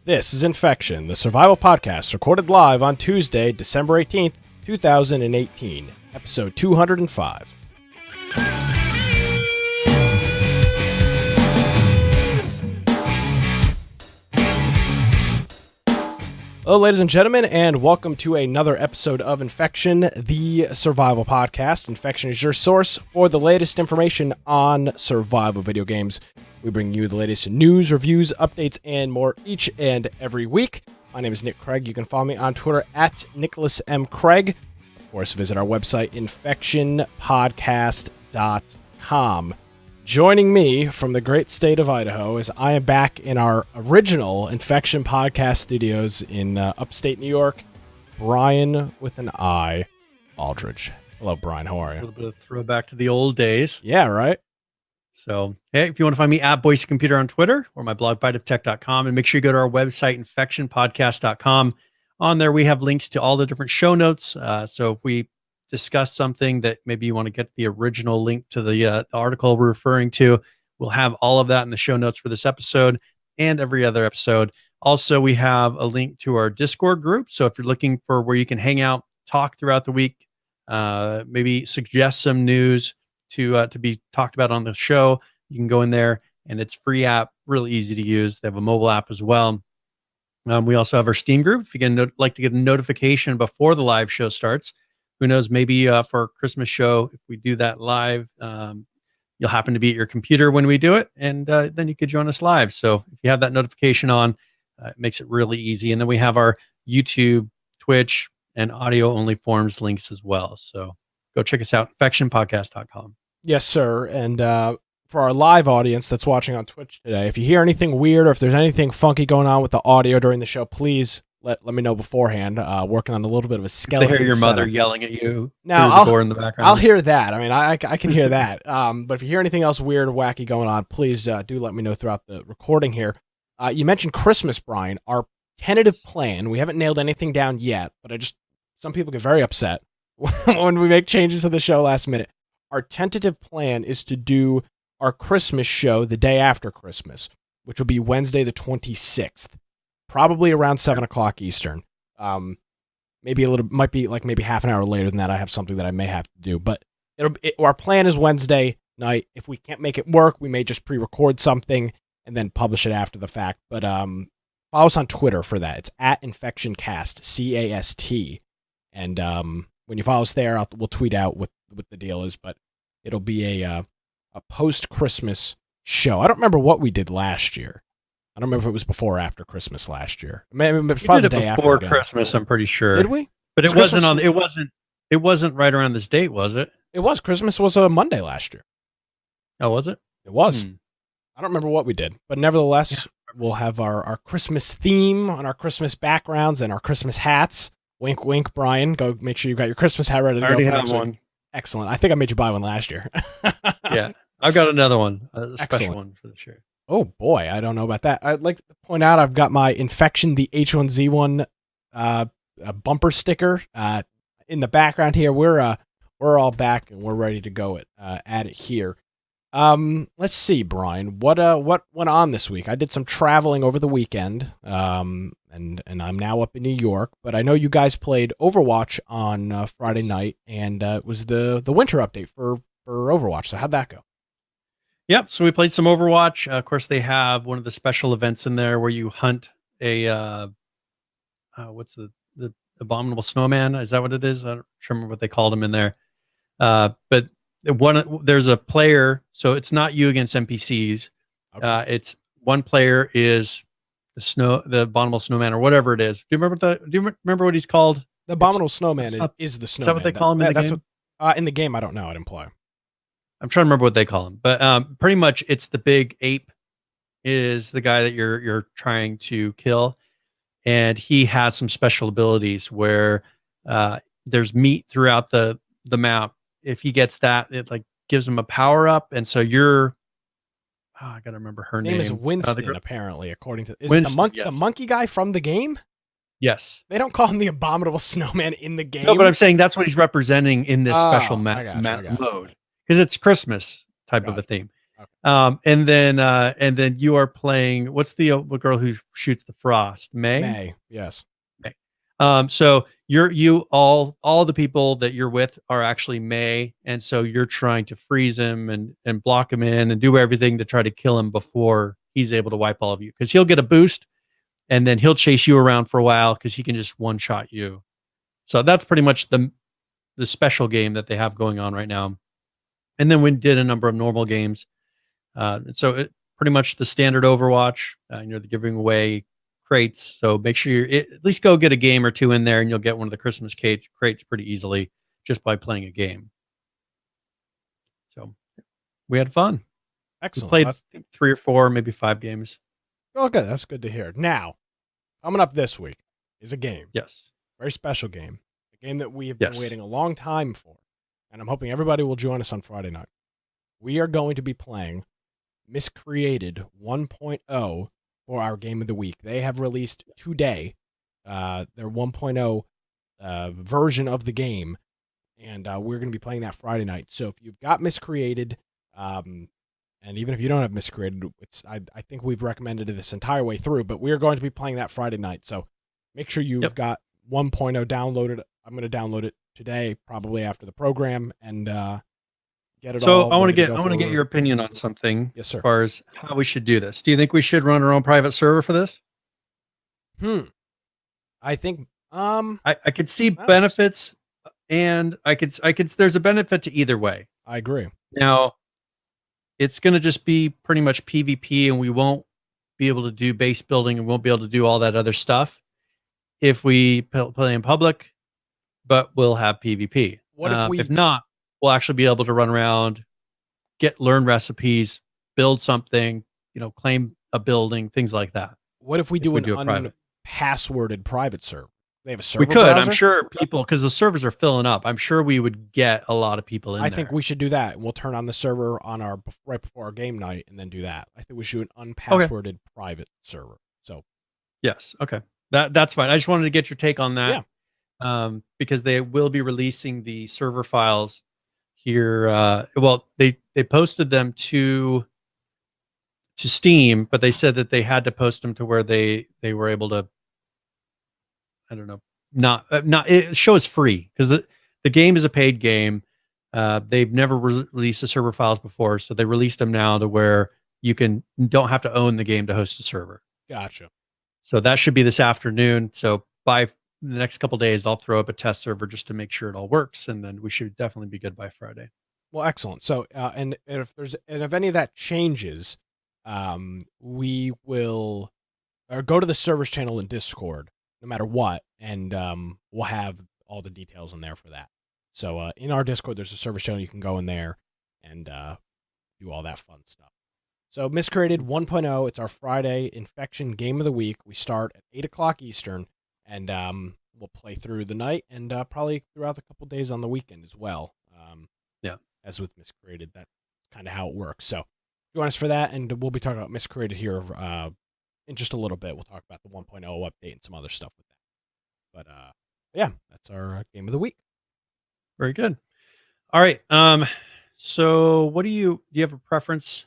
This is Infection, the survival podcast recorded live on Tuesday, December 18th, 2018, episode 205. Hello, ladies and gentlemen, and welcome to another episode of Infection, the survival podcast. Infection is your source for the latest information on survival video games. We bring you the latest news, reviews, updates, and more each and every week. My name is Nick Craig. You can follow me on Twitter at Nicholas M. Craig. Of course, visit our website, infectionpodcast.com. Joining me from the great state of Idaho is I am back in our original Infection Podcast studios in upstate New York, Brian with an I, Aldridge. Hello, Brian. How are you? A little bit of throwback to the old days. Yeah, right? So, hey, if you want to find me at Boise Computer on Twitter or my blog, biteoftech.com, and make sure you go to our website, infectionpodcast.com. On there, we have links to all the different show notes. So if we discuss something that maybe you want to get the original link to the article we're referring to, we'll have all of that in the show notes for this episode and every other episode. Also, we have a link to our Discord group. So if you're looking for where you can hang out, talk throughout the week, maybe suggest some news to be talked about on the show, you can go in there, and it's free app, really easy to use. They have a mobile app as well. We also have our Steam group. If you like to get a notification before the live show starts, who knows, maybe for our Christmas show, if we do that live, you'll happen to be at your computer when we do it, and then you could join us live. So if you have that notification on, it makes it really easy. And then we have our YouTube, Twitch, and audio-only forums links as well. So go check us out, infectionpodcast.com. Yes, sir. And for our live audience that's watching on Twitch today, if you hear anything weird or if there's anything funky going on with the audio during the show, please let me know beforehand. Working on a little bit of a skeleton. They hear your mother setup. yelling at you now, through the door in the background. I'll hear that. I mean, I can hear that. But if you hear anything else weird or wacky going on, please do let me know throughout the recording here. You mentioned Christmas, Brian. Our tentative plan, we haven't nailed anything down yet, but some people get very upset when we make changes to the show last minute. Our tentative plan is to do our Christmas show the day after Christmas, which will be Wednesday the 26th. Probably around 7 o'clock Eastern. Might be like maybe half an hour later than that. I have something that I may have to do, but our plan is Wednesday night. If we can't make it work, we may just pre-record something and then publish it after the fact. But follow us on Twitter for that. It's at InfectionCast, CAST. And when you follow us there, we'll tweet out what the deal is. But it'll be a post-Christmas show. I don't remember what we did last year. I don't remember if it was before or after Christmas last year. Maybe it was probably the day before after Christmas. I'm pretty sure. Did we? But it wasn't right around this date, was it? It was. Christmas was a Monday last year. Oh, was it? It was. I don't remember what we did, but nevertheless, we'll have our Christmas theme on our Christmas backgrounds and our Christmas hats. Wink, wink, Brian. Go make sure you got your Christmas hat ready to go. I already have one. Excellent. I think I made you buy one last year. Yeah, I've got another one, a special Excellent. one for the show. Oh boy, I don't know about that. I'd like to point out I've got my Infection, the H1Z1 bumper sticker in the background here. We're all back and we're ready to go at it here. Let's see, Brian. What went on this week? I did some traveling over the weekend, and I'm now up in New York. But I know you guys played Overwatch on Friday night, and it was the winter update for Overwatch. So how'd that go? Yep. So we played some Overwatch. Of course, they have one of the special events in there where you hunt a what's the abominable snowman? Is that what it is? I don't remember what they called him in there. But there's a player, so it's not you against NPCs. Okay. It's one player is the abominable snowman or whatever it is. Do you remember what he's called? The abominable snowman is the snowman. Is that what they call him in the game? In the game, I don't know. I didn't play. I'm trying to remember what they call him, but pretty much it's the big ape is the guy that you're trying to kill, and he has some special abilities where there's meat throughout the map. If he gets that, it like gives him a power up, and so I gotta remember her name. His name is Winston, apparently, according to Winston, the monkey guy from the game. Yes. They don't call him the abominable snowman in the game. No, but I'm saying that's what he's representing in this special mode. Because it's Christmas type of a theme. And then you are playing. What's the girl who shoots the frost? May, yes. May. So all the people that you're with are actually May, and so you're trying to freeze him and block him in and do everything to try to kill him before he's able to wipe all of you, because he'll get a boost and then he'll chase you around for a while because he can just one shot you. So that's pretty much the special game that they have going on right now. And then we did a number of normal games. So it pretty much the standard Overwatch. They're giving away crates, so make sure you at least go get a game or two in there, and you'll get one of the Christmas crates pretty easily just by playing a game. So we had fun. Excellent. We played 3 or 4, maybe 5 games. Okay, that's good to hear. Now, coming up this week is a game. Yes. Very special game. A game that we have been waiting a long time for, and I'm hoping everybody will join us on Friday night. We are going to be playing Miscreated 1.0 for our game of the week. They have released today their 1.0 version of the game, and we're going to be playing that Friday night. So if you've got Miscreated, and even if you don't have Miscreated, I think we've recommended it this entire way through, but we're going to be playing that Friday night. So make sure you've got 1.0 downloaded. I'm going to download it today, probably after the program, and get it all. So I want to get your opinion on something. Yes, sir. As far as how we should do this. Do you think we should run our own private server for this? I think I could see benefits, and I could there's a benefit to either way. I agree. Now, it's going to just be pretty much PvP, and we won't be able to do base building and won't be able to do all that other stuff if we play in public, but we'll have PvP. What if not, we'll actually be able to run around, learn recipes, build something, claim a building, things like that. What if we do an unpassworded private server? They have a server. We could. Browser? I'm sure people, because the servers are filling up. I'm sure we would get a lot of people in there. I think we should do that. We'll turn on the server on right before our game night, and then do that. I think we should do an unpassworded private server. So, yes, okay, that's fine. I just wanted to get your take on that. Yeah. Because they will be releasing the server files here. Well, they posted them to Steam, but they said that they had to post them to where they were able to, I don't know, not it show is free, because the game is a paid game. They've never released the server files before, so they released them now to where you don't have to own the game to host a server. Gotcha. So that should be this afternoon. So by the next couple of days, I'll throw up a test server just to make sure it all works, and then we should definitely be good by Friday. Well, excellent. So, and if any of that changes, we will go to the servers channel in Discord, no matter what, and we'll have all the details in there for that. So, in our Discord, there's a servers channel. You can go in there and do all that fun stuff. So, Miscreated 1.0, it's our Friday Infection Game of the Week. We start at 8 o'clock Eastern, and we'll play through the night and probably throughout the couple days on the weekend as well. As with Miscreated, that's kind of how it works. So join us for that, and we'll be talking about Miscreated here in just a little bit. We'll talk about the 1.0 update and some other stuff with that. But yeah, that's our game of the week. Very good. All right. So what do you have a preference?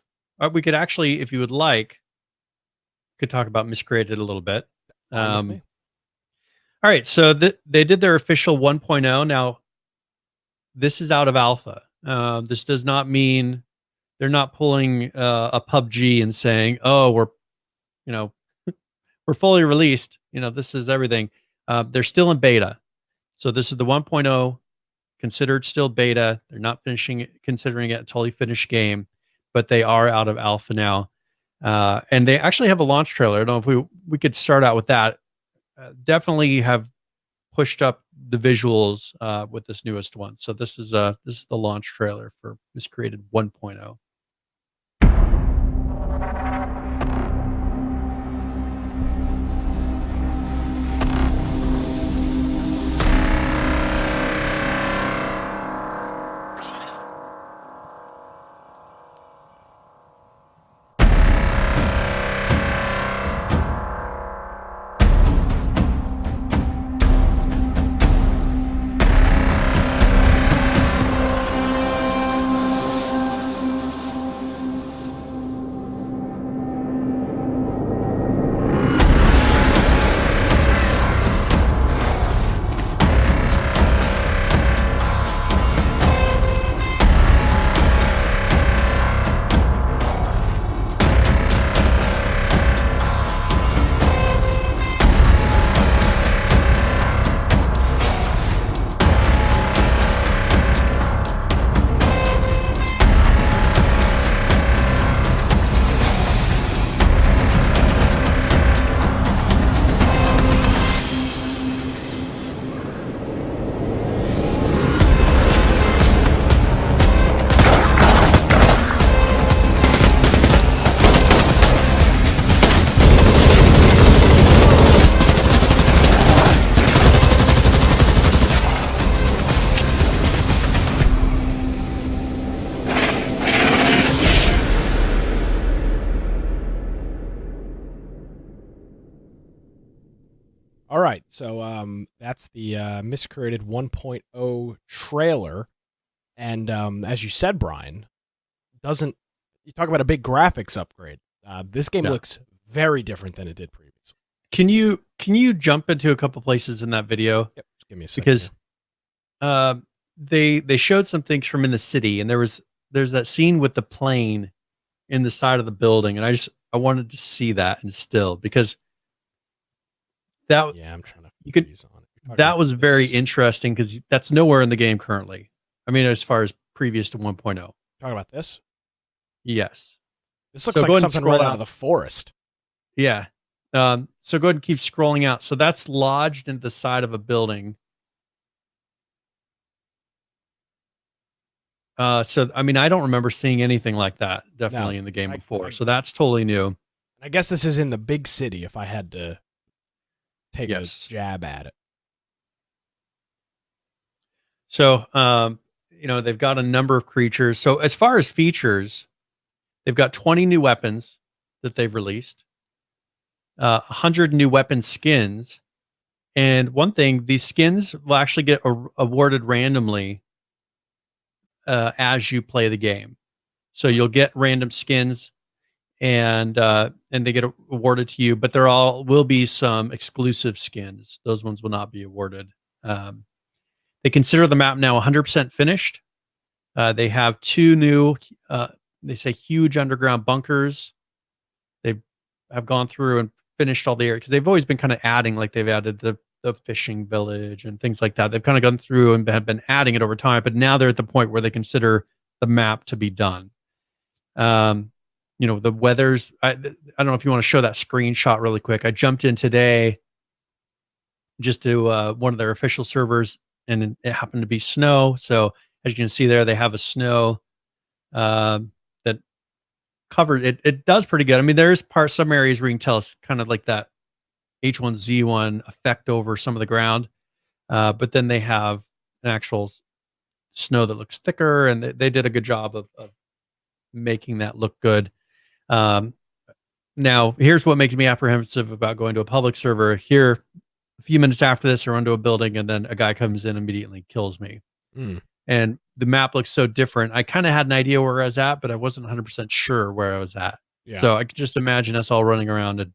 We could actually, if you would like, could talk about Miscreated a little bit. All right. So they did their official 1.0. Now, this is out of alpha. This does not mean they're not pulling a PUBG and saying, "Oh, we're fully released. This is everything." They're still in beta, so this is the 1.0, considered still beta. They're not considering it a totally finished game, but they are out of alpha now, and they actually have a launch trailer. I don't know if we could start out with that. Definitely have pushed up the visuals with this newest one. So this is the launch trailer for Miscreated 1.0. All right, so that's the Miscreated 1.0 trailer, and as you said, Brian, doesn't you talk about a big graphics upgrade? This game Yeah. looks very different than it did previously. Can you jump into a couple places in that video? Yep, just give me a second. Because they showed some things from in the city, and there's that scene with the plane in the side of the building, and I wanted to see that and still because that Yeah, I'm trying to. you could freeze on it. You're talking that about was very this- interesting because that's nowhere in the game currently. I mean, as far as previous to 1.0. Talking about this. Yes. This looks So go like ahead and something scroll right out out. of the forest. Yeah. So go ahead and keep scrolling out. So that's lodged into the side of a building. So I mean, I don't remember seeing anything like that definitely No, in the game I- before. I- So that's totally new. I guess this is in the big city. If I had to take Yes. a jab at it. So they've got a number of creatures. So as far as features, they've got 20 new weapons that they've released, 100 new weapon skins. And one thing, these skins will actually get awarded randomly as you play the game. So you'll get random skins, and they get awarded to you. But there all will be some exclusive skins. Those ones will not be awarded. They consider the map now 100% finished. They have 2 new, they say huge underground bunkers. They have gone through and finished all the areas because they've always been kind of adding, like they've added the fishing village and things like that. They've kind of gone through and have been adding it over time, but now they're at the point where they consider the map to be done. The weather's, I don't know if you want to show that screenshot really quick. I jumped in today just to one of their official servers, and it happened to be snow. So as you can see there, they have a snow that covered it. It does pretty good. I mean, there's some areas where you can tell it's kind of like that H1Z1 effect over some of the ground. But then they have an actual snow that looks thicker, and they did a good job of making that look good. Now, here's what makes me apprehensive about going to a public server. Here, a few minutes after this, I run to a building, and then a guy comes in and immediately kills me. And the map looks so different. I kind of had an idea where I was at, but I wasn't 100% sure where I was at. Yeah. So I could just imagine us all running around and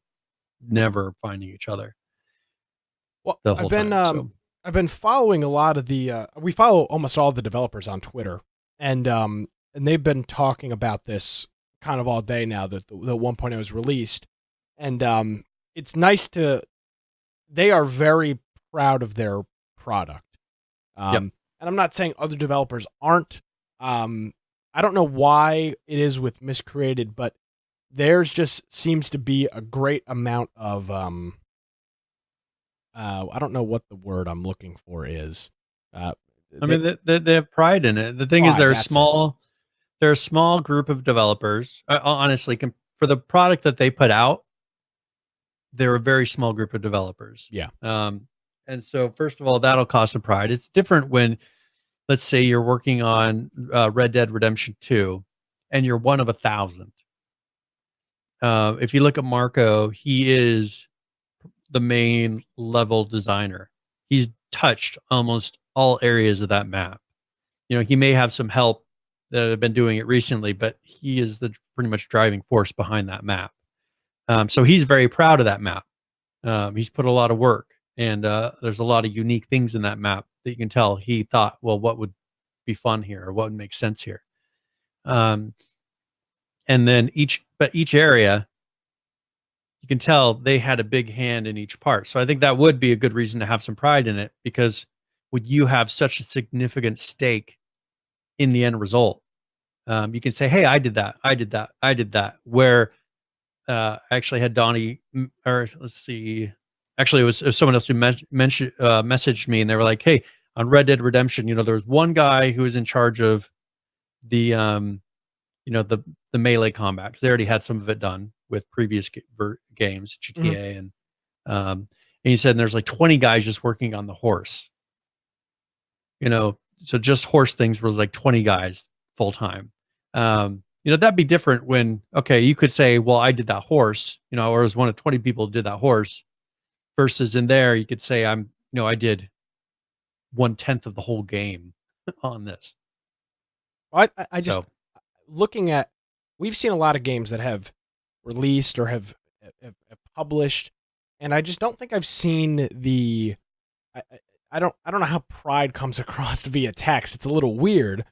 never finding each other. Well, the whole time. I've been following a lot of the. We follow almost all the developers on Twitter, and they've been talking about this kind of all day now that the 1.0 is released, and it's nice to. They are very proud of their product, Yep. and I'm not saying other developers aren't. I don't know why it is with Miscreated, but theirs just seems to be a great amount of I don't know what the word I'm looking for is. I mean, they have pride in it. The thing is, Pride, they're that's a small group of developers. Honestly, for the product that they put out, they're a very small group of developers. Yeah. And so, first of all, that'll cause some pride. It's different when, let's say, you're working on Red Dead Redemption 2, and you're one of 1,000. If you look at Marco, he is the main level designer. He's touched almost all areas of that map. He may have some help that have been doing it recently, but he is the pretty much driving force behind that map. So he's very proud of that map. He's put a lot of work, and there's a lot of unique things in that map that you can tell he thought, well, what would be fun here, or what would make sense here? And then each area, you can tell they had a big hand in each part. So I think that would be a good reason to have some pride in it, because when you have such a significant stake in the end result, you can say, hey, I did that. I did that. I did that. Where I actually had Donnie, or let's see, actually it was someone else who messaged me, and they were like, hey, on Red Dead Redemption, there was one guy who was in charge of the, the melee combat, because they already had some of it done with previous games, GTA, and he said, and there's like 20 guys just working on the horse. So just horse things was like 20 guys full time. That'd be different when, okay, you could say, well, I did that horse, or it was one of 20 people who did that horse. versus in there, you could say I did 1/10 of the whole game on this. I just looking at, we've seen a lot of games that have released or have published, and I just don't think I've seen the. I don't know how pride comes across via text. It's a little weird,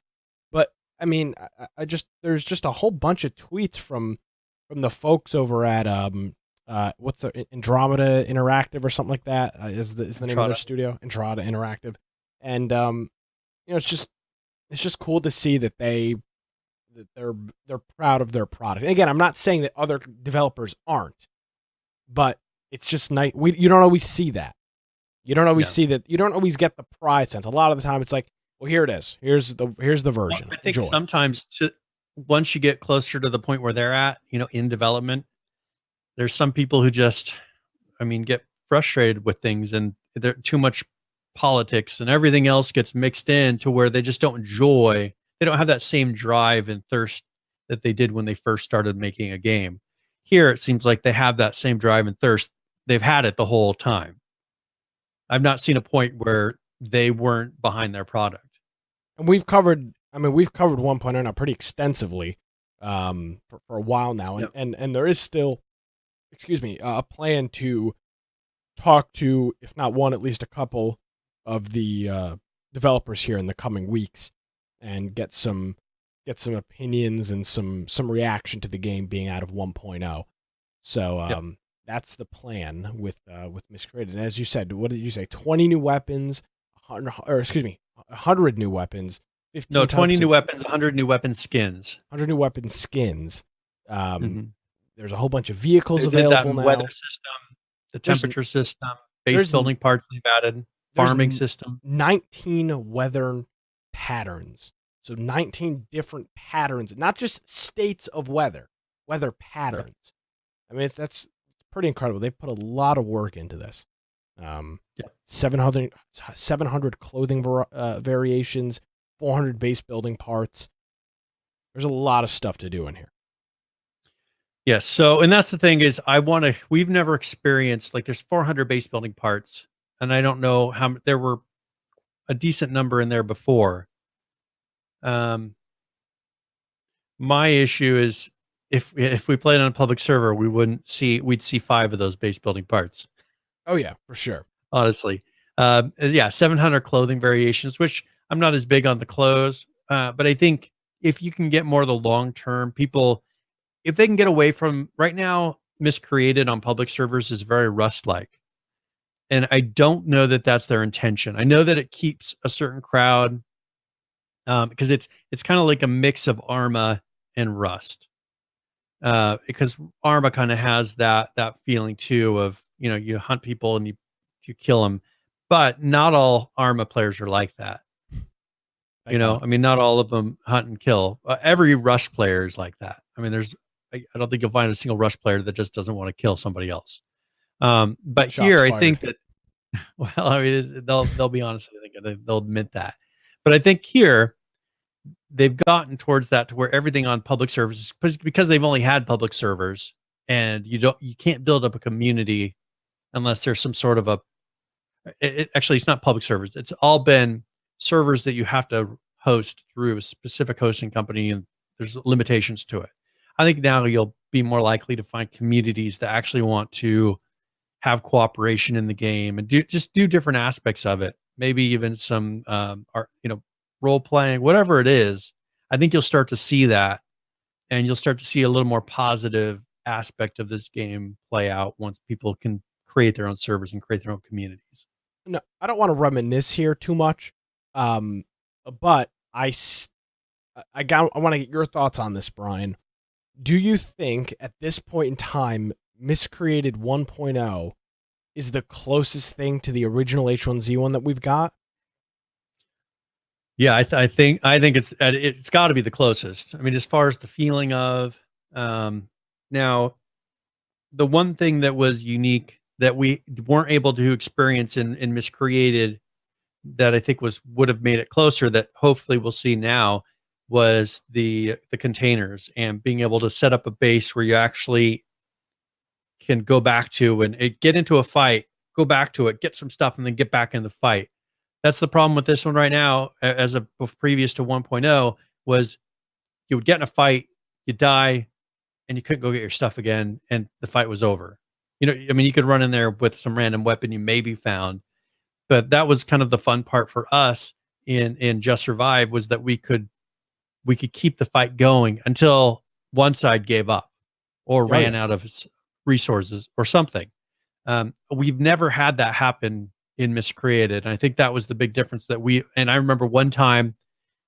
but I mean, I just, there's just a whole bunch of tweets from the folks over at what's the Andromeda Interactive or something like that is the name of their studio, Andromeda Interactive, and it's just cool to see that they're proud of their product. And again, I'm not saying that other developers aren't, but it's just nice. You don't always see that. You don't always see that. You don't always get the pride sense. A lot of the time, it's like, well, here it is. Here's the version. Well, I think Enjoy. sometimes once you get closer to the point where they're at, in development, there's some people who just, get frustrated with things, and they're too much politics and everything else gets mixed in to where they just don't enjoy. They don't have that same drive and thirst that they did when they first started making a game. Here, it seems like they have that same drive and thirst. They've had it the whole time. I've not seen a point where they weren't behind their product. And we've covered 1.0 now pretty extensively for a while now. And there is still, a plan to talk to, if not one, at least a couple of the developers here in the coming weeks and get some opinions and some reaction to the game being out of 1.0. So that's the plan with Miscreated. And as you said, what did you say? 20 new weapons, 100 new weapons. 20 new weapons, 100 new weapon skins. 100 new weapon skins. There's a whole bunch of vehicles available now. Weather system, the temperature system, base building parts they've added, farming system. 19 weather patterns. So 19 different patterns, not just states of weather patterns. Right. That's pretty incredible. They put a lot of work into this. 700 clothing variations, 400 base building parts. There's a lot of stuff to do in here. Yes. So, and that's the thing is, we've never experienced, like, there's 400 base building parts, and I don't know how there were a decent number in there before. My issue is, if we played on a public server, we'd see 5 of those base building parts. Oh yeah, for sure. Honestly. 700 clothing variations, which I'm not as big on the clothes. But I think if you can get more of the long-term people, if they can get away from right now, Miscreated on public servers is very Rust-like. And I don't know that that's their intention. I know that it keeps a certain crowd, because it's kind of like a mix of Arma and Rust. Because Arma kind of has that feeling too of, you hunt people and you kill them, but not all Arma players are like that. Not all of them hunt and kill. Every Rust player is like that. I don't think you'll find a single Rust player that just doesn't want to kill somebody else. But shots here, fired. I think that, they'll be honest. I think they'll admit that. But I think here, they've gotten towards that to where everything on public servers, because they've only had public servers, and you can't build up a community unless there's some sort of actually, it's not public servers. It's all been servers that you have to host through a specific hosting company, and there's limitations to it. I think now you'll be more likely to find communities that actually want to have cooperation in the game and do different aspects of it. Maybe even some role playing, whatever it is. I think you'll start to see that, and you'll start to see a little more positive aspect of this game play out once people can create their own servers and create their own communities. No, I don't want to reminisce here too much, but I want to get your thoughts on this, Brian. Do you think at this point in time, Miscreated 1.0 is the closest thing to the original H1Z1 that we've got? Yeah, I think it's got to be the closest. As far as the feeling of, now, the one thing that was unique that we weren't able to experience in Miscreated, that I think would have made it closer, that hopefully we'll see now, was the containers, and being able to set up a base where you actually can go back to and get into a fight go back to it, get some stuff, and then get back in the fight. That's the problem with this one right now, as a previous to 1.0, was you would get in a fight, you die, and you couldn't go get your stuff again, and the fight was over. I mean, you could run in there with some random weapon you maybe found, but that was kind of the fun part for us in Just Survive, was that we could keep the fight going until one side gave up or ran out of resources or something. We've never had that happen in Miscreated, and I think that was the big difference and I remember one time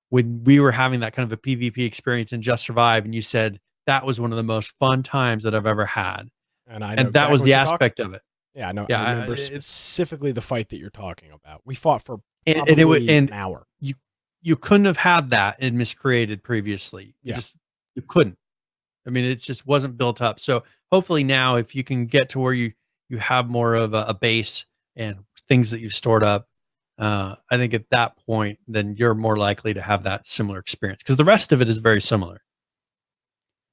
when we were having that kind of a PvP experience in Just Survive, and you said that was one of the most fun times that I've ever had. And I know that was the aspect of it. Yeah, I know. I remember specifically the fight that you're talking about. We fought for an hour. You couldn't have had that in Miscreated previously. You couldn't. I mean, it just wasn't built up. So hopefully now, if you can get to where you have more of a base and things that you've stored up, I think at that point, then you're more likely to have that similar experience, because the rest of it is very similar.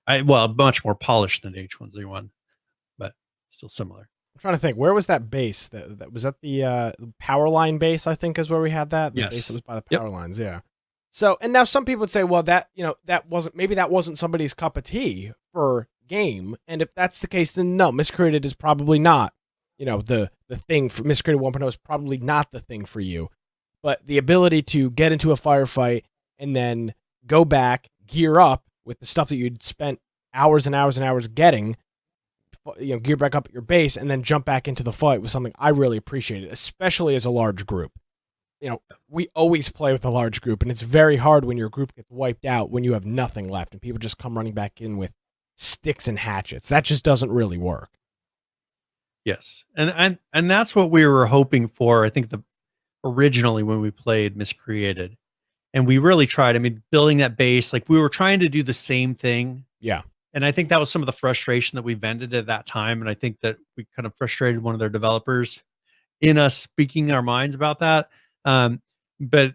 Much more polished than H1Z1, but still similar. I'm trying to think, where was that base? That was at the power line base, I think, is where we had that. The base that was by the power lines, yeah. So, and now some people would say, well, that wasn't somebody's cup of tea for game. And if that's the case, then no, Miscreated is probably not, the thing for Miscreated 1.0 is probably not the thing for you. But the ability to get into a firefight and then go back, gear up with the stuff that you'd spent hours and hours and hours getting, gear back up at your base and then jump back into the fight was something I really appreciated, especially as a large group. We always play with a large group, and it's very hard when your group gets wiped out when you have nothing left and people just come running back in with sticks and hatchets. That just doesn't really work. Yes. And that's what we were hoping for, I think, originally when we played Miscreated. And we really tried, building that base, like we were trying to do the same thing. Yeah. And I think that was some of the frustration that we vented at that time. And I think that we kind of frustrated one of their developers in us speaking our minds about that. But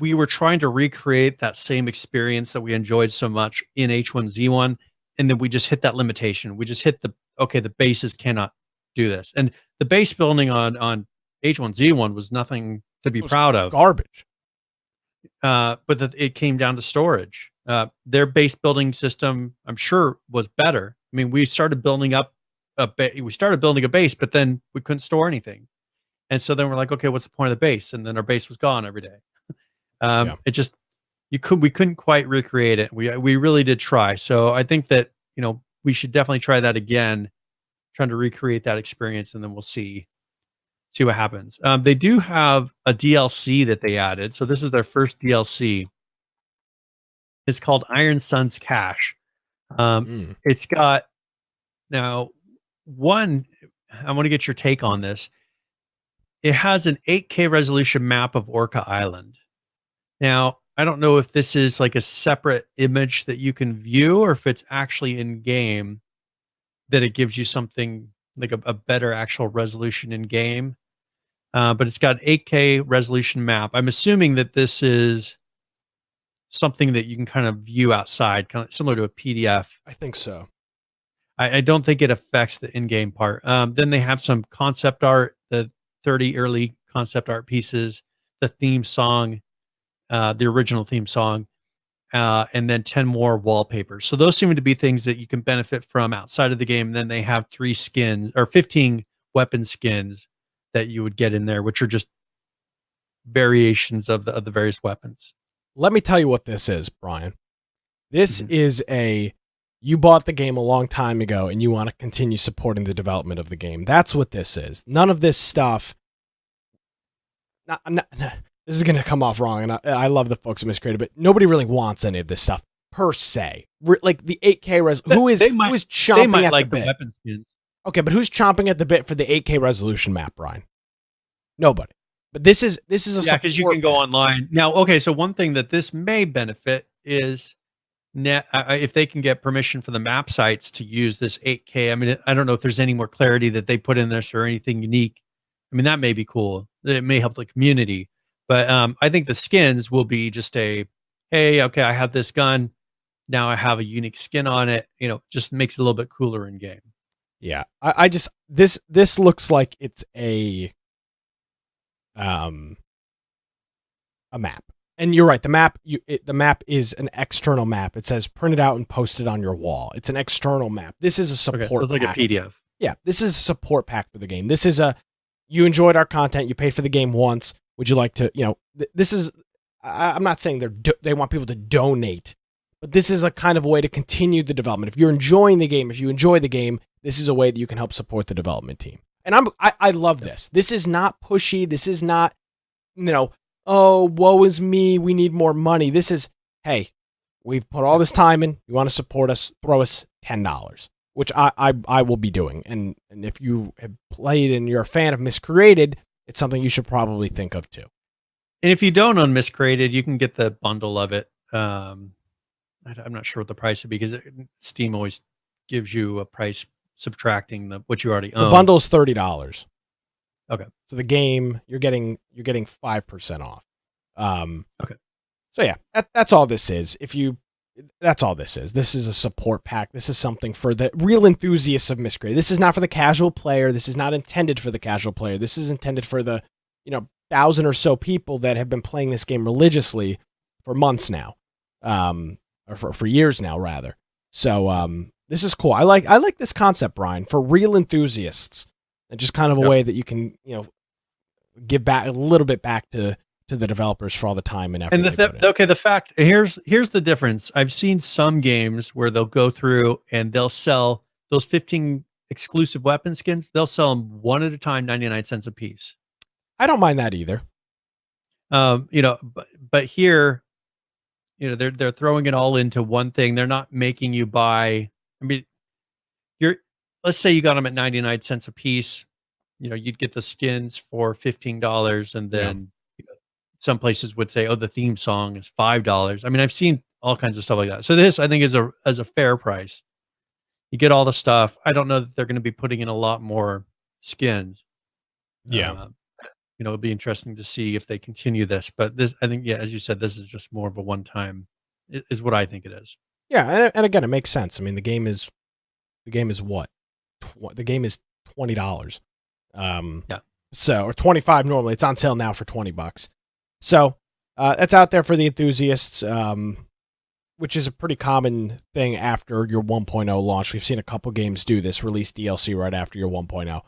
we were trying to recreate that same experience that we enjoyed so much in H1Z1. And then we just hit that limitation. We just hit the bases cannot do this. And the base building on H1Z1 was nothing to be proud of. Garbage. But it came down to storage. Their base building system, I'm sure, was better. We started building up a base, but then we couldn't store anything. And so then we're like, okay, what's the point of the base? And then our base was gone every day. It just, we couldn't quite recreate it. We really did try. So I think that, we should definitely try that again, trying to recreate that experience, and then we'll see what happens. They do have a DLC that they added. So this is their first DLC. It's called Iron Sun's Cache. It's got, now, I want to get your take on this. It has an 8K resolution map of Orca Island. Now, I don't know if this is like a separate image that you can view, or if it's actually in game that it gives you something like a better actual resolution in game. But it's got 8K resolution map. I'm assuming that this is something that you can kind of view outside, kind of similar to a PDF. I think so. I don't think it affects the in-game part. Then they have some concept art, the 30 early concept art pieces, the theme song, the original theme song, and then 10 more wallpapers. So those seem to be things that you can benefit from outside of the game. And then they have 15 weapon skins that you would get in there, which are just variations of the various weapons. Let me tell you what this is, Brian. This is you bought the game a long time ago and you want to continue supporting the development of the game. That's what this is. None of this stuff. This is going to come off wrong, and I love the folks at Miscreated, but nobody really wants any of this stuff per se. Like the 8K who is chomping at the bit? Weapon skins. Okay, but who's chomping at the bit for the 8K resolution map, Brian? Nobody. But this is a because you can go online now. Okay, so one thing that this may benefit is if they can get permission for the map sites to use this 8K. I don't know if there's any more clarity that they put in this or anything unique. That may be cool. It may help the community. But I think the skins will be just hey, okay, I have this gun. Now I have a unique skin on it. Just makes it a little bit cooler in game. Yeah, I just this looks like it's a map. And you're right. The map is an external map. It says print it out and post it on your wall. It's an external map. This is a support Okay, so it's like pack. a PDF. Yeah, this is a support pack for the game. This is you enjoyed our content. You paid for the game once. Would you like to? This is. I'm not saying they want people to donate, but this is a kind of a way to continue the development. If you're enjoying the game, if you enjoy the game, this is a way that you can help support the development team. And I love this. This is not pushy. This is not, oh, woe is me, we need more money. This is, hey, we've put all this time in. You want to support us? Throw us $10, which I will be doing. And if you have played and you're a fan of Miscreated, it's something you should probably think of too. And if you don't own Miscreated, you can get the bundle of it. I'm not sure what the price would be because Steam always gives you a price subtracting what you already own. The bundle is $30. Okay. So the game you're getting 5% off. Okay. So yeah, that's all this is. That's all this is. This is a support pack. This is something for the real enthusiasts of Miscreated. This is not for the casual player. This is not intended for the casual player. This is intended for the 1,000 or so people that have been playing this game religiously for months now, or for years now rather. So this is cool. I like this concept, Brian, for real enthusiasts, and just kind of a way that you can give back a little bit back to the developers for all the time and effort. And the fact here's the difference. I've seen some games where they'll go through and they'll sell those 15 exclusive weapon skins. They'll sell them one at a time, 99 cents a piece. I don't mind that either. But here, they're throwing it all into one thing. They're not making you buy. I mean, let's say you got them at 99 cents a piece. You'd get the skins for $15, and then some places would say, "Oh, the theme song is $5." I mean, I've seen all kinds of stuff like that. So this, I think, is a fair price. You get all the stuff. I don't know that they're going to be putting in a lot more skins. Yeah. It'll be interesting to see if they continue this. But this, I think, as you said, this is just more of a one-time, is what I think it is. Yeah, and again, it makes sense. I mean, the game is what? The game is $20. So, or 25 normally. It's on sale now for $20. So that's out there for the enthusiasts, which is a pretty common thing after your 1.0 launch. We've seen a couple games do this, release DLC right after your 1.0.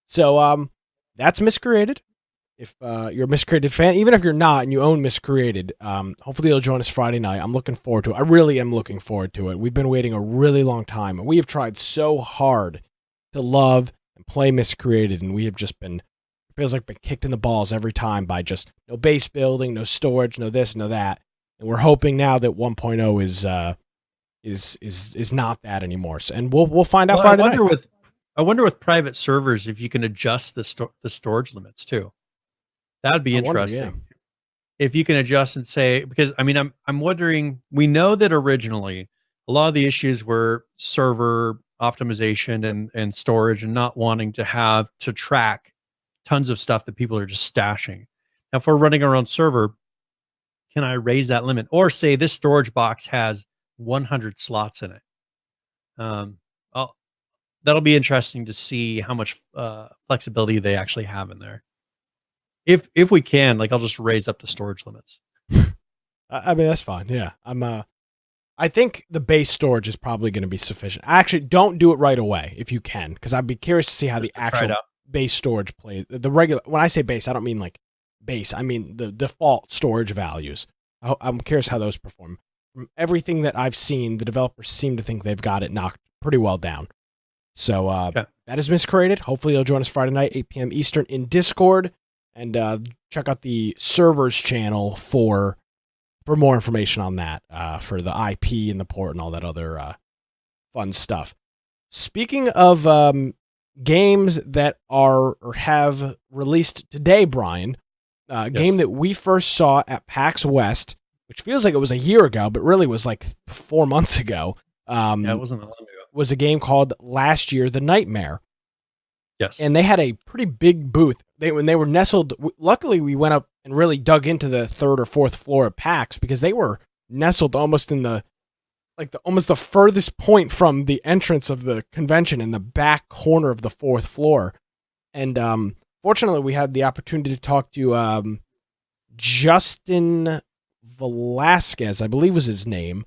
So that's Miscreated. If you're a Miscreated fan, even if you're not and you own Miscreated, hopefully you'll join us Friday night. I'm looking forward to it. I really am looking forward to it. We've been waiting a really long time. We have tried so hard to love and play Miscreated, and we have just been, it feels like been kicked in the balls every time by just no base building, no storage, no this, no that. And we're hoping now that 1.0 is not that anymore. So, and we'll find out Friday night. I wonder with private servers if you can adjust the storage limits too. That'd be interesting. If you can adjust and say, because I mean, I'm wondering, we know that originally a lot of the issues were server optimization and storage and not wanting to have to track tons of stuff that people are just stashing. Now, if we're running our own server, can I raise that limit or say this storage box has 100 slots in it? That'll be interesting to see how much flexibility they actually have in there. If we can, I'll just raise up the storage limits. I mean, that's fine. Yeah. I think the base storage is probably going to be sufficient. Actually, don't do it right away if you can, because I'd be curious to see how the actual base storage plays. The regular, when I say base, I don't mean base. I mean the default storage values. I'm curious how those perform. From everything that I've seen, the developers seem to think they've got it knocked pretty well down. So that is Miscreated. Hopefully you'll join us Friday night, 8 p.m. Eastern in Discord. And check out the servers channel for more information on that, for the IP and the port and all that other fun stuff. Speaking of games that are or have released today, Brian, game that we first saw at PAX West, which feels like it was a year ago, but really was 4 months ago. It wasn't that long ago. Was a game called Last Year the Nightmare. Yes. And they had a pretty big booth. When they were nestled, luckily we went up and really dug into the third or fourth floor of PAX because they were nestled almost in the like almost the furthest point from the entrance of the convention in the back corner of the 4th floor. And fortunately, we had the opportunity to talk to Justin Velasquez, I believe was his name,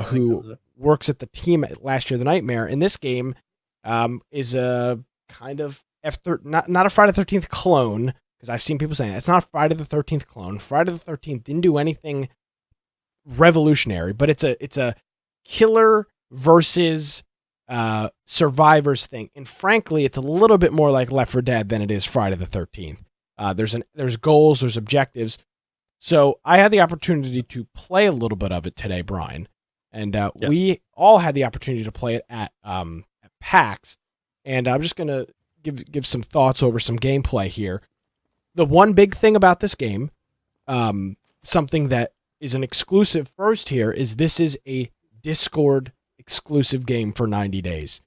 who works at the team at Last Year the Nightmare. And this game is a kind of not a Friday the 13th clone, because I've seen people saying that. It's not a Friday the 13th clone. Friday the 13th didn't do anything revolutionary, but it's a killer versus survivors thing. And frankly, it's a little bit more like Left 4 Dead than it is Friday the 13th. There's goals, there's objectives. So I had the opportunity to play a little bit of it today, Brian, and yes. We all had the opportunity to play it at PAX. And I'm just gonna give some thoughts over some gameplay here. The one big thing about this game, something that is an exclusive first here, is this is a Discord exclusive game for 90 days.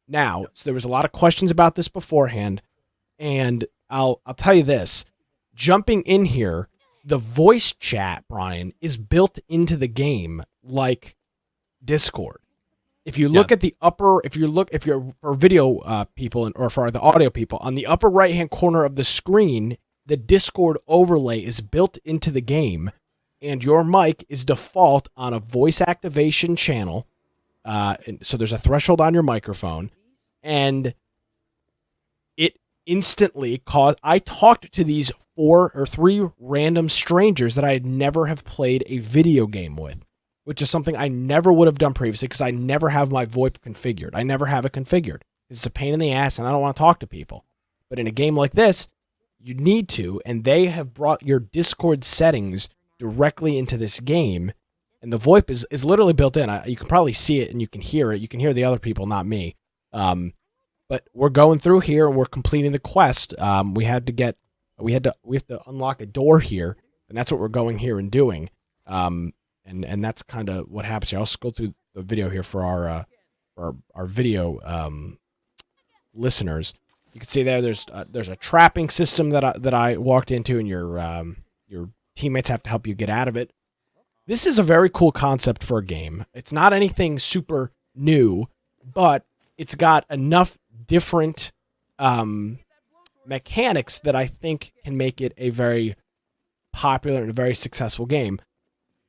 Now, so there was a lot of questions about this beforehand, and I'll tell you this. Jumping in here, the voice chat, Brian, is built into the game like Discord. If you look at the upper, if you're for video people or for the audio people, on the upper right-hand corner of the screen, the Discord overlay is built into the game, and your mic is default on a voice activation channel. So there's a threshold on your microphone, and it instantly caused. I talked to these 4 or 3 random strangers that I had never have played a video game with, which is something I never would have done previously because I never have my VoIP configured. I never have it configured. It's a pain in the ass, and I don't want to talk to people. But in a game like this, you need to, and they have brought your Discord settings directly into this game, and the VoIP is literally built in. You can probably see it, and you can hear it. You can hear the other people, not me. But we're going through here, and we're completing the quest. We have to unlock a door here, and that's what we're going here and doing. And that's kind of what happens here. I'll just go through the video here for our video listeners. You can see there's a trapping system that I walked into, and your teammates have to help you get out of it. This is a very cool concept for a game. It's not anything super new, but it's got enough different mechanics that I think can make it a very popular and a very successful game.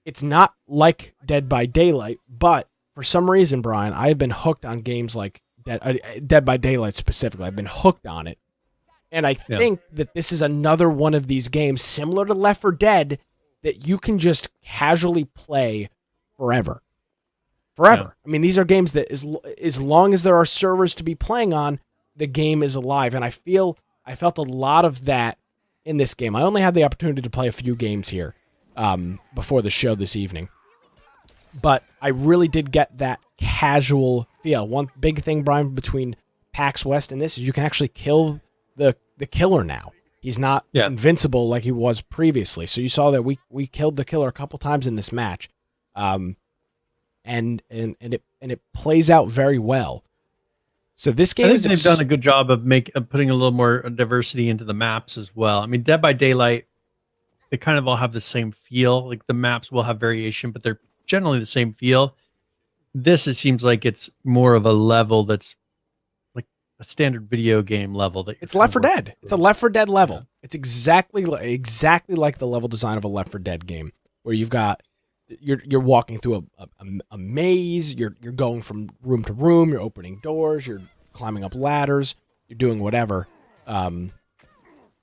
It's not like Dead by Daylight, but for some reason, Brian, I've been hooked on games like Dead by Daylight specifically. I've been hooked on it. And I think that this is another one of these games, similar to Left 4 Dead, that you can just casually play forever. Forever. Yeah. I mean, these are games that as long as there are servers to be playing on, the game is alive. And I felt a lot of that in this game. I only had the opportunity to play a few games here before the show this evening. But I really did get that casual feel. One big thing, Brian, between PAX West and this is you can actually kill the killer now. He's not invincible like he was previously. So you saw that we killed the killer a couple times in this match. And it plays out very well. So this game they've done a good job of putting a little more diversity into the maps as well. I mean, Dead by Daylight, they kind of all have the same feel. Like the maps will have variation, but they're generally the same feel. This, it seems like it's more of a level that's like a standard video game level. It's Left 4 Dead. It's a Left 4 Dead level. Yeah. It's exactly like the level design of a Left 4 Dead game, where you're walking through a maze. You're going from room to room. You're opening doors. You're climbing up ladders. You're doing whatever. And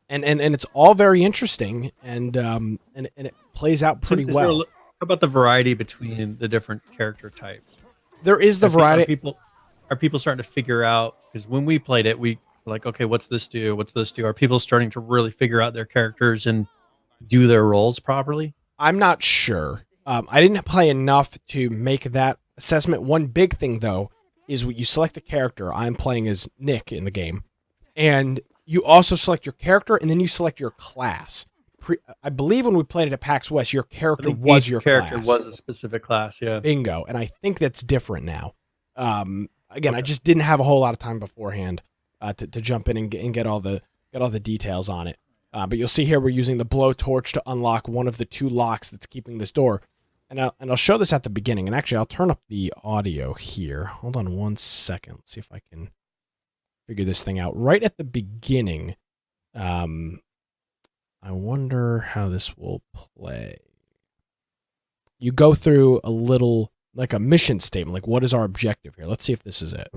it's all very interesting, and it plays out pretty well. How about the variety between the different character types? There is the variety. Are people starting to figure out? Because when we played it, we were like, okay, what's this do? What's this do? Are people starting to really figure out their characters and do their roles properly? I'm not sure. I didn't play enough to make that assessment. One big thing, though, is when you select a character. I'm playing as Nick in the game, and you also select your character, and then you select your class. I believe when we played it at PAX West, your character was your class. Character was a specific class, yeah. Bingo. And I think that's different now. Again, I just didn't have a whole lot of time beforehand to jump in and get all the details on it. But you'll see here we're using the blowtorch to unlock one of the 2 locks that's keeping this door. and I'll show this at the beginning. And actually, I'll turn up the audio here. Hold on one second. Let's see if I can figure this thing out. Right at the beginning, I wonder how this will play. You go through a little, like a mission statement, like what is our objective here? Let's see if this is it.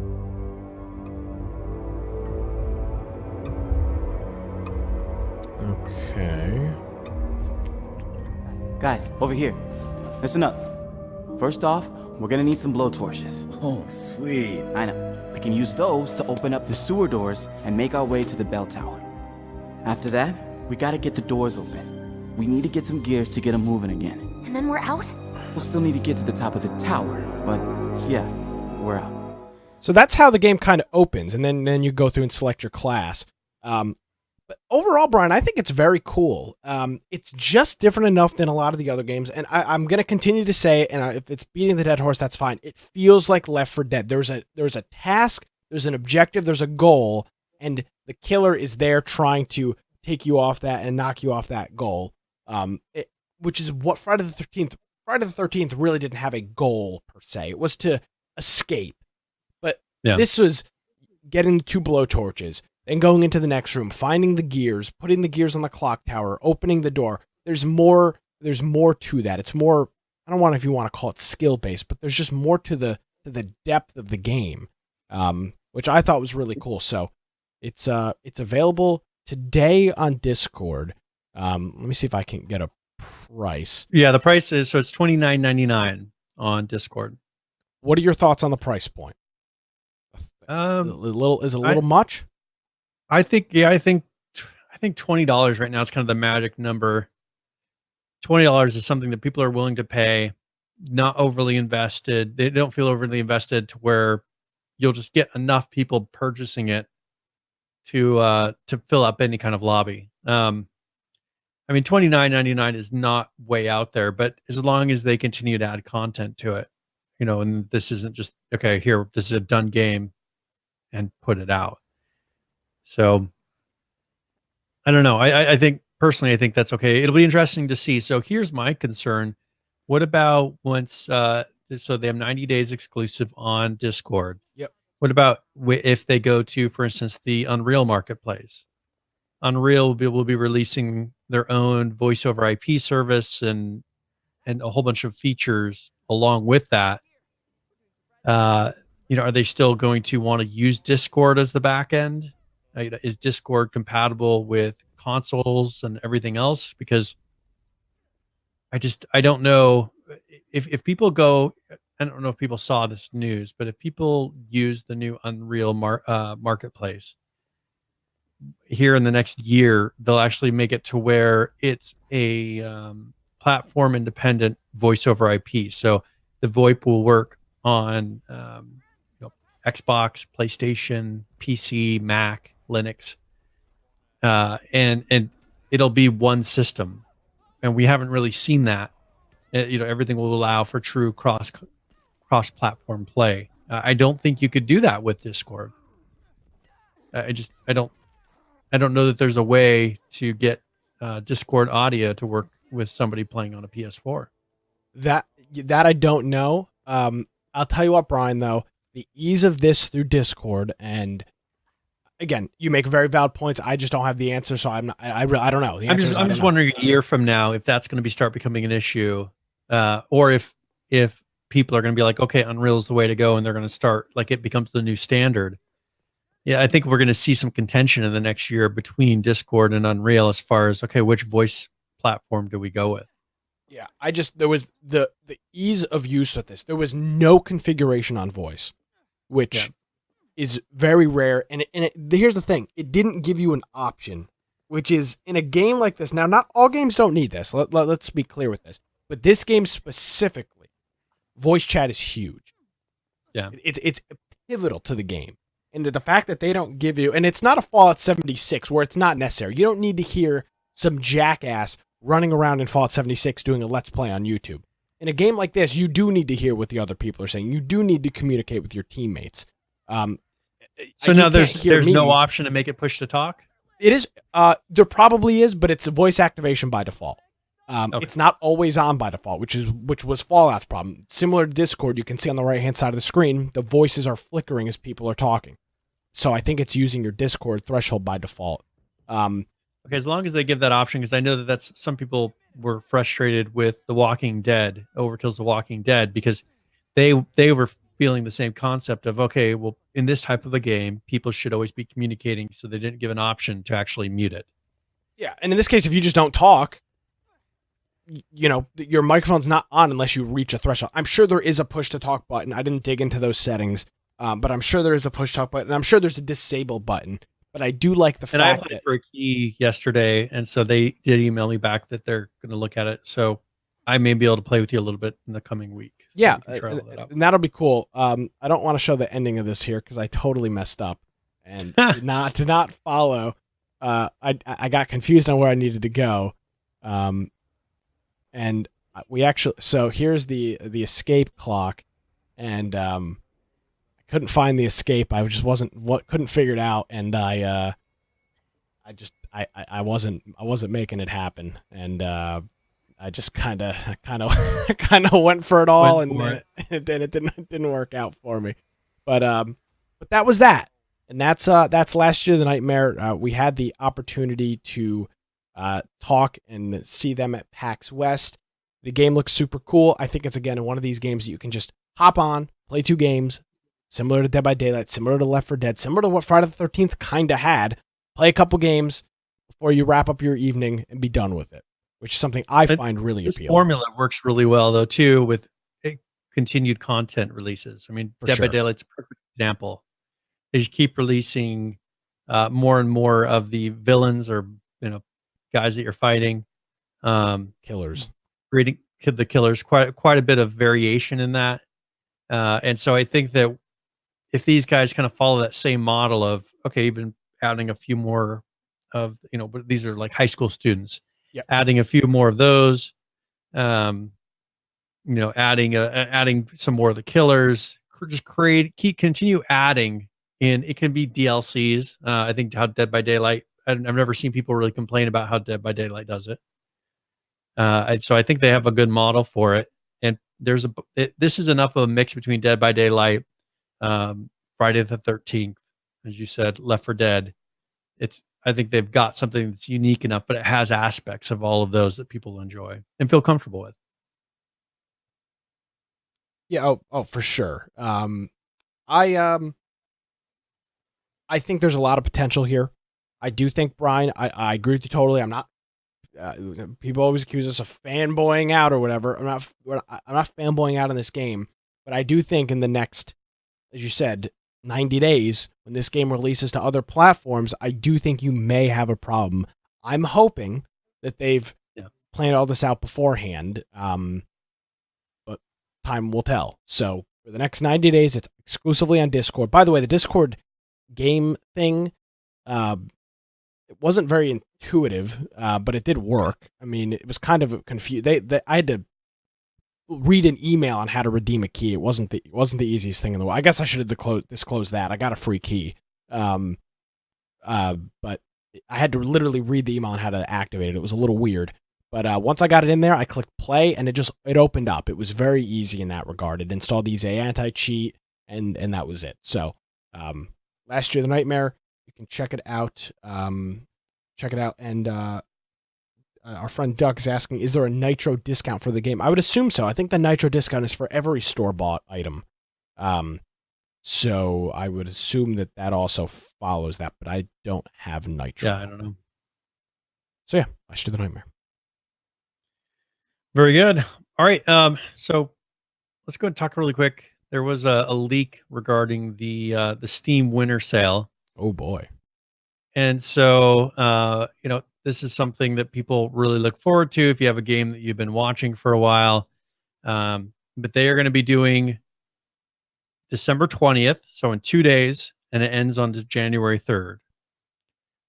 Okay. Guys, over here. Listen up. First off, we're gonna need some blowtorches. Oh, sweet. I know. We can use those to open up the sewer doors and make our way to the bell tower. After that, we gotta get the doors open. We need to get some gears to get them moving again. And then we're out? We'll still need to get to the top of the tower, but yeah, we're out. So that's how the game kind of opens, and then you go through and select your class. But overall, Brian, I think it's very cool. It's just different enough than a lot of the other games, and I'm going to continue to say, and if it's beating the dead horse, that's fine. It feels like Left 4 Dead. There's a task, there's an objective, there's a goal, and the killer is there trying to take you off that and knock you off that goal, which is what Friday the 13th really didn't have a goal, per se. It was to escape. But This was getting 2 blowtorches, then going into the next room, finding the gears, putting the gears on the clock tower, opening the door. There's more to that. It's more, I don't know if you want to call it skill-based, but there's just more to the depth of the game, which I thought was really cool. So it's available today on Discord. Let me see if I can get a price. Yeah, the price is, so it's $29.99 on Discord. What are your thoughts on the price point? A little much? I think $20 right now is kind of the magic number. $20 is something that people are willing to pay, not overly invested. They don't feel overly invested to where you'll just get enough people purchasing it to fill up any kind of lobby. I mean, $29.99 is not way out there, but as long as they continue to add content to it, and this isn't just, okay, here, this is a done game and put it out. So I don't know. I think personally, I think that's okay. It'll be interesting to see. So here's my concern. What about once, so they have 90 days exclusive on Discord. Yep. What about if they go to, for instance, the Unreal marketplace? Unreal will be releasing their own voice over IP service and a whole bunch of features along with that. Are they still going to want to use Discord as the back end? Is Discord compatible with consoles and everything else? Because I don't know if people go. I don't know if people saw this news, but if people use the new Unreal marketplace here in the next year, they'll actually make it to where it's a platform independent voice over IP. So the VoIP will work on Xbox, PlayStation, PC, Mac, Linux, and it'll be one system. And we haven't really seen that. Everything will allow for true cross-platform play. I don't think you could do that with Discord. I don't know that there's a way to get Discord audio to work with somebody playing on a PS4. That I don't know. I'll tell you what, Brian, though, the ease of this through Discord, and again, you make very valid points. I just don't have the answer, so I don't know. I'm just wondering a year from now if that's going to start becoming an issue, or if people are going to be like, okay, Unreal is the way to go, and they're going to start, like, it becomes the new standard. Yeah, I think we're going to see some contention in the next year between Discord and Unreal as far as, okay, which voice platform do we go with? Yeah, there was the ease of use with this. There was no configuration on voice, which is very rare. And here's the thing. It didn't give you an option, which is in a game like this. Now, not all games don't need this. Let's be clear with this. But this game specifically, voice chat is huge. Yeah. It's pivotal to the game. And the fact that they don't give you, and it's not a Fallout 76 where it's not necessary. You don't need to hear some jackass running around in Fallout 76 doing a Let's Play on YouTube. In a game like this, you do need to hear what the other people are saying. You do need to communicate with your teammates. So now there's no option to make it push to talk? It is. There probably is, but it's a voice activation by default. Okay. It's not always on by default, which was Fallout's problem. Similar to Discord, you can see on the right-hand side of the screen, the voices are flickering as people are talking. So I think it's using your Discord threshold by default. Okay, as long as they give that option, because I know that's some people were frustrated with The Walking Dead, Overkill's The Walking Dead, because they were feeling the same concept of, okay, well, in this type of a game, people should always be communicating, so they didn't give an option to actually mute it. Yeah, and in this case, if you just don't talk, your microphone's not on unless you reach a threshold. I'm sure there is a push to talk button. I didn't dig into those settings, but I'm sure there is a push to talk button. I'm sure there's a disable button. But I do like the fact I applied for a key yesterday, and so they did email me back that they're going to look at it. So I may be able to play with you a little bit in the coming week. So yeah, and that'll be cool. I don't want to show the ending of this here because I totally messed up and did not follow. I got confused on where I needed to go, and we actually. So here's the escape clock, and I couldn't find the escape. I just couldn't figure it out, and I wasn't making it happen, and I just kind of went for it all, and it didn't work out for me. But that was that, and that's Last Year of the Nightmare. We had the opportunity to talk and see them at PAX West. The game looks super cool. I think it's again one of these games that you can just hop on, play 2 games. Similar to Dead by Daylight, similar to Left 4 Dead, similar to what Friday the 13th kind of had. Play a couple games before you wrap up your evening and be done with it, which is something I find really appealing. This formula works really well, though, too, with continued content releases. I mean, Dead by Daylight's a perfect example. They just keep releasing more and more of the villains or guys that you're fighting. Killers. Creating the killers, quite a bit of variation in that. And so I think that if these guys kind of follow that same model of, okay, even adding a few more of, but these are like high school students, adding a few more of those, adding some more of the killers, just continue adding in. It can be DLCs. I think how Dead by Daylight, I've never seen people really complain about how Dead by Daylight does it. So I think they have a good model for it. And this is enough of a mix between Dead by Daylight, Friday the 13th, as you said, Left 4 Dead. I think they've got something that's unique enough, but it has aspects of all of those that people enjoy and feel comfortable with. Yeah. Oh, for sure. I think there's a lot of potential here. I do think, Brian, I agree with you totally. I'm not. People always accuse us of fanboying out or whatever. I'm not fanboying out on this game, but I do think in the next, as you said, 90 days, when this game releases to other platforms, I do think you may have a problem. I'm hoping that they've planned all this out beforehand, but time will tell. So for the next 90 days, it's exclusively on Discord. By the way, the Discord game thing, it wasn't very intuitive, but it did work. I mean, it was kind of confused. I had to read an email on how to redeem a key. It wasn't the easiest thing in the world. I guess I should have disclosed that. I got a free key, but I had to literally read the email on how to activate it. It was a little weird. But once I got it in there, I clicked play, and it opened up. It was very easy in that regard. It installed the EA anti-cheat, and that was it. So, Last Year of the Nightmare, you can check it out. And our friend Duck is asking, is there a Nitro discount for the game? I would assume so. I think the Nitro discount is for every store-bought item. So I would assume that also follows that, but I don't have Nitro. Yeah, I don't know. So yeah, Last Year of the Nightmare. Very good. All right. So let's go and talk really quick. There was a leak regarding the Steam Winter Sale. Oh boy. And so, this is something that people really look forward to if you have a game that you've been watching for a while. But they are going to be doing December 20th, so in 2 days, and it ends on January 3rd.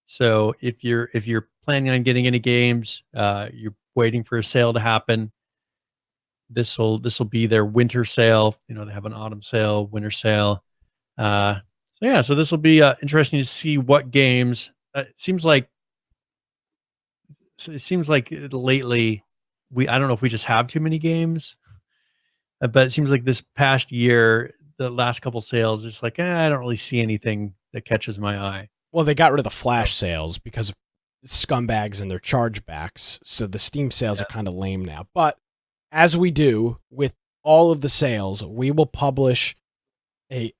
So if you're planning on getting any games, you're waiting for a sale to happen, this will be their winter sale. They have an autumn sale, winter sale. So this will be interesting to see what games. It seems like lately I don't know if we just have too many games, but it seems like this past year, the last couple sales, it's like, I don't really see anything that catches my eye. Well, they got rid of the flash sales because of scumbags and their chargebacks, so the Steam sales are kind of lame now. But as we do with all of the sales, we will publish I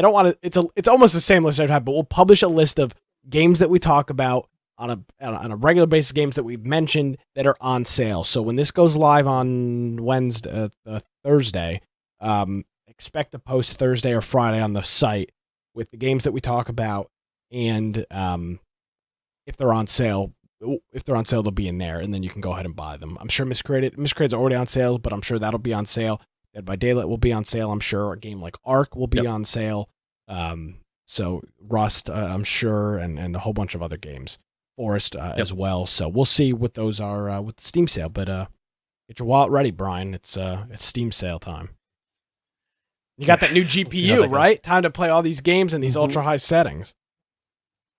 don't want to. It's almost the same list I've had, but we'll publish a list of games that we talk about on a regular basis, games that we've mentioned that are on sale. So when this goes live on Thursday, expect to post Thursday or Friday on the site with the games that we talk about, and if they're on sale, they'll be in there, and then you can go ahead and buy them. I'm sure Miscreated's already on sale, but I'm sure that'll be on sale. Dead by Daylight will be on sale, I'm sure. A game like Ark will be on sale. So Rust, I'm sure, and a whole bunch of other games. Forest as well. So we'll see what those are with the Steam sale. But get your wallet ready, Brian. It's Steam sale time. You got that new GPU, right? Time to play all these games in these ultra high settings.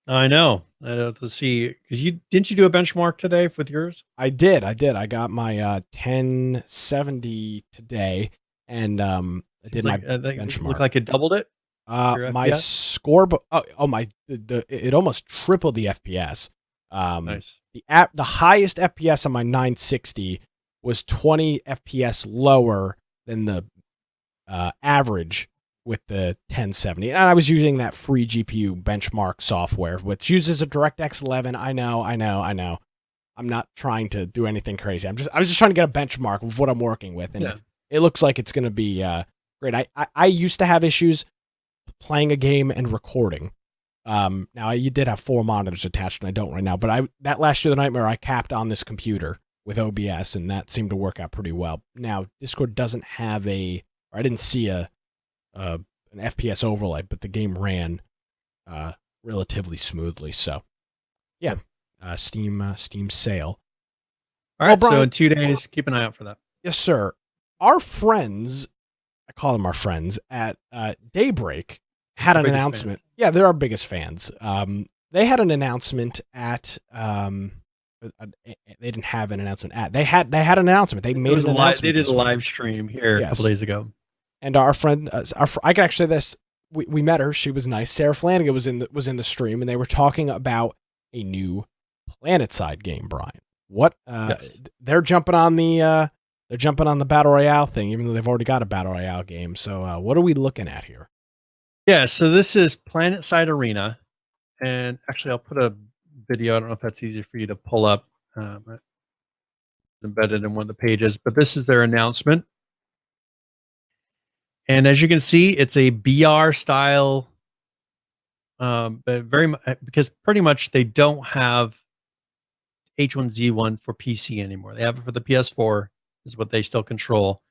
I know. I have to see, because didn't you do a benchmark today with yours? I did. I got my 1070 today, and I did my benchmark. Looked like it doubled it. My score, it almost tripled the FPS. Nice. The highest FPS on my 960 was 20 FPS lower than the average with the 1070. And I was using that free GPU benchmark software, which uses a DirectX 11. I know. I'm not trying to do anything crazy. I was just trying to get a benchmark of what I'm working with, and it looks like it's going to be great. I used to have issues playing a game and recording. Now you did have 4 monitors attached, and I don't right now. But that last year, the nightmare, I capped on this computer with OBS, and that seemed to work out pretty well. Now Discord doesn't have I didn't see an FPS overlay, but the game ran relatively smoothly. So yeah, Steam sale. All right, Brian, so in 2 days, keep an eye out for that. Yes, sir. Our friends, I call them our friends at Daybreak, had an announcement. Yeah, they're our biggest fans. They had an announcement at. They didn't have an announcement at. They had an announcement. They made an announcement. They did a live stream here a couple days ago. And our friend, I can actually say this. We met her. She was nice. Sarah Flanagan was in the stream, and they were talking about a new Planetside game. Brian, what? They're jumping on the battle royale thing, even though they've already got a battle royale game. So, what are we looking at here? Yeah, so this is Planetside Arena, and actually, I'll put a video. I don't know if that's easy for you to pull up. It's embedded in one of the pages, but this is their announcement. And as you can see, it's a BR style, but because pretty much they don't have H1Z1 for PC anymore. They have it for the PS4, is what they still control.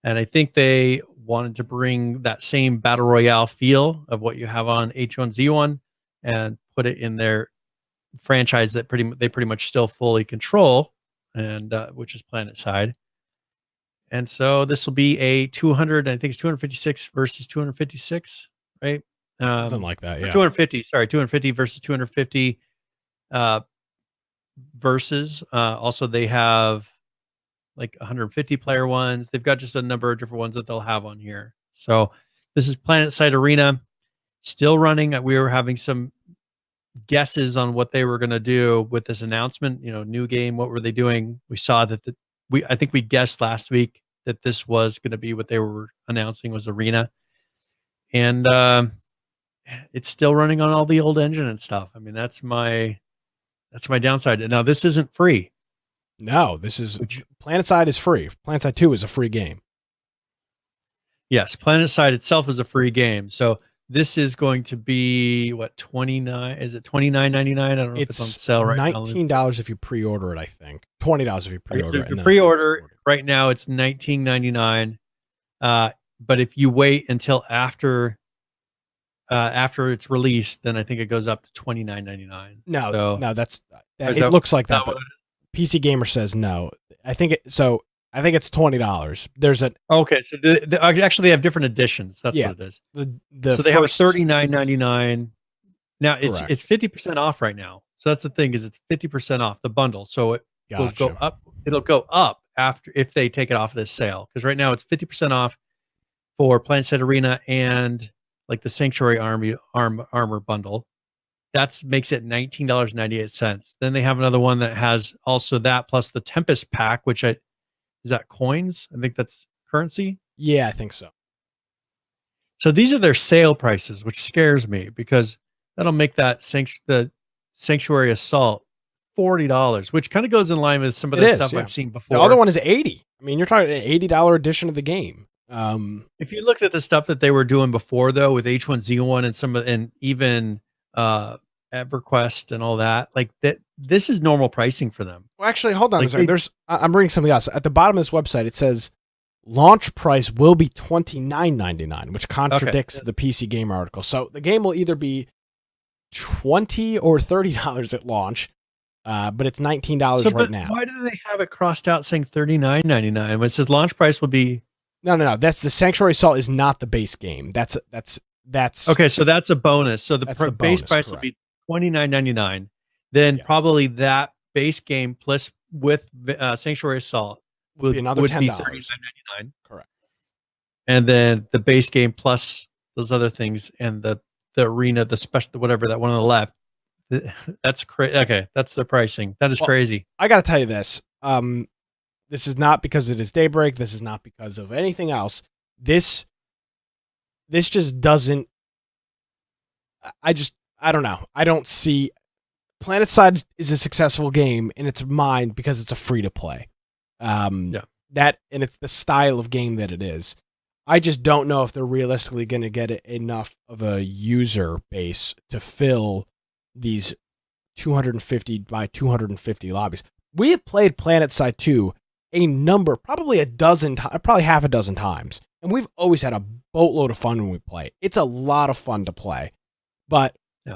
And I think they wanted to bring that same battle royale feel of what you have on H1Z1 and put it in their franchise that they pretty much still fully control, and which is Planetside. And so this will be a 200, I think it's 256 versus 256, right? Something like that, yeah. 250 versus 250 versus. Also, they have like 150 player ones. They've got just a number of different ones that they'll have on here. So this is Planetside Arena, still running. We were having some guesses on what they were going to do with this announcement. New game. What were they doing? We saw that I think we guessed last week that this was going to be what they were announcing was Arena, and it's still running on all the old engine and stuff. I mean, that's my downside. And now this isn't free. No, Planetside is free. Planetside 2 is a free game. Yes, Planetside itself is a free game. So this is going to be what, 29? Is it $29.99? I don't know if it's on sale right now. $19 if you pre-order it, I think. $20 if you pre-order it. If you pre-order right now, it's $19.99. But if you wait until after it's released, then I think it goes up to $29.99. No, it looks like that, but PC Gamer says no. I think it's $20. There's a okay. So they have different editions. That's what it is. So they have a $39.99. Now it's 50% off right now. So that's the thing, is it's 50% off the bundle. So will go Gotcha. up. It'll go up after if they take it off of this sale. Because right now it's 50% off for Planetside Arena and like the Sanctuary armor bundle. That makes it $19.98. Then they have another one that has also that plus the Tempest pack, which is that coins? I think that's currency. Yeah, I think so. So these are their sale prices, which scares me because that'll make that the Sanctuary Assault $40, which kind of goes in line with some of the stuff I've seen before. The other one is $80. I mean, you're talking an $80 edition of the game. If you looked at the stuff that they were doing before, though, with H1Z1 and even EverQuest and all that, like that, this is normal pricing for them. Well, actually, hold on a second. I'm reading something else at the bottom of this website. It says launch price will be $29.99, which contradicts the PC Gamer article. So the game will either be $20 or $30 at launch, but it's $19 right now. Why do they have it crossed out saying $39.99 when it says launch price will be? No. That's the Sanctuary Assault is not the base game. That's okay. So that's a bonus. So the base price correct. will be $29.99. Then probably that base game plus with Sanctuary Assault would be another $10. $39.99. Correct. And then the base game plus those other things and the arena, the special, whatever, that one on the left. That's crazy. Okay, that's the pricing. That is crazy. I got to tell you this. This is not because it is Daybreak. This is not because of anything else. This just doesn't. I don't know. I don't see. Planetside is a successful game in its mind because it's a free to play. That and it's the style of game that it is. I just don't know if they're realistically going to get enough of a user base to fill these 250 by 250 lobbies. We have played Planetside 2 a number, probably half a dozen times, and we've always had a boatload of fun when we play. It's a lot of fun to play, but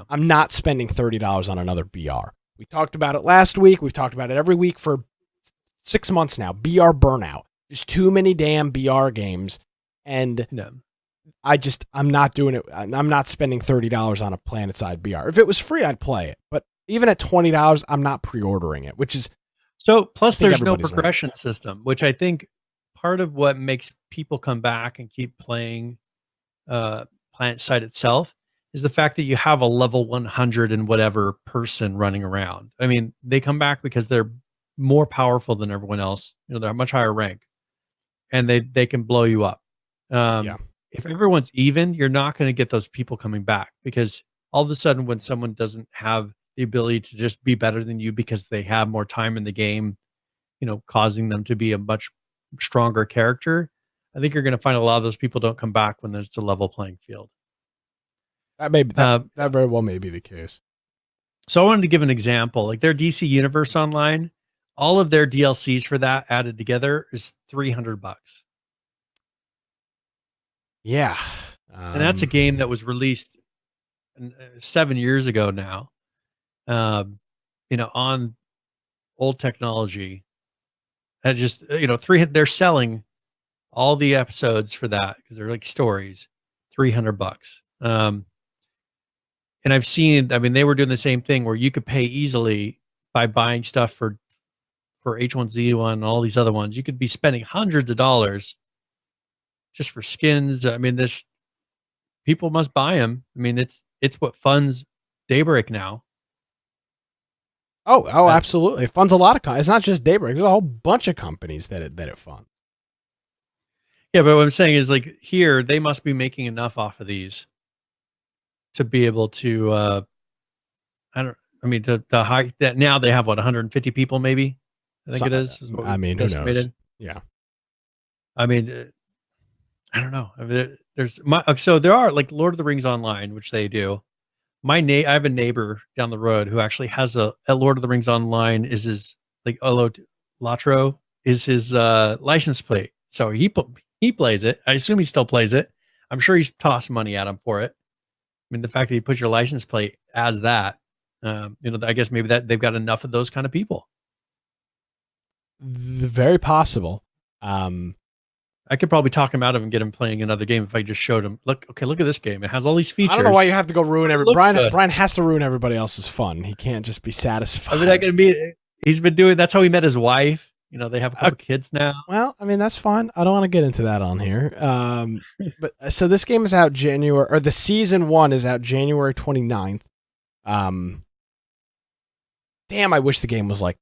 I'm not spending $30 on another BR. We talked about it last week. We've talked about it every week for 6 months now. BR burnout. There's too many damn BR games, and I'm not doing it. I'm not spending $30 on a Planetside BR. If it was free, I'd play it, but even at $20, I'm not pre-ordering it, which is so. Plus, there's no progression system, which I think part of what makes people come back and keep playing Planetside itself is the fact that you have a level 100 and whatever person running around. I mean, they come back because they're more powerful than everyone else. They're a much higher rank, and they can blow you up. If everyone's even, you're not going to get those people coming back because all of a sudden, when someone doesn't have the ability to just be better than you because they have more time in the game, causing them to be a much stronger character, I think you're going to find a lot of those people don't come back when there's a level playing field. That very well may be the case. So I wanted to give an example, like their DC Universe Online, all of their DLCs for that added together is $300. Yeah. And that's a game that was released 7 years ago now, on old technology. That just, they're selling all the episodes for that because they're like stories, $300. And I've seen, they were doing the same thing where you could pay easily by buying stuff for H1Z1 and all these other ones. You could be spending hundreds of dollars just for skins. This people must buy them. It's what funds Daybreak now. Oh, absolutely. It funds a lot of it's not just Daybreak. There's a whole bunch of companies that it funds. Yeah, but what I'm saying is like here they must be making enough off of these to be able to to high that now they have 150 people maybe. I think it is who knows? Yeah. I don't know. So there are like Lord of the Rings Online, which they do. I have a neighbor down the road who actually has a Lord of the Rings Online is his like Latro is his license plate. So he plays it. I assume he still plays it. I'm sure he's tossed money at him for it. The fact that you put your license plate as that, I guess maybe that they've got enough of those kind of people. Very possible. I could probably talk him out of and get him playing another game if I just showed him. Look at this game. It has all these features. I don't know why you have to go ruin Brian has to ruin everybody else's fun. He can't just be satisfied. He's been doing. That's how he met his wife. They have a couple kids now. Well, I mean, that's fine. I don't want to get into that on here. But so this game is out the season 1 is out January 29th. Damn, I wish the game was like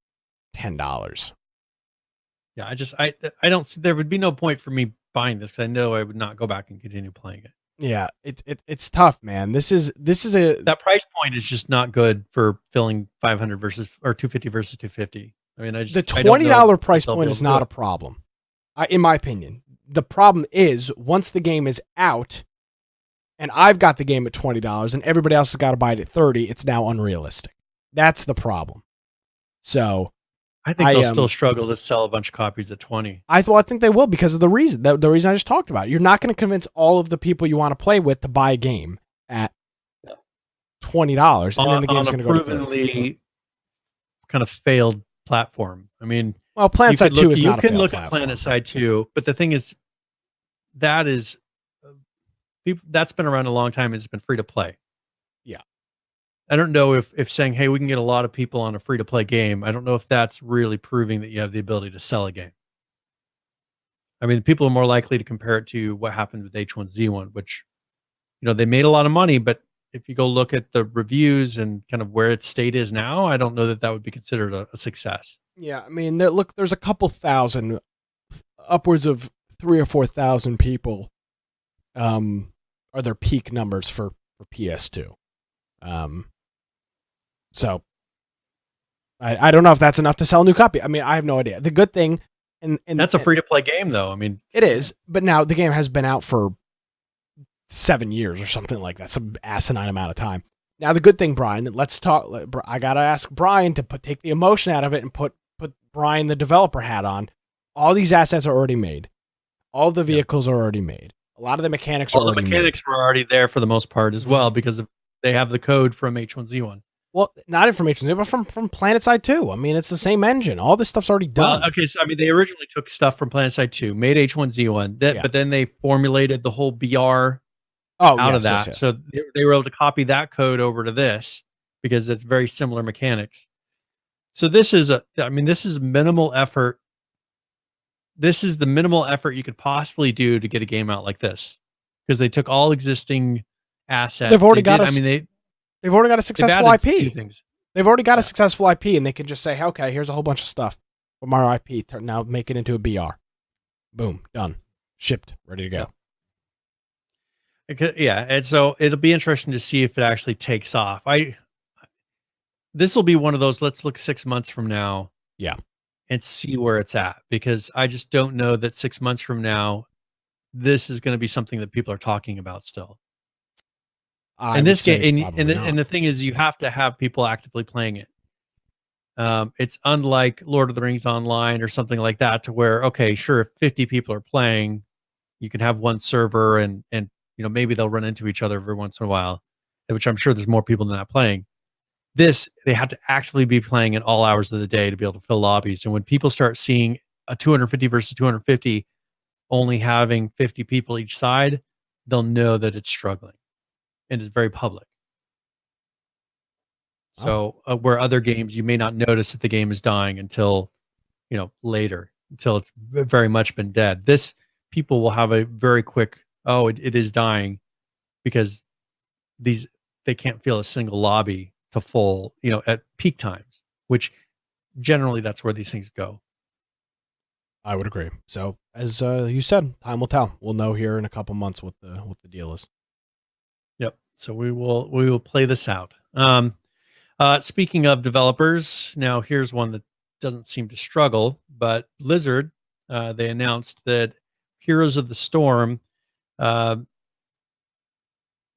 $10. Yeah, I don't see, there would be no point for me buying this because I know I would not go back and continue playing it. Yeah, it's tough, man. This is that price point is just not good for filling 500 versus or 250 versus 250. I mean, the $20 price point is not a problem, in my opinion. The problem is once the game is out, and I've got the game at $20, and everybody else has got to buy it at $30. It's now unrealistic. That's the problem. So I think they'll still struggle to sell a bunch of copies at 20. I think they will because of the reason I just talked about. You're not going to convince all of the people you want to play with to buy a game at $20, and then the game's going to go to $30. Kind of failed platform. I mean, well, Planetside 2 is not a failed platform. You can look at Planetside 2, but the thing is, that's been around a long time. It's been free to play. Yeah. I don't know if saying, hey, we can get a lot of people on a free to play game. I don't know if that's really proving that you have the ability to sell a game. I mean, people are more likely to compare it to what happened with H1Z1, which, they made a lot of money, but if you go look at the reviews and kind of where its state is now, I don't know that would be considered a success. Yeah, I mean, there's a couple thousand, upwards of 3,000 or 4,000 people are their peak numbers for PS2. So I don't know if that's enough to sell a new copy. I mean, I have no idea. The good thing, and that's a free to play game, though. I mean, it is, but now the game has been out for 7 years or something like that, some asinine amount of time. Now, the good thing, Brian, let's talk. I gotta ask Brian to take the emotion out of it and put Brian the developer hat on. All these assets are already made. All the vehicles are already made. A lot of the mechanics are already made. All the mechanics were already there for the most part as well because they have the code from H1Z1. Well, not information, but from Planetside 2. I mean, it's the same engine. All this stuff's already done. Well, okay, so I mean, they originally took stuff from Planetside 2, made H1Z1, but then they formulated the whole BR out of that. Yes. So they were able to copy that code over to this because it's very similar mechanics. So this is minimal effort. This is the minimal effort you could possibly do to get a game out like this because they took all existing assets. They've already got They've already got a successful IP. They've already got a successful IP, and they can just say, okay, here's a whole bunch of stuff from our IP. Now make it into a BR. Boom, done. Shipped, ready to go. Yeah, and so it'll be interesting to see if it actually takes off. This will be one of those, let's look 6 months from now. Yeah. And see where it's at, because I just don't know that 6 months from now, this is going to be something that people are talking about still. And this game, and the thing is, you have to have people actively playing it. It's unlike Lord of the Rings Online or something like that, to where, okay, sure, if 50 people are playing, you can have one server, and maybe they'll run into each other every once in a while, which I'm sure there's more people than that playing. This, they have to actually be playing at all hours of the day to be able to fill lobbies. And when people start seeing a 250 versus 250 only having 50 people each side, they'll know that it's struggling. And it's very public. So where other games, you may not notice that the game is dying until, later, until it's very much been dead. This, people will have a very quick, it is dying, because they can't fill a single lobby to full, at peak times, which generally that's where these things go. I would agree. So as you said, time will tell. We'll know here in a couple months what the deal is. Yep. So we will play this out. Speaking of developers, now here's one that doesn't seem to struggle, but Blizzard, they announced that Heroes of the Storm, they're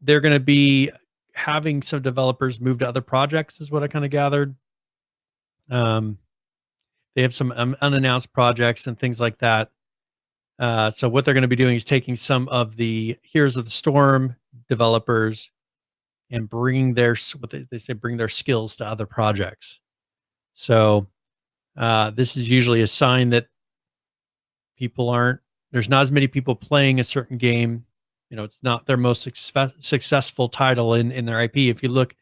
going to be having some developers move to other projects, is what I kind of gathered. They have some unannounced projects and things like that. So what they're going to be doing is taking some of the Heroes of the Storm developers and bringing their skills to other projects. So this is usually a sign that there's not as many people playing a certain game. It's not their most successful title in their IP. If you look,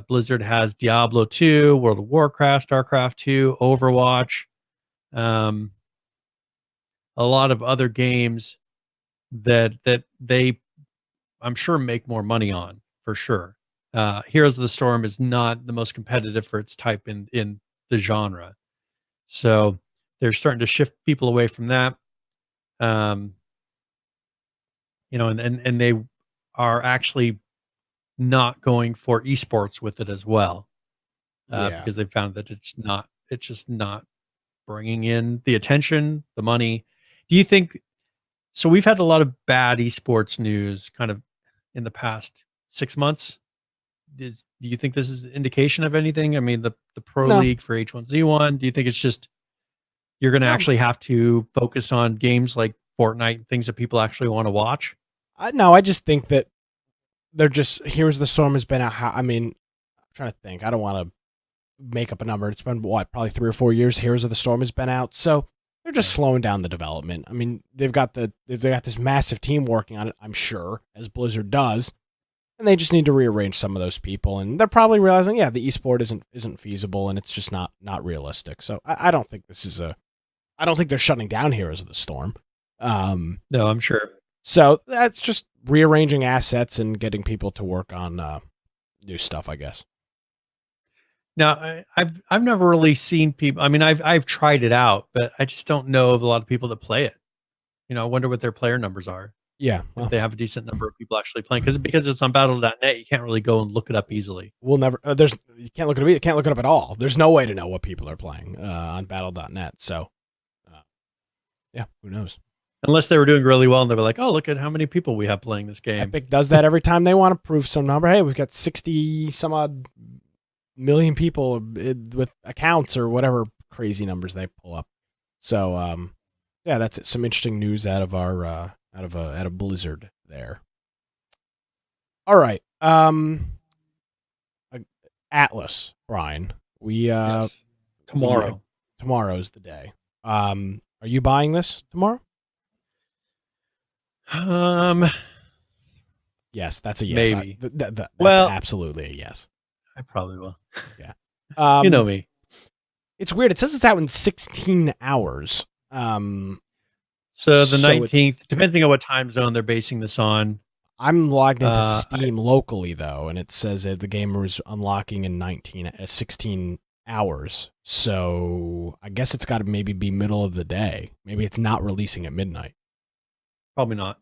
Blizzard has Diablo 2, World of Warcraft, StarCraft 2, Overwatch, a lot of other games that they, I'm sure, make more money on, for sure. Heroes of the Storm is not the most competitive for its type in the genre. So they're starting to shift people away from that. And they are actually not going for esports with it as well. Because they found that it's just not bringing in the attention, the money. Do you think, so we've had a lot of bad esports news kind of in the past 6 months. Do you think this is an indication of anything? I mean, the Pro League for H1Z1, do you think it's just you're going to actually have to focus on games like Fortnite and things that people actually want to watch? No, I just think that they're just, Here's the Storm has been out. I mean, I'm trying to think. I don't want to make up a number. It's been probably 3 or 4 years Heroes of the Storm has been out. So they're just slowing down the development. I mean, they've got this massive team working on it, I'm sure, as Blizzard does. And they just need to rearrange some of those people, and they're probably realizing, the esport isn't feasible, and it's just not realistic. So I don't think I don't think they're shutting down Heroes of the Storm. No, I'm sure. So that's just rearranging assets and getting people to work on new stuff, I guess. Now, I've never really seen people. I mean, I've tried it out, but I just don't know of a lot of people that play it. I wonder what their player numbers are. Yeah, well, if they have a decent number of people actually playing, because it's on Battle.net, you can't really go and look it up easily. We'll never. You can't look it up at all. There's no way to know what people are playing on Battle.net. So, who knows? Unless they were doing really well and they were like, "Oh, look at how many people we have playing this game." Epic does that every time they want to prove some number. Hey, we've got 60 some odd million people with accounts or whatever crazy numbers they pull up. So, that's it. Some interesting news out of our. Out of Blizzard there. All right. Atlas, Brian. Yes. Tomorrow. Tomorrow's the day. Are you buying this tomorrow? Yes, that's a yes. Maybe. That's absolutely a yes. I probably will. Yeah. You know me. It's weird. It says it's out in 16 hours. So the 19th, depending on what time zone they're basing this on. I'm logged into Steam locally, though, and it says that the game is unlocking in 16 hours. So I guess it's got to maybe be middle of the day. Maybe it's not releasing at midnight. Probably not.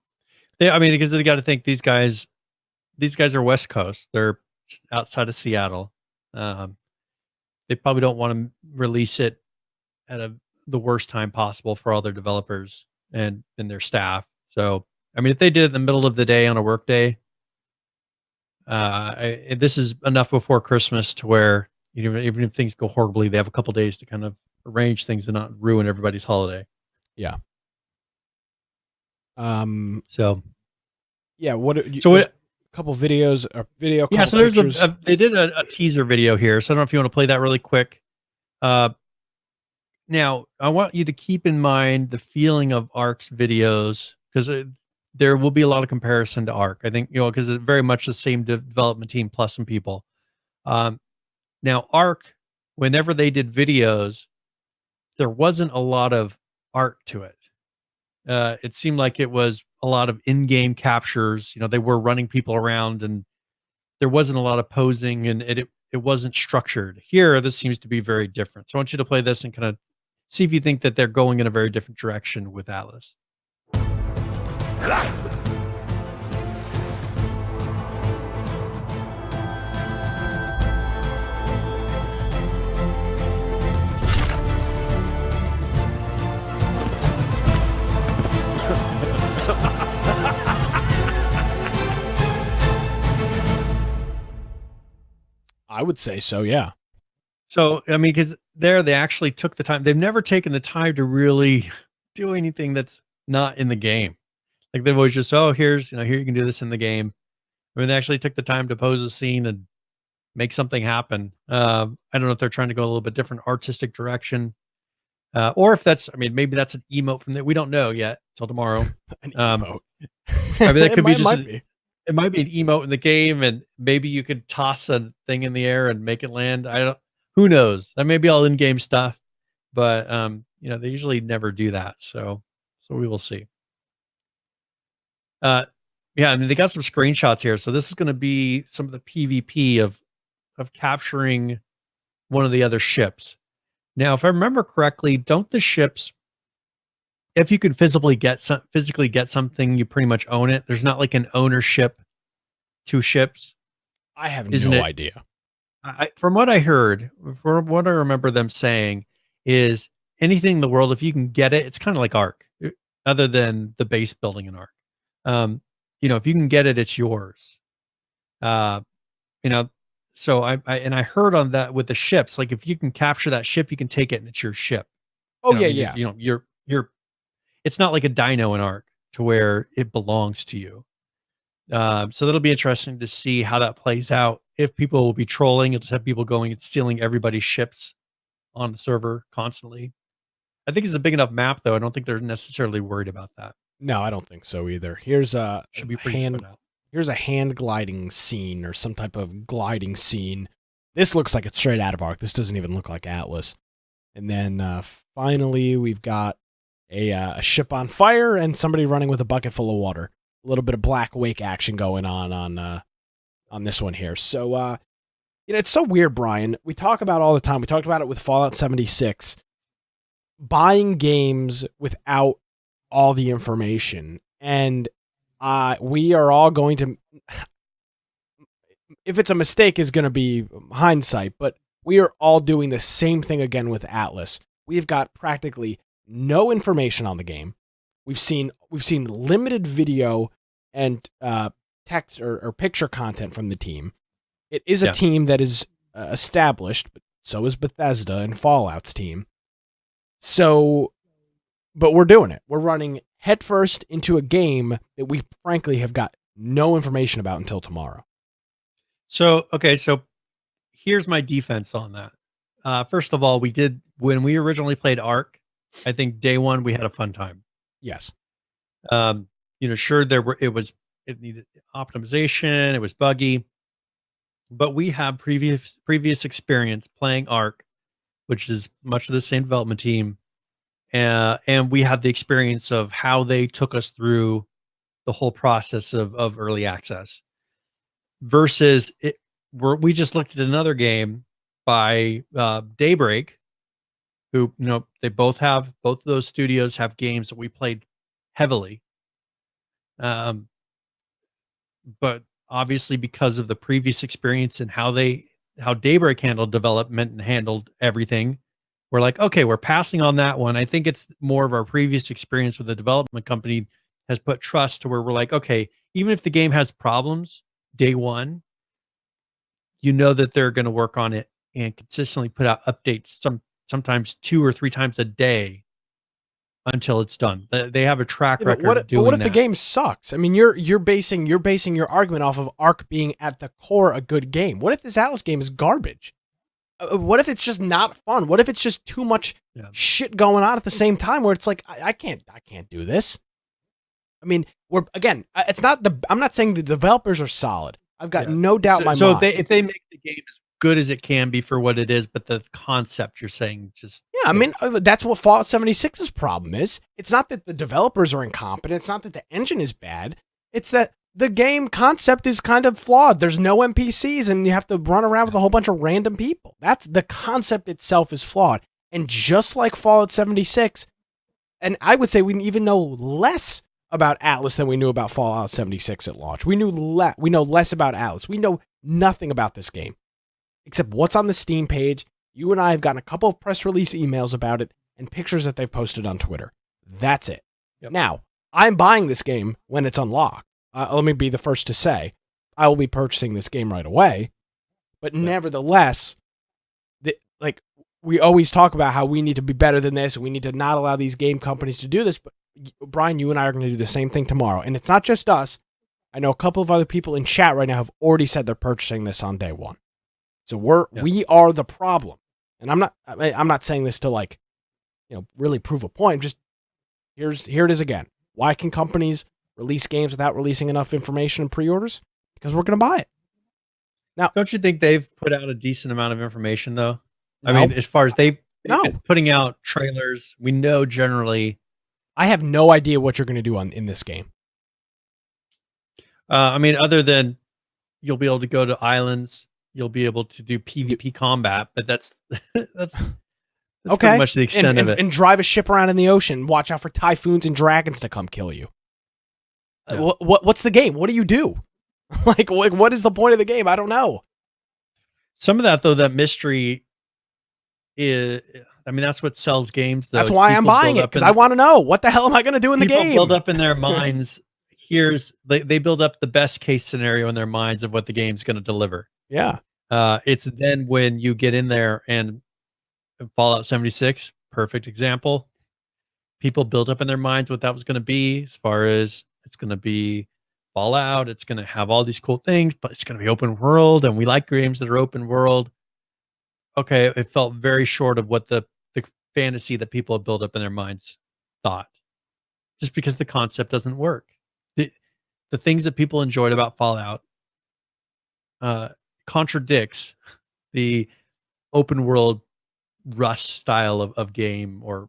Because they got to think these guys are West Coast. They're outside of Seattle. They probably don't want to release it at the worst time possible for all their developers and their staff. So, if they did it in the middle of the day on a work day, this is enough before Christmas to where even if things go horribly, they have a couple days to kind of arrange things and not ruin everybody's holiday. Yeah. So, yeah. A couple videos or video. Yeah. So there's they did a teaser video here. So I don't know if you want to play that really quick. Now, I want you to keep in mind the feeling of Ark's videos, because there will be a lot of comparison to Ark. I think, because it's very much the same development team plus some people. Now, Ark, whenever they did videos, there wasn't a lot of art to it. It seemed like it was a lot of in-game captures. They were running people around, and there wasn't a lot of posing, and it wasn't structured. Here, this seems to be very different. So I want you to play this and kind of see if you think that they're going in a very different direction with Atlas. I would say so, yeah. So, because they actually took the time. They've never taken the time to really do anything that's not in the game. Like, they've always just, here you can do this in the game. They actually took the time to pose a scene and make something happen. I don't know if they're trying to go a little bit different artistic direction. Or if that's, maybe that's an emote from there. We don't know yet till tomorrow. An emote. That could be just it might be an emote in the game, and maybe you could toss a thing in the air and make it land. Who knows? That may be all in-game stuff, but they usually never do that. So we will see. Yeah, I mean, they got some screenshots here. So this is going to be some of the PvP of capturing one of the other ships. Now, if I remember correctly, don't the ships, if you can physically get something, you pretty much own it. There's not like an ownership to ships. I have Isn't no it? idea. From what I heard, from what I remember them saying, is anything in the world, if you can get it, it's kind of like Ark, other than the base building in Ark. If you can get it, it's yours. So I heard on that with the ships, like if you can capture that ship, you can take it and it's your ship. Oh, yeah. You're it's not like a dino in Ark to where it belongs to you. So that'll be interesting to see how that plays out. If people will be trolling, you'll just have people going and stealing everybody's ships on the server constantly. I think it's a big enough map, though. I don't think they're necessarily worried about that. No, I don't think so either. Here's a Should be pretty spread out. Here's a hand gliding scene or some type of gliding scene. This looks like it's straight out of Ark. This doesn't even look like Atlas. And then finally, we've got a ship on fire and somebody running with a bucket full of water. A little bit of Black Wake action going on this one here. So, it's so weird, Brian. We talk about all the time. We talked about it with Fallout 76. Buying games without all the information. And we are all going to... If it's a mistake, is going to be hindsight. But we are all doing the same thing again with Atlas. We've got practically no information on the game. We've seen limited video and text or picture content from the team. It is a team that is established, but so is Bethesda and Fallout's team. So, but we're doing it. We're running headfirst into a game that we frankly have got no information about until tomorrow. So here's my defense on that. First of all, when we originally played Ark, I think day one we had a fun time. Yes. Sure it needed optimization, it was buggy, but we have previous experience playing Ark, which is much of the same development team, and we had the experience of how they took us through the whole process of early access. Versus we just looked at another game by Daybreak, who both of those studios have games that we played heavily, but obviously because of the previous experience and how Daybreak handled development and handled everything, we're like, okay, we're passing on that one. I think it's more of our previous experience with the development company has put trust to where we're like, okay, even if the game has problems day one, that they're going to work on it and consistently put out updates sometimes 2 or 3 times a day until it's done. They have a track record of doing that. But what if the game sucks? I mean, you're basing your argument off of Ark being at the core a good game. What if this Atlas game is garbage? What if it's just not fun? What if it's just too much shit going on at the same time where it's like I can't do this? I mean, I'm not saying the developers are solid. I've got no doubt in my mind. So if they make the game as good as it can be for what it is, but the concept you're saying just... Yeah, I mean, that's what Fallout 76's problem is. It's not that the developers are incompetent. It's not that the engine is bad. It's that the game concept is kind of flawed. There's no NPCs and you have to run around with a whole bunch of random people. That's the concept itself is flawed. And just like Fallout 76, and I would say we even know less about Atlas than we knew about Fallout 76 at launch. We know less about Atlas. We know nothing about this game except what's on the Steam page. You and I have gotten a couple of press release emails about it and pictures that they've posted on Twitter. That's it. Yep. Now, I'm buying this game when it's unlocked. Let me be the first to say, I will be purchasing this game right away. But nevertheless, we always talk about how we need to be better than this. And we need to not allow these game companies to do this. But Brian, you and I are going to do the same thing tomorrow. And it's not just us. I know a couple of other people in chat right now have already said they're purchasing this on day one. So we are the problem. And I'm not saying this to really prove a point. Just here it is again. Why can companies release games without releasing enough information and pre-orders because we're going to buy it. Now, don't you think they've put out a decent amount of information though? No. I mean, as far as they've No. been putting out trailers, we know generally. I have no idea what you're going to do in this game. I mean, other than you'll be able to go to islands, you'll be able to do PvP combat, but that's okay. pretty much the extent of it. And drive a ship around in the ocean. Watch out for typhoons and dragons to come kill you. Yeah. What's the game? What do you do? like, what is the point of the game? I don't know. Some of that, though, that mystery is, I mean, that's what sells games, though. That's why I'm buying it, because I want to know, what the hell am I going to do in the game? People build up in their minds, they build up the best case scenario in their minds of what the game's going to deliver. Yeah. It's then when you get in there and Fallout 76, perfect example. People built up in their minds what that was going to be, as far as it's going to be Fallout. It's going to have all these cool things, but it's going to be open world, and we like games that are open world. Okay, it felt very short of what the fantasy that people have built up in their minds thought, just because the concept doesn't work. The things that people enjoyed about Fallout contradicts the open world Rust style of game, or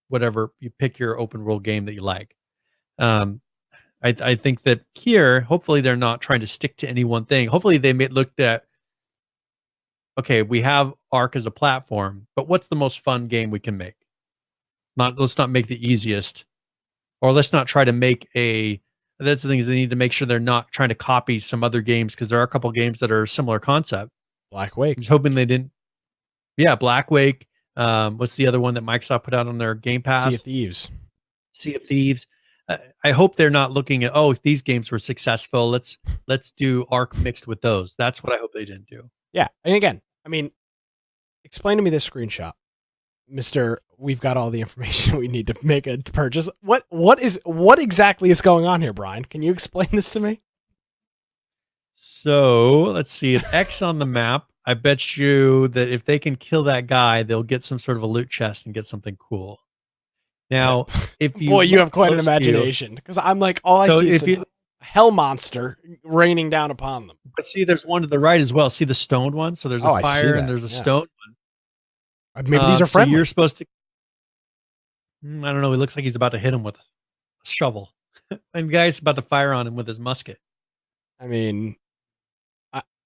whatever you pick your open world game that you like. I think that here, hopefully they're not trying to stick to any one thing. Hopefully they looked at, okay, we have Ark as a platform, but what's the most fun game we can make? Let's not make the easiest, or let's not try to make that's the thing, is they need to make sure they're not trying to copy some other games, because there are a couple games that are a similar concept. Black Wake. I was hoping they didn't. Yeah, Black Wake. What's the other one that Microsoft put out on their Game Pass? Sea of Thieves. I hope they're not looking at, if these games were successful, let's do Ark mixed with those. That's what I hope they didn't do. Yeah, and again, I mean, explain to me this screenshot, Mr. We've got all the information we need to make a purchase. What exactly is going on here, Brian? Can you explain this to me? So let's see, an X on the map. I bet you that if they can kill that guy, they'll get some sort of a loot chest and get something cool. Now, if you you have quite an imagination, because I'm like, all I see is a hell monster raining down upon them. But see, there's one to the right as well. See the stoned one? So there's a fire and there's a stone one. Maybe these are friendly. So you're supposed to. I don't know. He looks like he's about to hit him with a shovel, and the guy's about to fire on him with his musket. I mean,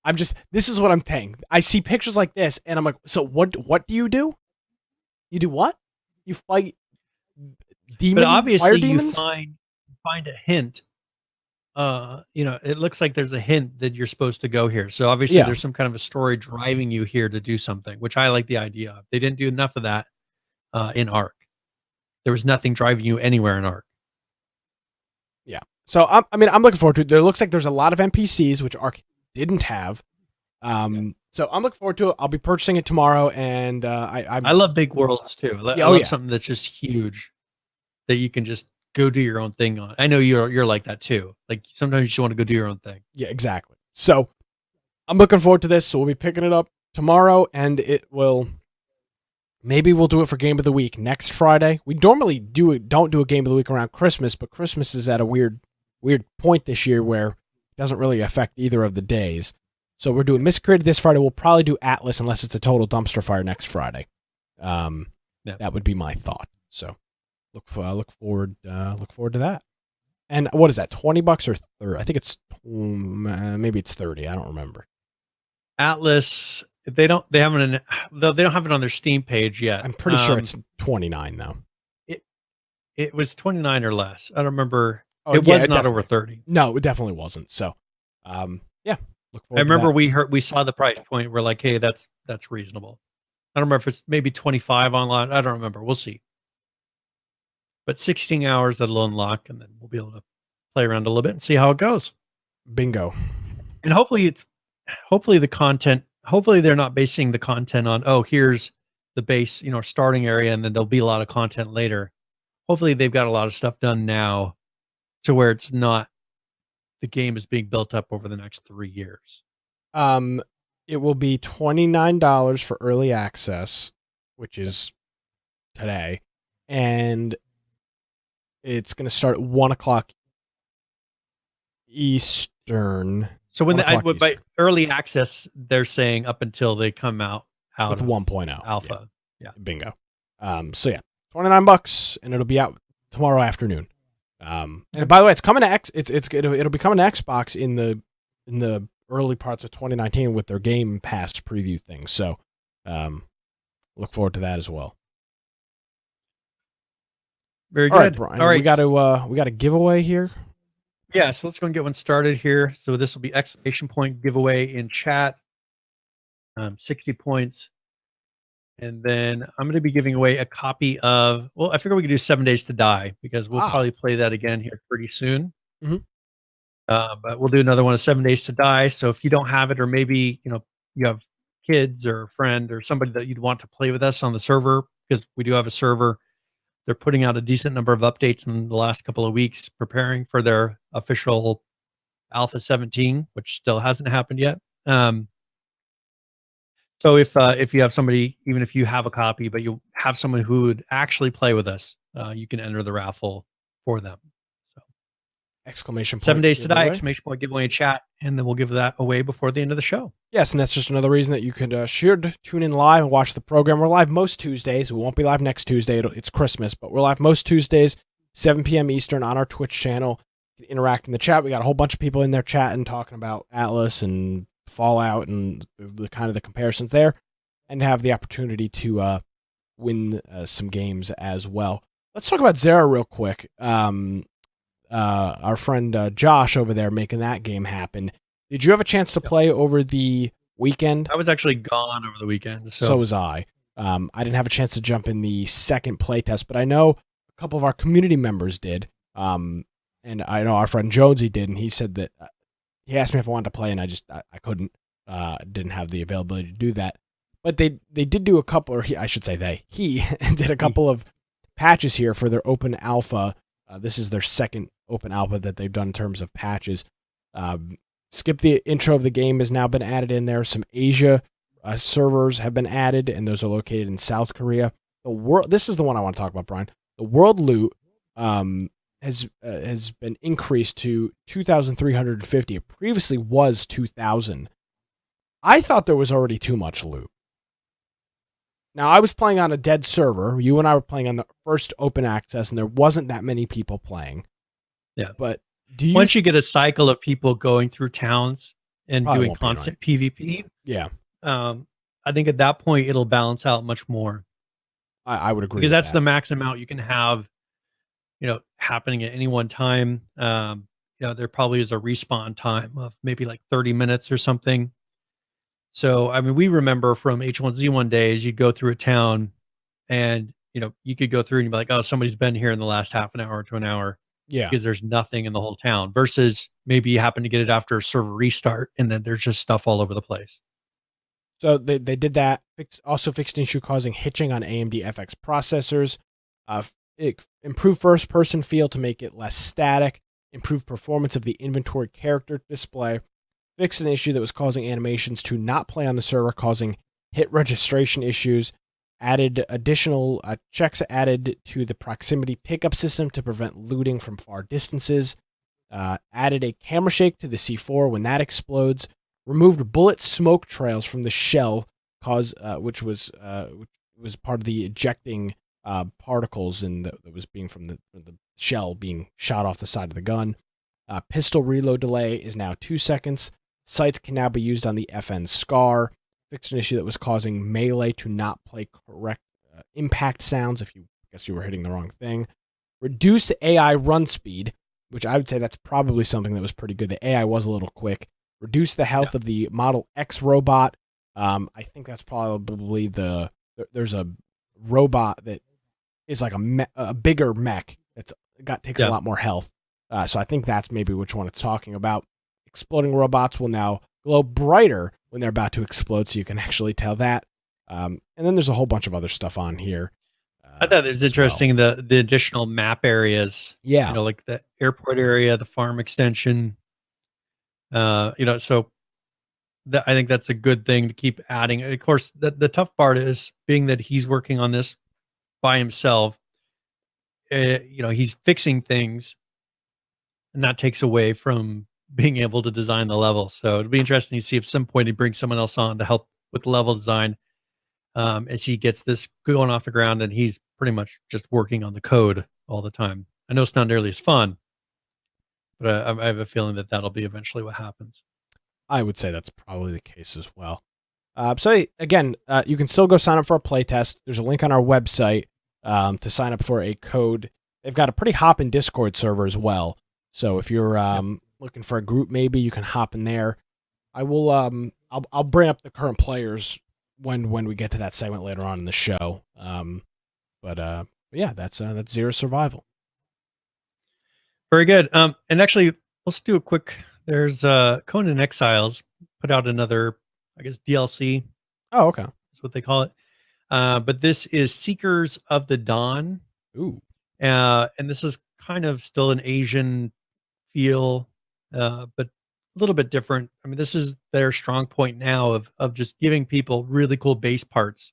I'm just. This is what I'm saying. I see pictures like this, and I'm like, so what? What do? You do what? You fight demons. But obviously, fire demons? you find a hint. It looks like there's a hint that you're supposed to go here. So obviously, there's some kind of a story driving you here to do something, which I like the idea of. They didn't do enough of that in Ark. There was nothing driving you anywhere in Ark. Yeah. So I'm looking forward to it. There looks like there's a lot of NPCs, which Ark didn't have. So I'm looking forward to it. I'll be purchasing it tomorrow, and I love big worlds too. I love something that's just huge that you can just go do your own thing on. I know you're like that too. Like sometimes you just want to go do your own thing. Yeah, exactly. So I'm looking forward to this. So we'll be picking it up tomorrow, and maybe we'll do it for Game of the Week next Friday. We normally don't do a Game of the Week around Christmas, but Christmas is at a weird point this year where it doesn't really affect either of the days. So we're doing Miscreated this Friday. We'll probably do Atlas unless it's a total dumpster fire next Friday. That would be my thought. So look forward to that. And what is that? $20 or 30? I think it's maybe it's 30. I don't remember. Atlas, they don't have it on their Steam page yet. I'm pretty sure it's 29 though. It was 29 or less. I don't remember. It was not over 30. No, it definitely wasn't. So, look forward. I remember we saw the price point. We're like, hey, that's reasonable. I don't remember if it's maybe 25 online. I don't remember. We'll see. But 16 hours that'll unlock, and then we'll be able to play around a little bit and see how it goes. Bingo. And hopefully the content. Hopefully they're not basing the content on, here's the base, starting area, and then there'll be a lot of content later. Hopefully they've got a lot of stuff done now, to where it's not the game is being built up over the next 3 years. It will be $29 for early access, which is today, and it's going to start at 1:00 Eastern. So when 1 o'clock by Eastern. early access, they're saying up until they come out With of 1.0 alpha. Yeah. Bingo. So yeah, $29, and it'll be out tomorrow afternoon. And by the way, it's coming to it'll be coming to Xbox in the early parts of 2019 with their Game Pass preview thing. So, look forward to that as well. Very All right, good. Brian. All right. We got a giveaway here. Yeah, so let's go and get one started here. So this will be exclamation point giveaway in chat. 60 points. And then I'm going to be giving away a copy of, well, I figure we could do 7 Days to Die because we'll probably play that again here pretty soon. Mhm. But we'll do another one of 7 Days to Die. So if you don't have it, or maybe, you have kids or a friend or somebody that you'd want to play with us on the server, because we do have a server. They're putting out a decent number of updates in the last couple of weeks, preparing for their official Alpha 17, which still hasn't happened yet. So if you have somebody, even if you have a copy, but you have someone who would actually play with us, you can enter the raffle for them. So Exclamation point. 7 Days to Die, giveaway. exclamation point giveaway in chat, and then we'll give that away before the end of the show. Yes, and that's just another reason that you could should tune in live and watch the program. We're live most Tuesdays. We won't be live next Tuesday. It's Christmas, but we're live most Tuesdays, 7 p.m. Eastern on our Twitch channel. You can interact in the chat. We got a whole bunch of people in there chatting, talking about Atlas and Fallout and the kind of the comparisons there, and have the opportunity to win some games as well. Let's talk about Zara real quick. Our friend Josh over there making that game happen. Did you have a chance to play over the weekend? I was actually gone over the weekend. So was I. I didn't have a chance to jump in the second playtest, but I know a couple of our community members did. And I know our friend Jonesy did, and he said that he asked me if I wanted to play, and I couldn't. Didn't have the availability to do that. But they did do a couple, or he did a couple of patches here for their open alpha. This is their second open alpha that they've done in terms of patches. Skip the intro of the game has now been added in there. Some Asia servers have been added, and those are located in South Korea. This is the one I want to talk about, Brian. The world loot has been increased to 2,350. It previously was 2,000. I thought there was already too much loot. Now, I was playing on a dead server. You and I were playing on the first open access, and there wasn't that many people playing. Yeah. But once you get a cycle of people going through towns and doing constant PvP, yeah, I think at that point it'll balance out much more. I would agree. Because that's the max amount you can have, happening at any one time. There probably is a respawn time of maybe like 30 minutes or something. So, I mean, we remember from H1Z1 days, you'd go through a town and, you could go through and you'd be like, oh, somebody's been here in the last half an hour to an hour. Yeah. Because there's nothing in the whole town versus maybe you happen to get it after a server restart and then there's just stuff all over the place. So they did that. Also fixed an issue causing hitching on AMD FX processors. Improved first-person feel to make it less static. Improved performance of the inventory character display. Fixed an issue that was causing animations to not play on the server, causing hit registration issues. Added additional checks added to the proximity pickup system to prevent looting from far distances. Added a camera shake to the C4 when that explodes. Removed bullet smoke trails from the shell, which was part of the ejecting particles that was being from the shell being shot off the side of the gun. Pistol reload delay is now 2 seconds. Sights can now be used on the FN SCAR. Fixed an issue that was causing melee to not play correct impact sounds if you were hitting the wrong thing. Reduced AI run speed, which I would say that's probably something that was pretty good. The AI was a little quick. Reduce the health of the Model X robot. I think that's probably there's a robot that is like a bigger mech takes a lot more health. So I think that's maybe which one it's talking about. Exploding robots will now glow brighter when they're about to explode, so you can actually tell that. And then there's a whole bunch of other stuff on here. I thought it was interesting, the additional map areas. Yeah. Like the airport area, the farm extension. So I think that's a good thing to keep adding. Of course, the tough part is being that he's working on this by himself. He's fixing things, and that takes away from being able to design the level. So it'll be interesting to see if at some point he brings someone else on to help with the level design as he gets this going off the ground, and he's pretty much just working on the code all the time. I know it's not nearly as fun, but I have a feeling that that'll be eventually what happens. I would say that's probably the case as well. So again, you can still go sign up for a playtest. There's a link on our website to sign up for a code. They've got a pretty hopping Discord server as well. So if you're looking for a group, maybe you can hop in there. I will. I'll bring up the current players when we get to that segment later on in the show. But yeah, that's Zero Survival. Very good. And actually, let's do a quick. There's Conan Exiles put out another, I guess, DLC. Oh, okay. That's what they call it. But this is Seekers of the Dawn. Ooh. And this is kind of still an Asian feel, but a little bit different. I mean, this is their strong point now of just giving people really cool base parts.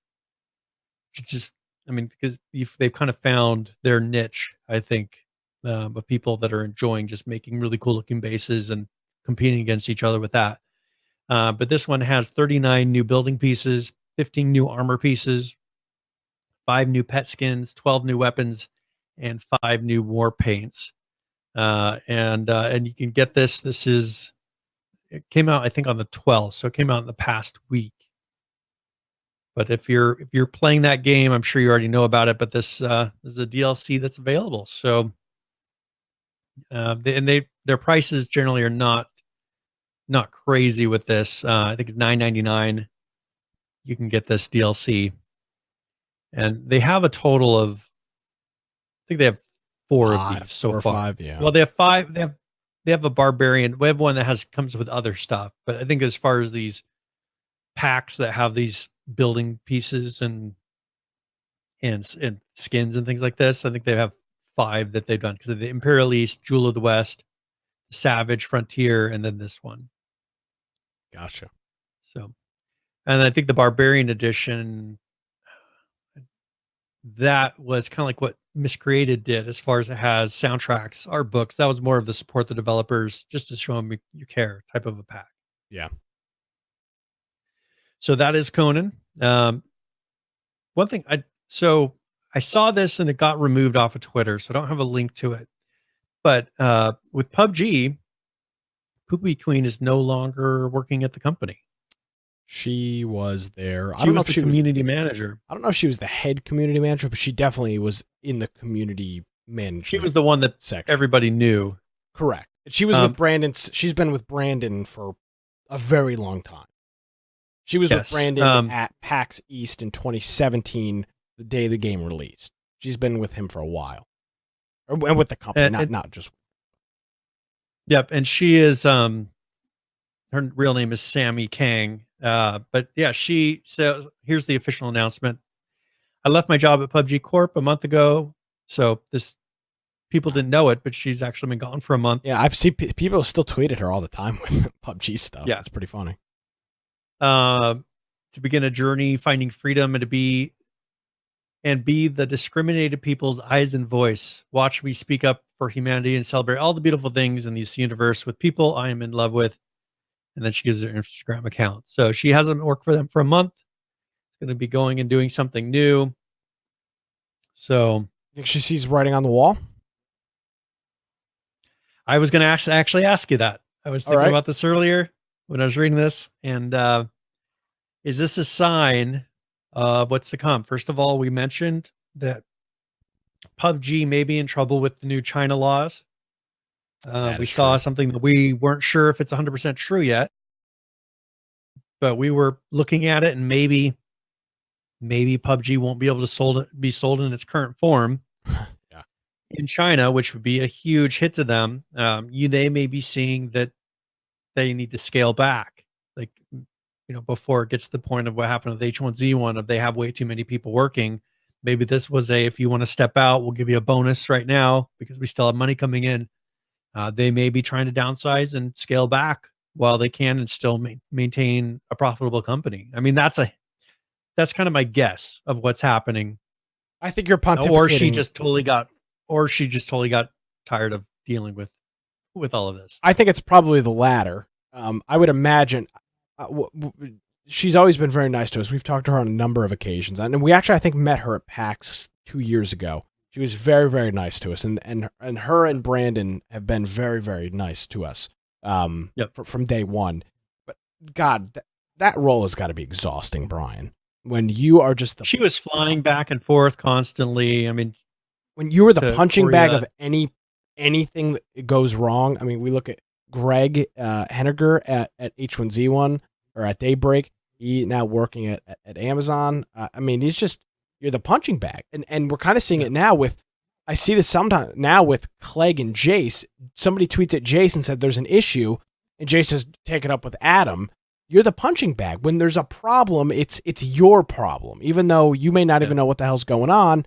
Just, I mean, because they've kind of found their niche, I think, of people that are enjoying just making really cool looking bases and competing against each other with that. But this one has 39 new building pieces, 15 new armor pieces, 5 new pet skins, 12 new weapons, and 5 new war paints. And you can get this. It came out, I think, on the 12th, so it came out in the past week. But if you're playing that game, I'm sure you already know about it. But this is a DLC that's available. So, their prices generally are not crazy with this. I think it's $9.99. You can get this DLC, and they have a total of, I think they have 4 of these so far. 5, yeah. Well, they have 5. They have a barbarian. We have one that comes with other stuff. But I think as far as these packs that have these building pieces and skins and things like this, I think they have 5 that they've done, because of the Imperial East, Jewel of the West, Savage Frontier, and then this one. Gotcha. So, and I think the Barbarian edition, that was kind of like what Miscreated did, as far as it has soundtracks, art books. That was more of the support the developers, just to show them you care type of a pack. Yeah. So that is Conan. One thing I saw this and it got removed off of Twitter, so I don't have a link to it. But with PUBG, Poopy Queen is no longer working at the company. She was there. She was the community manager. I don't know if she was the head community manager, but she definitely was in the community management. She was the one that section. Everybody knew. Correct. She was with Brandon. She's been with Brandon for a very long time. She was with Brandon at PAX East in 2017, the day the game released. She's been with him for a while, and with the company, not just. Yep, and she is. Her real name is Sammy Kang. But yeah, so here's the official announcement. I left my job at PUBG Corp a month ago. So people didn't know it, but she's actually been gone for a month. Yeah, I've seen people still tweeted her all the time with PUBG stuff. Yeah, it's pretty funny. To begin a journey, finding freedom, and to be the discriminated people's eyes and voice. Watch me speak up for humanity and celebrate all the beautiful things in this universe with people I am in love with. And then she gives her Instagram account. So she hasn't worked for them for a month. Going to be going and doing something new. So, you think she sees writing on the wall? I was going to actually ask you that. I was thinking about this earlier when I was reading this. And is this a sign of what's to come? First of all, we mentioned that PUBG may be in trouble with the new China laws. We saw something that we weren't sure if it's 100% true yet, but we were looking at it, and maybe PUBG won't be able to be sold in its current form in China, which would be a huge hit to them. They may be seeing that they need to scale back, like, before it gets to the point of what happened with H1Z1, if they have way too many people working. Maybe this was if you want to step out, we'll give you a bonus right now because we still have money coming in. They may be trying to downsize and scale back while they can and still maintain a profitable company. I mean, that's kind of my guess of what's happening. I think you're pontificating. Or she just totally got tired of dealing with with all of this? I think it's probably the latter. I would imagine she's always been very nice to us. We've talked to her on a number of occasions, and we actually, I think, met her at PAX 2 years ago. She was very, very nice to us, and her and Brandon have been very, very nice to us from day one. But God, that role has got to be exhausting, Brian. When you are just she was flying back and forth constantly. I mean, when you were the punching bag of anything that goes wrong. I mean, we look at Greg Henniger at H1Z1 or at Daybreak. He now working at Amazon. I mean, you're the punching bag, and we're kind of seeing it now with. I see this sometimes now with Clegg and Jace. Somebody tweets at Jace and said there's an issue, and Jace says take it up with Adam. You're the punching bag. When there's a problem, it's your problem. Even though you may not even know what the hell's going on,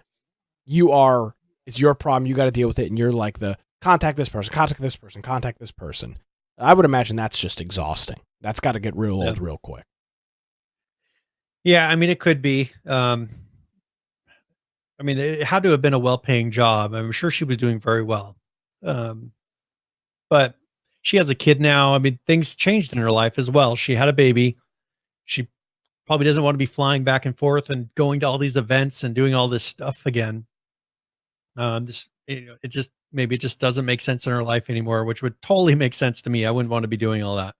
it's your problem. You got to deal with it, and you're like the contact this person, contact this person, contact this person. I would imagine that's just exhausting. That's got to get real old real quick. Yeah, I mean, it could be. I mean, it had to have been a well-paying job. I'm sure she was doing very well. But she has a kid now. I mean, things changed in her life as well. She had a baby. She probably doesn't want to be flying back and forth and going to all these events and doing all this stuff again. It just doesn't make sense in her life anymore, which would totally make sense to me. I wouldn't want to be doing all that.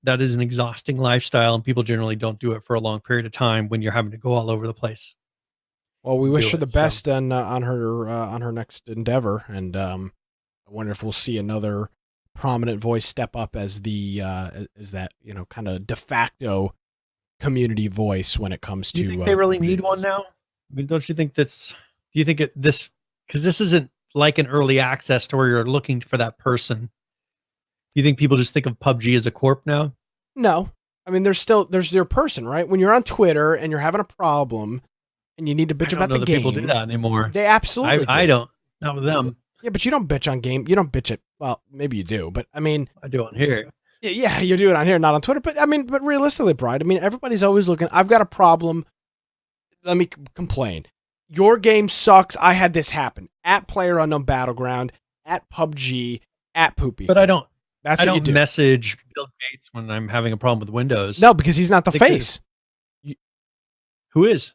That is an exhausting lifestyle, and people generally don't do it for a long period of time when you're having to go all over the place. Well, we wish her the best on her next endeavor, and I wonder if we'll see another prominent voice step up as that kind of de facto community voice when it comes to. Do you think they really need one now? I mean, don't you think that's? Do you think because this isn't like an early access to where you're looking for that person? Do you think people just think of PUBG as a corp now? No, I mean there's your person, right? When you're on Twitter and you're having a problem and you need to bitch about the game. People do that anymore. They absolutely. I don't. Not with them. Yeah, but you don't bitch on game. You don't bitch it. Well, maybe you do, but I mean, I do on here. Yeah, you do it on here, not on Twitter. But I mean, but realistically, Brian, I mean, everybody's always looking. I've got a problem. Let me complain. Your game sucks. I had this happen at PlayerUnknown Battleground, at PUBG, at Poopy. But I don't. That's I what you don't do. message Bill Gates when I'm having a problem with Windows. No, because he's not the face. Who is?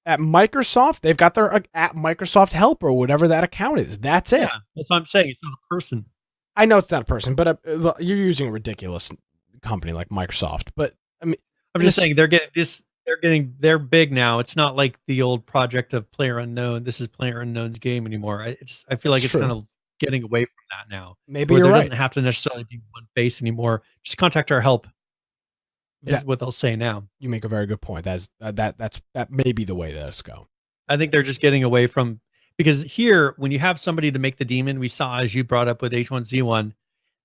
At Microsoft, they've got their at Microsoft Help or whatever that account is. That's it. Yeah, that's what I'm saying. It's not a person. I know it's not a person, but you're using a ridiculous company like Microsoft. But I mean, I'm just saying they're big now. It's not like the old project of PlayerUnknown. This is PlayerUnknown's game anymore. I feel like it's kind of getting away from that now. Maybe you're right. There doesn't have to necessarily be one face anymore. Just contact our help. Is what they'll say now. You make a very good point. That may be the way that it's go. I think they're just getting away from, because here, when you have somebody to make the demon, we saw, as you brought up with H1Z1,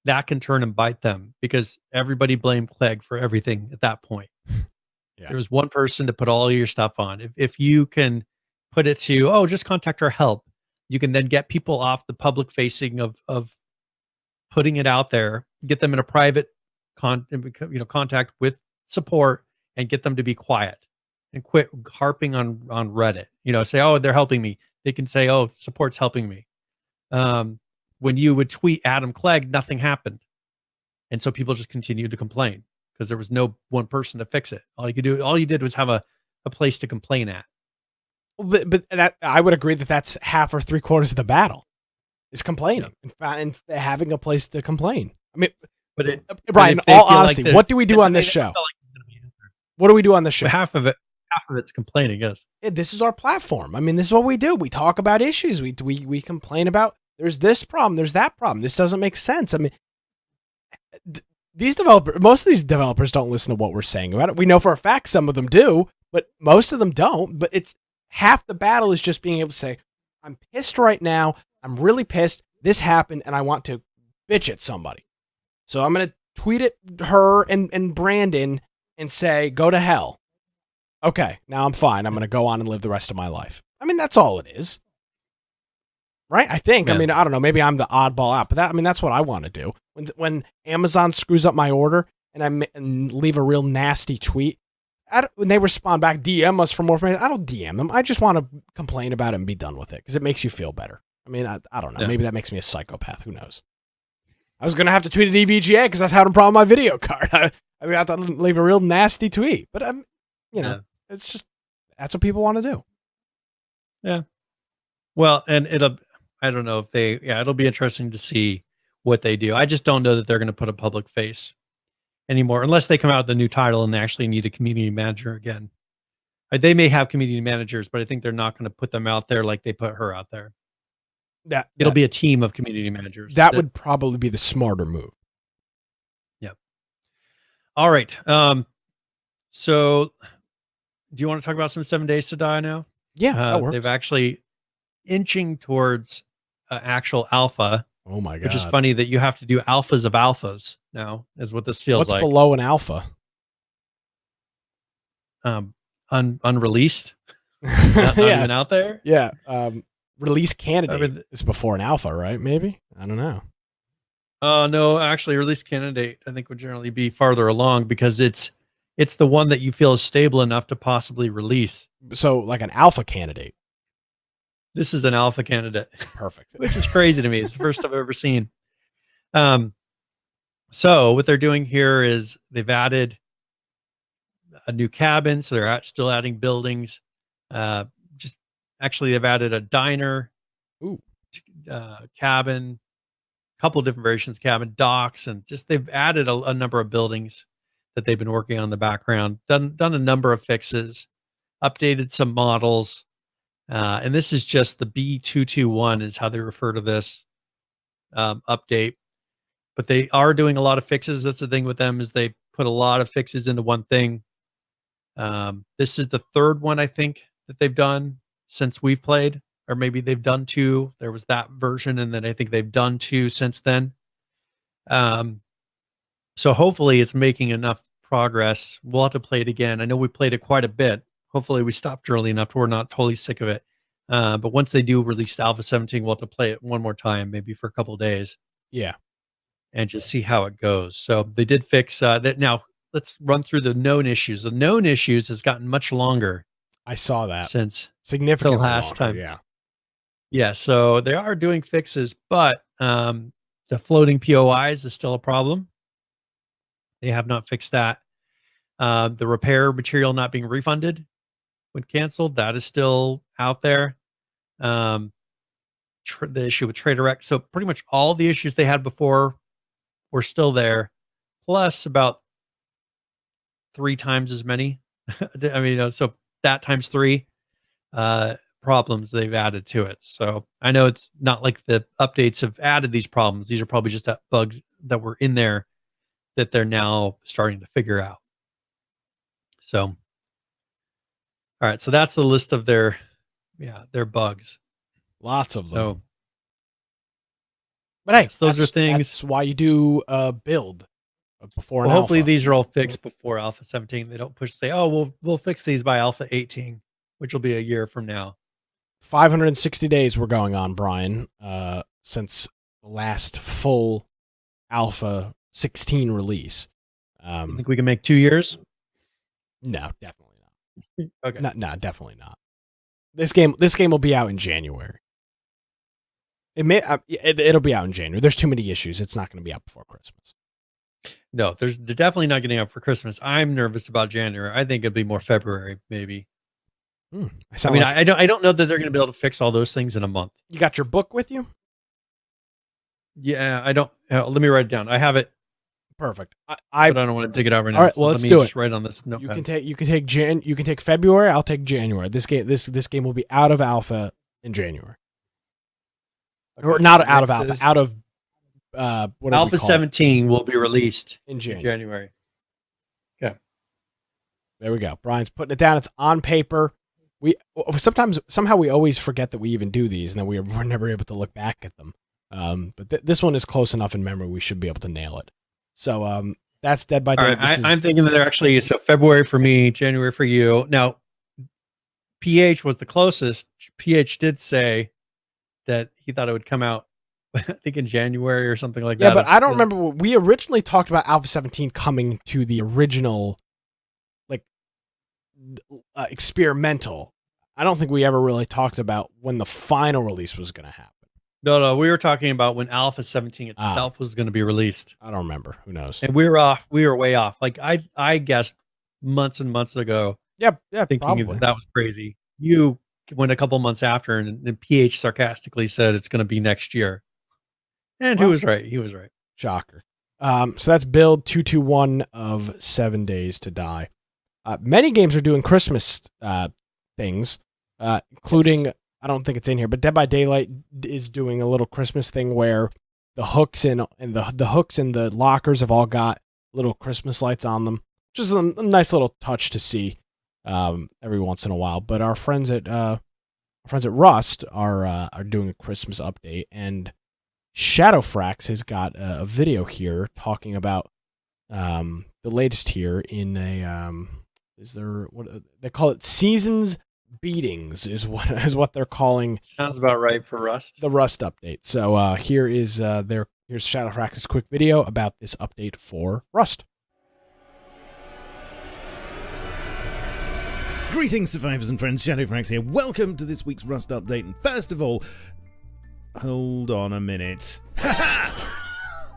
that can turn and bite them because everybody blamed Clegg for everything at that point. Yeah. There was one person to put all your stuff on. If you can put it to, just contact our help, you can then get people off the public facing of putting it out there, get them in a private contact with support, and get them to be quiet and quit harping on Reddit. Say, they're helping me. They can say, support's helping me. When you would tweet Adam Clegg, nothing happened. And so people just continued to complain because there was no one person to fix it. All you did was have a place to complain at. But that, I would agree that's half or 3/4 of the battle is complaining and having a place to complain. I mean, Brian, in all honesty, what do we do on this show? What do we do on this show? Half of it's complaining. Yes. Yeah, this is our platform. I mean, this is what we do. We talk about issues. We complain about there's this problem, there's that problem. This doesn't make sense. I mean, most of these developers don't listen to what we're saying about it. We know for a fact some of them do, but most of them don't. But it's half the battle is just being able to say, I'm pissed right now. I'm really pissed. This happened, and I want to bitch at somebody. So I'm going to tweet at her and Brandon and say, go to hell. Okay, now I'm fine. I'm going to go on and live the rest of my life. I mean, that's all it is. Right? I think. Yeah. I mean, I don't know. Maybe I'm the oddball out, but that's what I want to do. When Amazon screws up my order and leave a real nasty tweet, when they respond back, DM us for more information, I don't DM them. I just want to complain about it and be done with it because it makes you feel better. I mean, I don't know. Yeah. Maybe that makes me a psychopath. Who knows? I was going to have to tweet at EVGA because I was having a problem with my video card. I have to leave a real nasty tweet. But, it's just, that's what people want to do. Yeah. Well, and I don't know if it'll be interesting to see what they do. I just don't know that they're going to put a public face anymore, unless they come out with a new title and they actually need a community manager again. They may have community managers, but I think they're not going to put them out there like they put her out there. It'll be a team of community managers. That would probably be the smarter move. Yep. All right. So do you want to talk about some 7 Days to Die now? Yeah, that works. They've actually inching towards actual alpha. Oh my god! Which is funny that you have to do alphas of alphas now, is what this feels like. What's below an alpha? Unreleased. Not even out there. Yeah. Release candidate is before an alpha, right? Maybe, I don't know. No, actually, release candidate I think would generally be farther along because it's the one that you feel is stable enough to possibly release. So, like an alpha candidate. This is an alpha candidate. Perfect. Which is crazy to me. It's the first I've ever seen. So what they're doing here is they've added a new cabin. So they're still adding buildings. They've added a diner, cabin, a couple of different variations, cabin, docks, and they've added a number of buildings that they've been working on in the background, done a number of fixes, updated some models. And this is just the B221 is how they refer to this update. But they are doing a lot of fixes. That's the thing with them is they put a lot of fixes into one thing. This is the third one, I think, that they've done since we've played, or maybe they've done two. There was that version, and then I think they've done two since then. So hopefully it's making enough progress. We'll have to play it again. I know we played it quite a bit. Hopefully we stopped early enough to we're not totally sick of it. But once they do release Alpha 17, we'll have to play it one more time, maybe for a couple of days. Yeah. And just see how it goes. So they did fix that. Now let's run through the known issues. The known issues has gotten much longer. I saw that since significantly the last longer, time. Yeah. Yeah. So they are doing fixes, but the floating POIs is still a problem. They have not fixed that. The repair material not being refunded when canceled, that is still out there. The issue with Trader X. So pretty much all the issues they had before were still there, plus about 3 times as many. I mean, so that times 3 problems they've added to it. So I know it's not like the updates have added these problems. These are probably just that bugs that were in there that they're now starting to figure out. So, all right. So that's the list of their bugs. Lots of them. So, but hey, those are things. That's why you do a build before. Well, hopefully alpha. these are all fixed before Alpha 17. They don't push say, oh, we'll fix these by Alpha 18, which will be a year from now. 560 days we're going on, Brian, since the last full Alpha 16 release. You think we can make 2 years? No, definitely not. Okay. No, definitely not. This game will be out in January. It'll be out in January. There's too many issues. It's not going to be out before Christmas. No, they're definitely not getting out for Christmas. I'm nervous about January. I think it'll be more February, maybe. I don't know that they're going to be able to fix all those things in a month. You got your book with you? Yeah, I don't. Let me write it down. I have it. Perfect. But I don't want to dig it out right now. All right, well, let's do it. Just write on this notepad. You can take February. I'll take January. This game will be out of alpha in January. Okay. Or not out of alpha. Out of Alpha 17 will be released in January. Okay. There we go. Brian's putting it down. It's on paper. Somehow we always forget that we even do these, and then we're never able to look back at them. But this one is close enough in memory. We should be able to nail it. So that's Dead by Day. Right, I'm thinking that they're actually, so February for me, January for you. Now, PH was the closest. PH did say that he thought it would come out, I think in January or something like that. Yeah, but I don't remember. We originally talked about Alpha 17 coming to the original, experimental. I don't think we ever really talked about when the final release was going to happen. No, we were talking about when Alpha 17 itself was going to be released. I don't remember. Who knows? And we were off. We were way off. Like I guessed months and months ago. Yeah, Thinking probably. that was crazy. You went a couple months after, and PH sarcastically said it's going to be next year. And Well, who was right? He was right. Shocker. So that's build 221 of 7 Days to Die. Many games are doing Christmas things, including, I don't think it's in here, but Dead by Daylight is doing a little Christmas thing where the hooks and the hooks in the lockers have all got little Christmas lights on them, which is a nice little touch to see every once in a while. But our friends at Rust are doing a Christmas update, and Shadowfrax has got a video here talking about the latest here in a what they call it, Seasons Beatings is what they're calling. Sounds about right for Rust. The Rust update. So here's Shadowfrax's quick video about this update for Rust. Greetings, survivors and friends. Shadowfrax here. Welcome to this week's Rust update. And first of all, hold on a minute.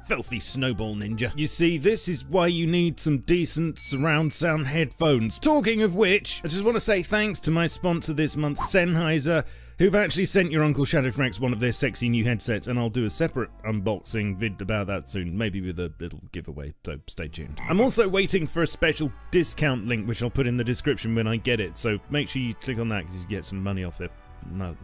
Filthy snowball ninja. You see, this is why you need some decent surround sound headphones. Talking of which, I just want to say thanks to my sponsor this month, Sennheiser, who've actually sent your Uncle Shadowfrax one of their sexy new headsets, and I'll do a separate unboxing vid about that soon, maybe with a little giveaway, so stay tuned. I'm also waiting for a special discount link, which I'll put in the description when I get it, so make sure you click on that because you get some money off their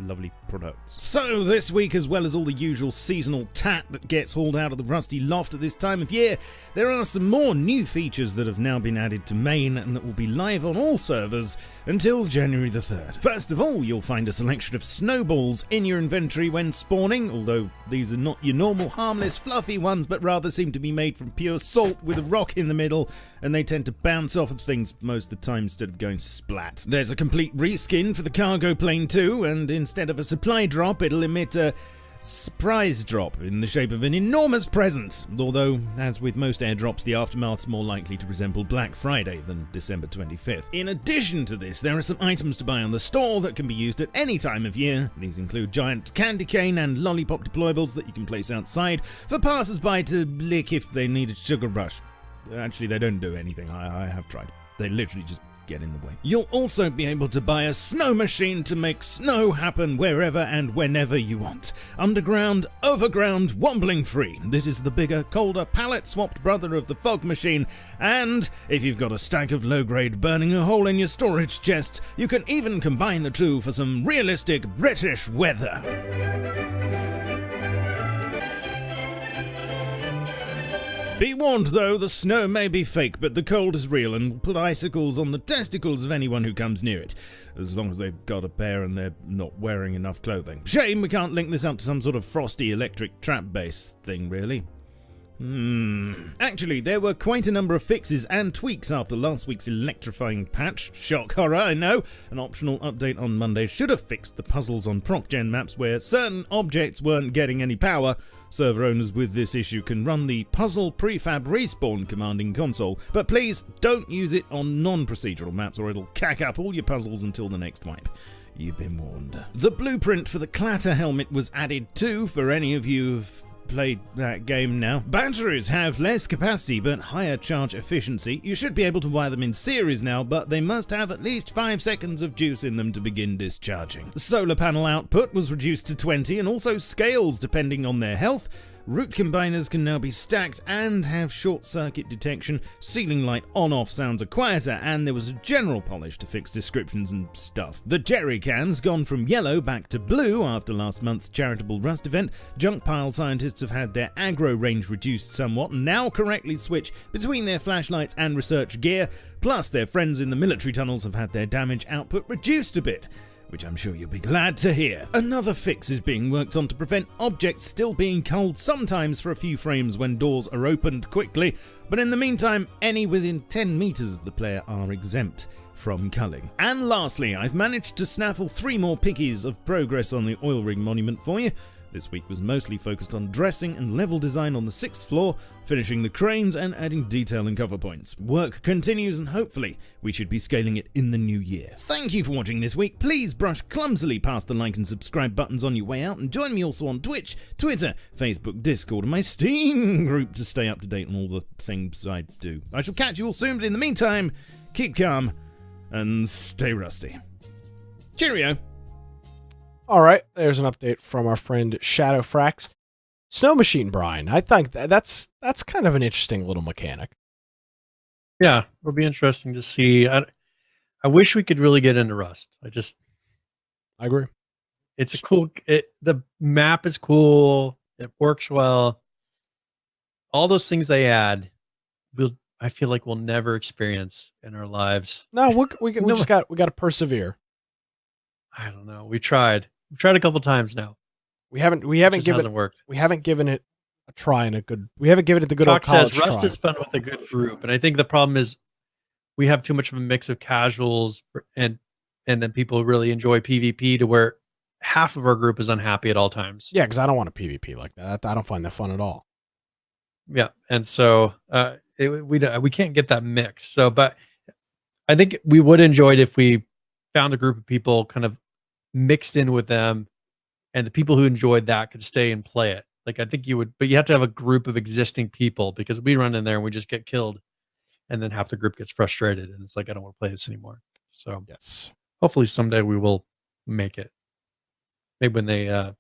lovely products. So this week, as well as all the usual seasonal tat that gets hauled out of the Rusty loft at this time of year, there are some more new features that have now been added to main and that will be live on all servers until January the 3rd. First of all, you'll find a selection of snowballs in your inventory when spawning, although these are not your normal harmless fluffy ones, but rather seem to be made from pure salt with a rock in the middle, and they tend to bounce off of things most of the time instead of going splat. There's a complete reskin for the cargo plane too, and instead of a supply drop, it'll emit a surprise drop in the shape of an enormous present, although, as with most airdrops, the aftermath's more likely to resemble Black Friday than December 25th. In addition to this, there are some items to buy on the store that can be used at any time of year. These include giant candy cane and lollipop deployables that you can place outside for passers-by to lick if they need a sugar rush. Actually, they don't do anything. I have tried. They literally just get in the way. You'll also be able to buy a snow machine to make snow happen wherever and whenever you want. Underground, overground, wobbling free. This is the bigger, colder, pallet-swapped brother of the fog machine, and if you've got a stack of low-grade burning a hole in your storage chests, you can even combine the two for some realistic British weather. Be warned though, the snow may be fake, but the cold is real and will put icicles on the testicles of anyone who comes near it, as long as they've got a pair and they're not wearing enough clothing. Shame we can't link this up to some sort of frosty electric trap bass thing, really. Actually, there were quite a number of fixes and tweaks after last week's electrifying patch. Shock horror, I know. An optional update on Monday should have fixed the puzzles on ProcGen maps where certain objects weren't getting any power. Server owners with this issue can run the puzzle prefab respawn command in console, but please don't use it on non-procedural maps or it'll cack up all your puzzles until the next wipe. You've been warned. The blueprint for the clatter helmet was added too, for any of you who've played that game now. Batteries have less capacity but higher charge efficiency. You should be able to wire them in series now, but they must have at least 5 seconds of juice in them to begin discharging. Solar panel output was reduced to 20 and also scales depending on their health. Root combiners can now be stacked and have short circuit detection. Ceiling light on-off sounds are quieter, and there was a general polish to fix descriptions and stuff. The jerry can's gone from yellow back to blue after last month's charitable Rust event. Junk pile scientists have had their aggro range reduced somewhat and now correctly switch between their flashlights and research gear. Plus, their friends in the military tunnels have had their damage output reduced a bit, which I'm sure you'll be glad to hear. Another fix is being worked on to prevent objects still being culled sometimes for a few frames when doors are opened quickly, but in the meantime, any within 10 meters of the player are exempt from culling. And lastly, I've managed to snaffle 3 more pickies of progress on the oil rig monument for you. This week was mostly focused on dressing and level design on the 6th floor, finishing the cranes and adding detail and cover points. Work continues and hopefully we should be scaling it in the new year. Thank you for watching this week. Please brush clumsily past the like and subscribe buttons on your way out and join me also on Twitch, Twitter, Facebook, Discord and my Steam group to stay up to date on all the things I do. I shall catch you all soon, but in the meantime, keep calm and stay rusty. Cheerio! All right, there's an update from our friend Shadowfrax. Snow Machine Brian. I think that's kind of an interesting little mechanic. Yeah, it'll be interesting to see. I wish we could really get into Rust. I agree. It's a cool. The map is cool. It works well. All those things they add, I feel like we'll never experience in our lives. No, we got to persevere. I don't know. We tried a couple times now. We haven't hasn't worked. We haven't given it a try we haven't given it the good Chalk old college says Rust try. is fun with a good group, and I think the problem is we have too much of a mix of casuals and then people who really enjoy PvP to where half of our group is unhappy at all times. Yeah, because I don't want a PvP like that. I don't find that fun at all. Yeah, and so we can't get that mix. So, but I think we would enjoy it if we found a group of people kind of mixed in with them, and the people who enjoyed that could stay and play it. Like I think you would, but you have to have a group of existing people because we run in there and we just get killed, and then half the group gets frustrated, and it's like I don't want to play this anymore. So yes, hopefully someday we will make it. Maybe when they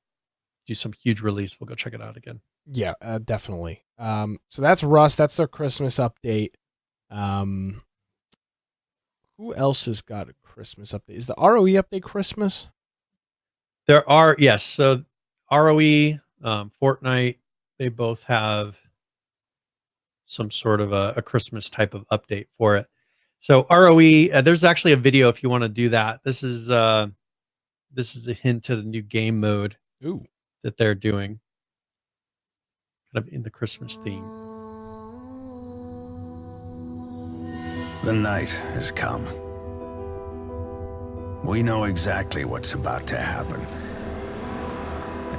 do some huge release, we'll go check it out again. Yeah, definitely. So that's Rust. That's their Christmas update. Who else has got a Christmas update? Is the ROE update Christmas? There are, yes. So ROE, Fortnite, they both have some sort of a Christmas type of update for it. So ROE, there's actually a video if you want to do that. This is a hint to the new game mode that they're doing, kind of in the Christmas theme. The night has come. We know exactly what's about to happen.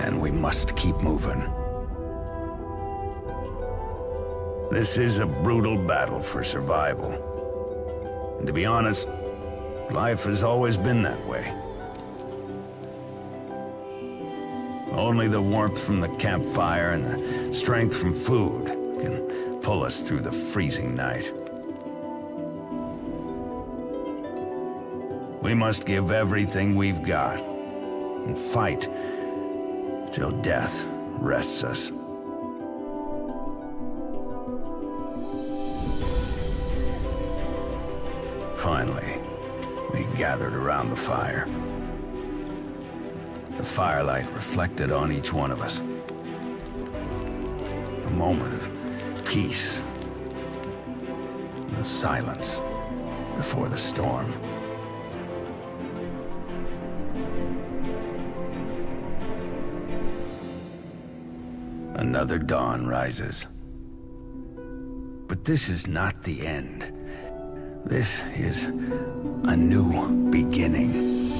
And we must keep moving. This is a brutal battle for survival. And to be honest, life has always been that way. Only the warmth from the campfire and the strength from food can pull us through the freezing night. We must give everything we've got and fight till death rests us. Finally, we gathered around the fire. The firelight reflected on each one of us. A moment of peace. The silence before the storm. Another dawn rises. But this is not the end. This is a new beginning.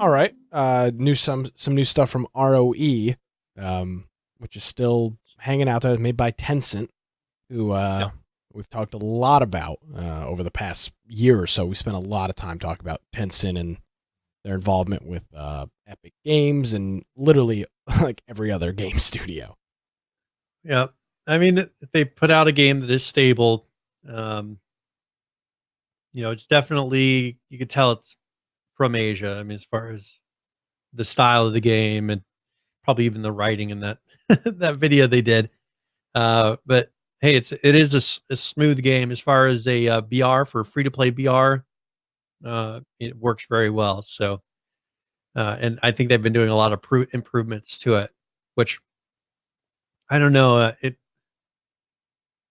All right. Some new stuff from ROE, which is still hanging out there, made by Tencent, who we've talked a lot about over the past year or so. We spent a lot of time talking about Tencent and their involvement with Epic Games and literally like every other game studio. Yeah. I mean, if they put out a game that is stable, it's definitely, you could tell it's from Asia. I mean, as far as the style of the game and probably even the writing in that that video they did. But hey, it is a smooth game as far as a BR for free to play BR. It works very well. So, and I think they've been doing a lot of improvements to it, which I don't know. It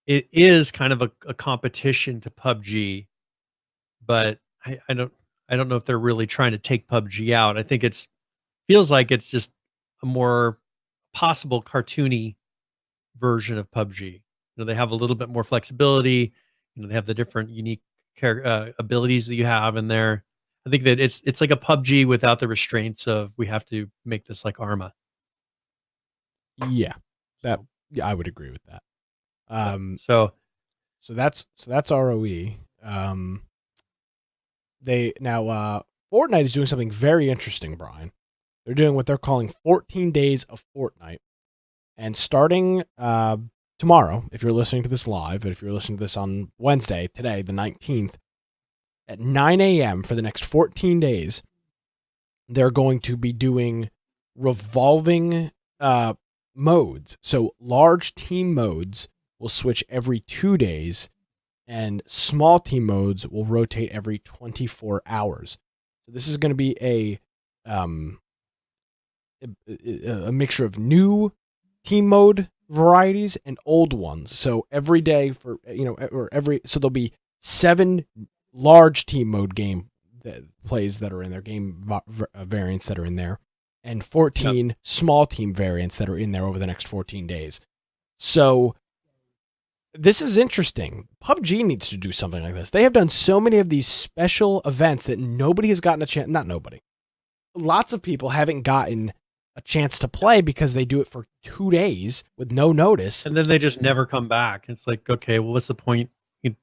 is kind of a competition to PUBG, but I don't know if they're really trying to take PUBG out. I think feels like it's just a more possible cartoony version of PUBG. They have a little bit more flexibility. they have the different unique abilities that you have in there. I think that it's like a PUBG without the restraints of we have to make this like Arma. Yeah, So, yeah, I would agree with that. so So that's ROE. They now Fortnite is doing something very interesting, Brian. They're doing what they're calling 14 days of Fortnite, and starting tomorrow, if you're listening to this live, if you're listening to this on Wednesday, today, the 19th, at 9 a.m. for the next 14 days, they're going to be doing revolving modes. So large team modes will switch every 2 days, and small team modes will rotate every 24 hours. So this is going to be a mixture of new team mode varieties and old ones. So every day for so there'll be 7 large team mode game plays that are in there, game variants that are in there, and 14 small team variants that are in there over the next 14 days. So this is interesting. PUBG needs to do something like this. They have done so many of these special events that nobody has gotten a chance. Not nobody. Lots of people haven't gotten a chance to play because they do it for 2 days with no notice, and then they just never come back. It's like, okay, well, what's the point? You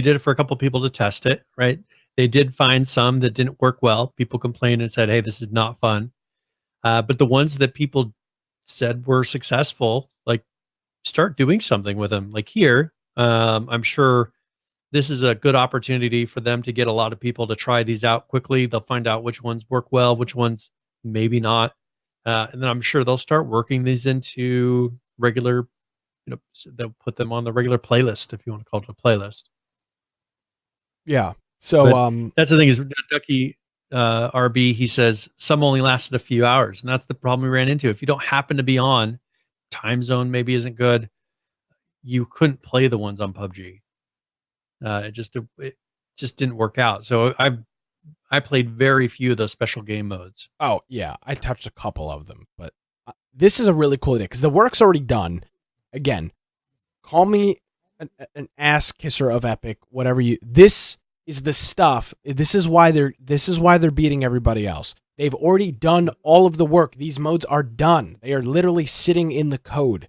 did it for a couple of people to test it, right? They did find some that didn't work well. People complained and said, "Hey, this is not fun." But the ones that people said were successful, like, start doing something with them. Like here, I'm sure this is a good opportunity for them to get a lot of people to try these out quickly. They'll find out which ones work well, which ones maybe not. And then I'm sure they'll start working these into regular, they'll put them on the regular playlist, if you want to call it a playlist. Yeah. So but that's the thing is Ducky RB, he says some only lasted a few hours, and that's the problem we ran into. If you don't happen to be on, time zone maybe isn't good, you couldn't play the ones on PUBG. It just didn't work out. So I played very few of those special game modes. Oh yeah, I touched a couple of them, but this is a really cool idea because the work's already done. Again, call me an ass kisser of Epic, whatever you. This is the stuff. This is why they're beating everybody else. They've already done all of the work. These modes are done. They are literally sitting in the code.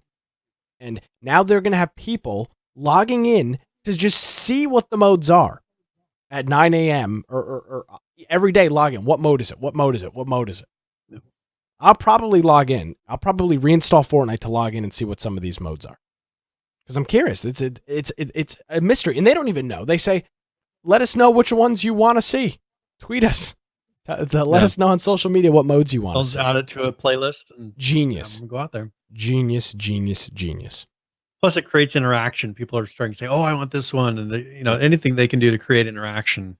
And now they're going to have people logging in to just see what the modes are at 9 a.m. or every day log in. What mode is it? What mode is it? What mode is it? Yep. I'll probably log in. I'll probably reinstall Fortnite to log in and see what some of these modes are. Because I'm curious. It's a mystery. And they don't even know. They say, let us know which ones you want to see. Tweet us. Let us know on social media what modes you want to see. Add it to a playlist. And Genius. Go out there. Genius, genius, genius. Plus, it creates interaction. People are starting to say, "Oh, I want this one," and anything they can do to create interaction.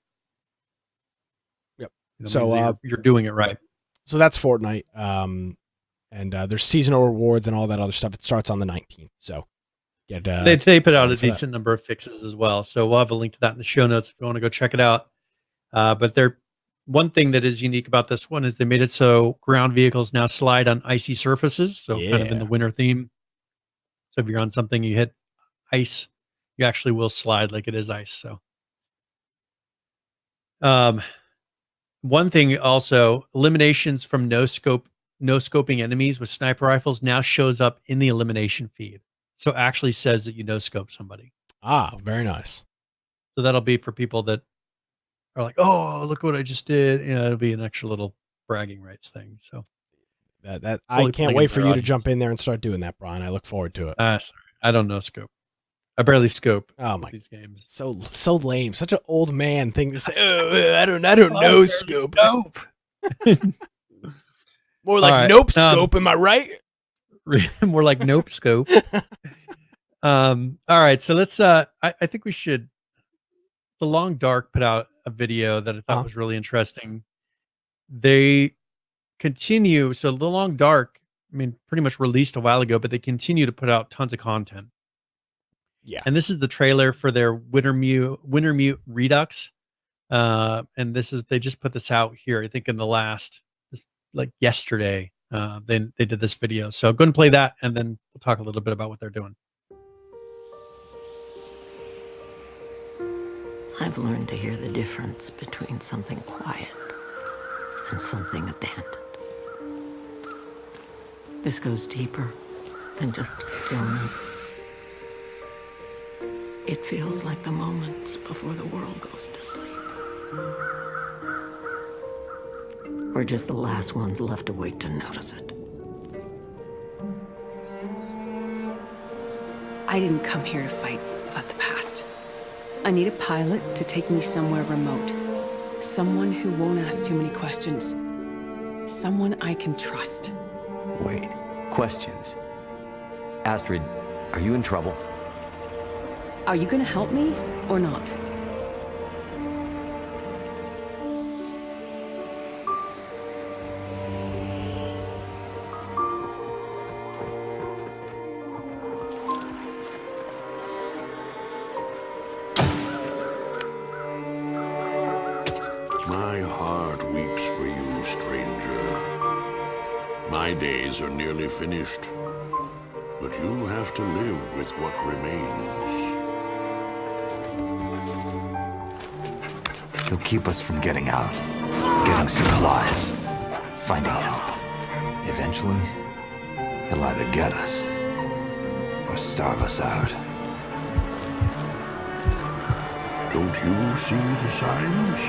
Yep. So you're doing it right. So that's Fortnite. And there's seasonal rewards and all that other stuff. It starts on the 19th. So they put out a decent number of fixes as well. So we'll have a link to that in the show notes if you want to go check it out. But one thing that is unique about this one is they made it so ground vehicles now slide on icy surfaces. So kind of in the winter theme. So if you're on something, you hit ice, you actually will slide like it is ice. So, one thing also, eliminations from no scoping enemies with sniper rifles now shows up in the elimination feed. So it actually says that you no scope somebody. Ah, very nice. So that'll be for people that are like, "Oh, look what I just did." It'll be an extra little bragging rights thing. So that I can't wait for you to jump in there and start doing that, Brian. I look forward to it. Sorry. I don't know scope. I barely scope. Oh my, these games. So lame. Such an old man thing to say. Oh, I don't know scope. Nope. More like nope scope. Am I right? More like nope scope. All right. So let's. I think we should. The Long Dark put out a video that I thought was really interesting. They continue. So The Long Dark, pretty much released a while ago, but they continue to put out tons of content. Yeah. And this is the trailer for their Wintermute Redux. And they just put this out here, I think yesterday. They did this video. So go and play that, and then we'll talk a little bit about what they're doing. I've learned to hear the difference between something quiet and something abandoned. This goes deeper than just a stillness. It feels like the moments before the world goes to sleep. We're just the last ones left awake to notice it. I didn't come here to fight about the past. I need a pilot to take me somewhere remote. Someone who won't ask too many questions. Someone I can trust. Wait, questions? Astrid, are you in trouble? Are you gonna help me or not? My heart weeps for you, stranger. My days are nearly finished, but you have to live with what remains. He'll keep us from getting out, getting supplies, finding help. Eventually, he'll either get us or starve us out. Don't you see the signs?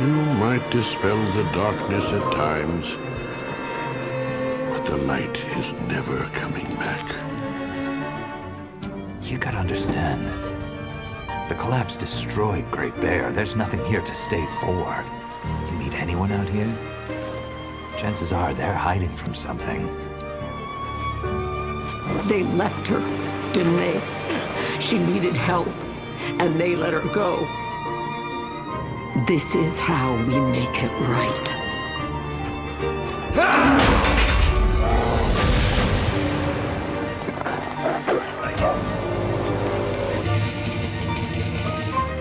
You might dispel the darkness at times, but the light is never coming back. You gotta understand. The collapse destroyed Great Bear. There's nothing here to stay for. You meet anyone out here? Chances are they're hiding from something. They left her, didn't they? She needed help, and they let her go. This is how we make it right.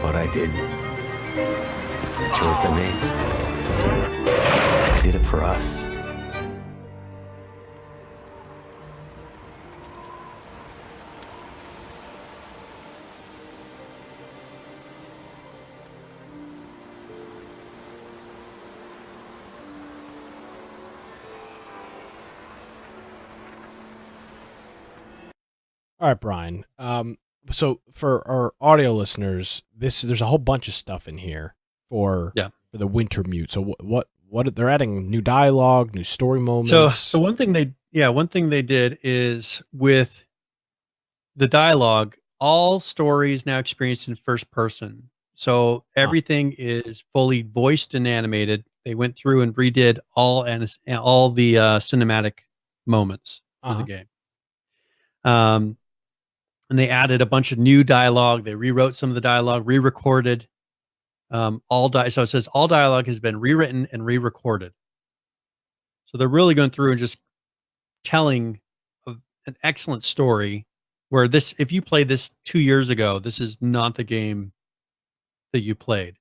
What I did, the choice I made, I did it for us. All right, Brian. So for our audio listeners, there's a whole bunch of stuff in here for the Winter Mute. So what they're adding new dialogue, new story moments. So one thing they did is with the dialogue, all stories now experienced in first person. So everything is fully voiced and animated. They went through and redid all the cinematic moments of the game. And they added a bunch of new dialogue. They rewrote some of the dialogue, re-recorded. So it says all dialogue has been rewritten and re-recorded. So they're really going through and just telling an excellent story. Where if you played this 2 years ago, this is not the game that you played.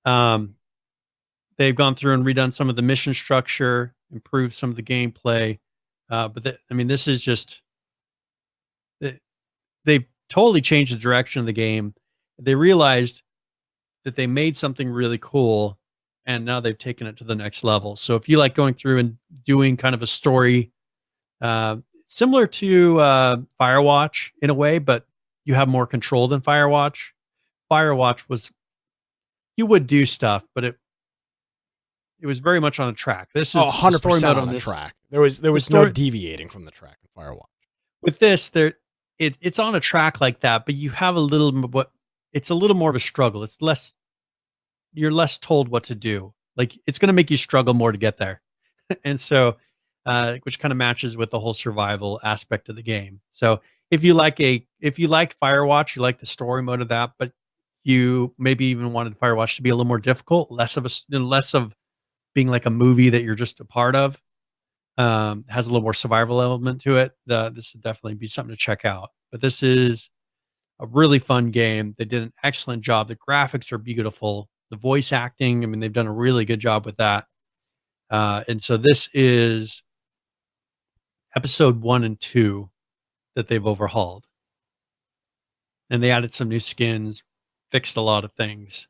They've gone through and redone some of the mission structure, improved some of the gameplay. This is just. They've totally changed the direction of the game. They realized that they made something really cool, and now they've taken it to the next level. So if you like going through and doing kind of a story, similar to Firewatch in a way, but you have more control than Firewatch. Firewatch was, you would do stuff, but it was very much on a track. This is 100% on the track. There was no deviating from the track in Firewatch. With this, it's on a track like that, but you have it's a little more of a struggle. You're less told what to do. Like it's going to make you struggle more to get there. And so, which kind of matches with the whole survival aspect of the game. So if you liked Firewatch, you like the story mode of that, but you maybe even wanted Firewatch to be a little more difficult, less of being like a movie that you're just a part of. Has a little more survival element to it. This would definitely be something to check out. But this is a really fun game. They did an excellent job. The graphics are beautiful. The voice acting, they've done a really good job with that. And so this is episode 1 and 2 that they've overhauled. And they added some new skins, fixed a lot of things.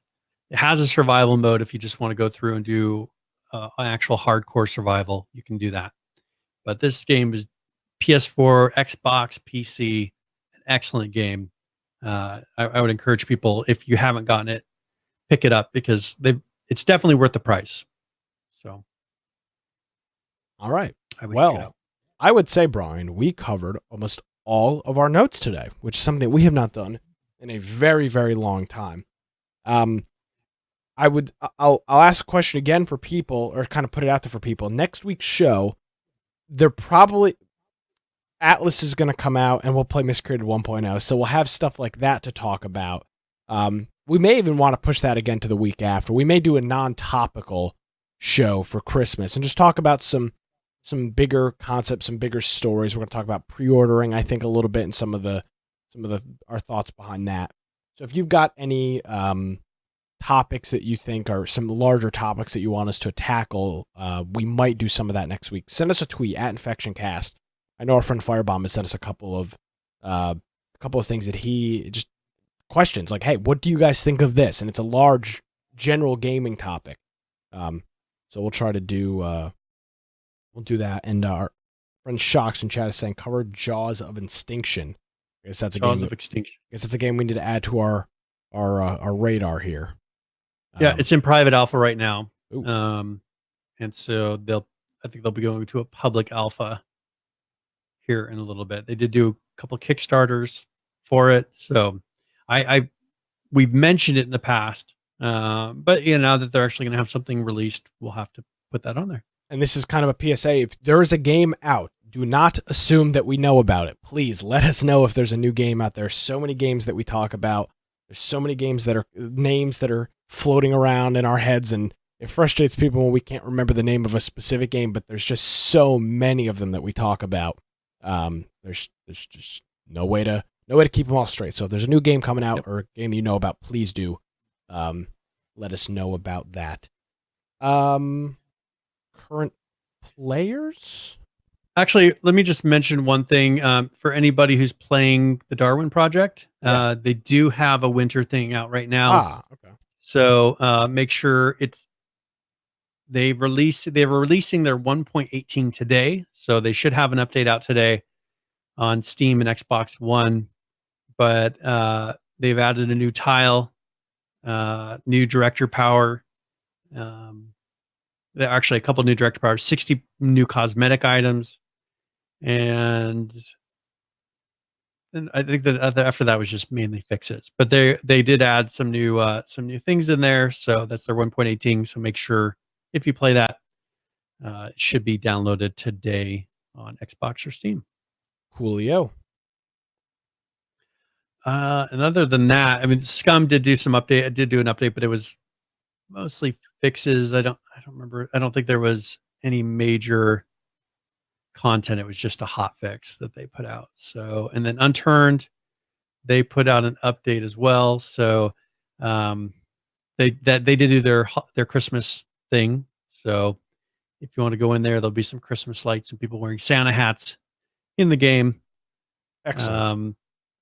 It has a survival mode if you just want to go through and do an actual hardcore survival. You can do that. But this game is PS4, Xbox, PC, an excellent game. I would encourage people, if you haven't gotten it, pick it up because it's definitely worth the price. So, all right. I would check it out. I would say, Brian, we covered almost all of our notes today, which is something that we have not done in a very, very long time. I'll ask a question again for people, or kind of put it out there for people. Next week's show, Atlas is going to come out and we'll play Miscreated 1.0. So we'll have stuff like that to talk about. We may even want to push that again to the week after. We may do a non-topical show for Christmas and just talk about some bigger concepts, some bigger stories. We're going to talk about pre-ordering, I think, a little bit, and some of our thoughts behind that. So if you've got any topics that you think are some larger topics that you want us to tackle, we might do some of that next week. Send us a tweet at InfectionCast. I know our friend Firebomb has sent us a couple of things that he just questions like, hey, what do you guys think of this? And it's a large general gaming topic. So we'll try to do that. And our friend Shocks in chat is saying cover Jaws of Extinction. I guess that's a Jaws of Extinction. I guess it's a game we need to add to our radar here. Yeah, it's in private alpha right now. Ooh. And so I think they'll be going to a public alpha here in a little bit. They did do a couple Kickstarters for it. So we've mentioned it in the past. But now that they're actually going to have something released, we'll have to put that on there. And this is kind of a PSA. If there is a game out, do not assume that we know about it. Please let us know if there's a new game out there. So many games that we talk about. There's so many games that are names that are floating around in our heads, and it frustrates people when we can't remember the name of a specific game, but there's just so many of them that we talk about. There's just no way to keep them all straight. So if there's a new game coming out or a game you know about, please do let us know about that. Current players? Actually, let me just mention one thing for anybody who's playing the Darwin Project. They do have a winter thing out right now. Okay. So make sure they're releasing their 1.18 today. So they should have an update out today on Steam and Xbox One. But they've added a new tile, new director power. Actually, a couple new director powers, 60 new cosmetic items. And I think that after that was just mainly fixes, but they did add some new things in there. So that's their 1.18. So make sure if you play that, it should be downloaded today on Xbox or Steam. Coolio. And other than that, I mean, Scum did do some update. I did do an update, but it was mostly fixes. I don't remember. I don't think there was any major content. It was just a hot fix that they put out. So, and then Unturned, they put out an update as well. So, they did do their Christmas thing. So, if you want to go in there, there'll be some Christmas lights and people wearing Santa hats in the game. Excellent.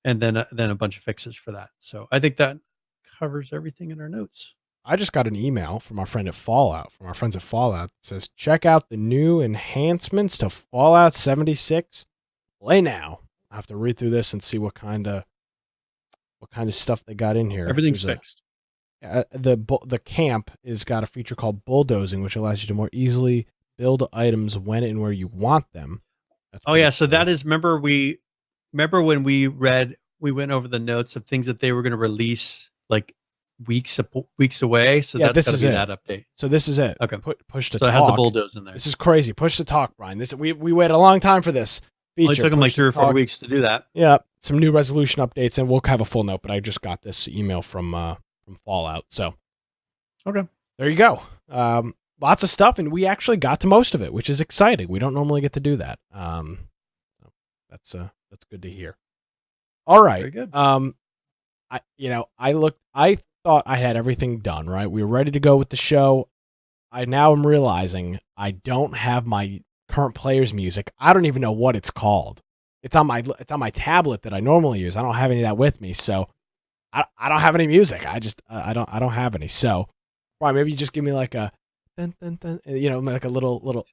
And then a bunch of fixes for that. So, I think that covers everything in our notes. I just got an email from our friends at Fallout that says, check out the new enhancements to Fallout 76. Play now. I have to read through this and see what kind of stuff they got in here. Everything's fixed. The camp has got a feature called bulldozing, which allows you to more easily build items when and where you want them. So that is, remember when we went over the notes of things that they were going to release like weeks away. So that's going to be that update. So this is it. Okay. Push to talk. So it has the bulldoze in there. This is crazy. Push to talk, Brian. We waited a long time for this feature. Well, it took them like 3 or 4 weeks to do that. Yeah. Some new resolution updates, and we'll have a full note, but I just got this email from Fallout. So okay. There you go. Lots of stuff, and we actually got to most of it, which is exciting. We don't normally get to do that. So that's good to hear. All right. Very good. I thought I had everything done, right? We were ready to go with the show. I now am realizing I don't have my current players music. I don't even know what it's called. It's on my tablet that I normally use. I don't have any of that with me. So I don't have any music. I don't have any. So, Brian, maybe you just give me like a dun, dun, dun, like a little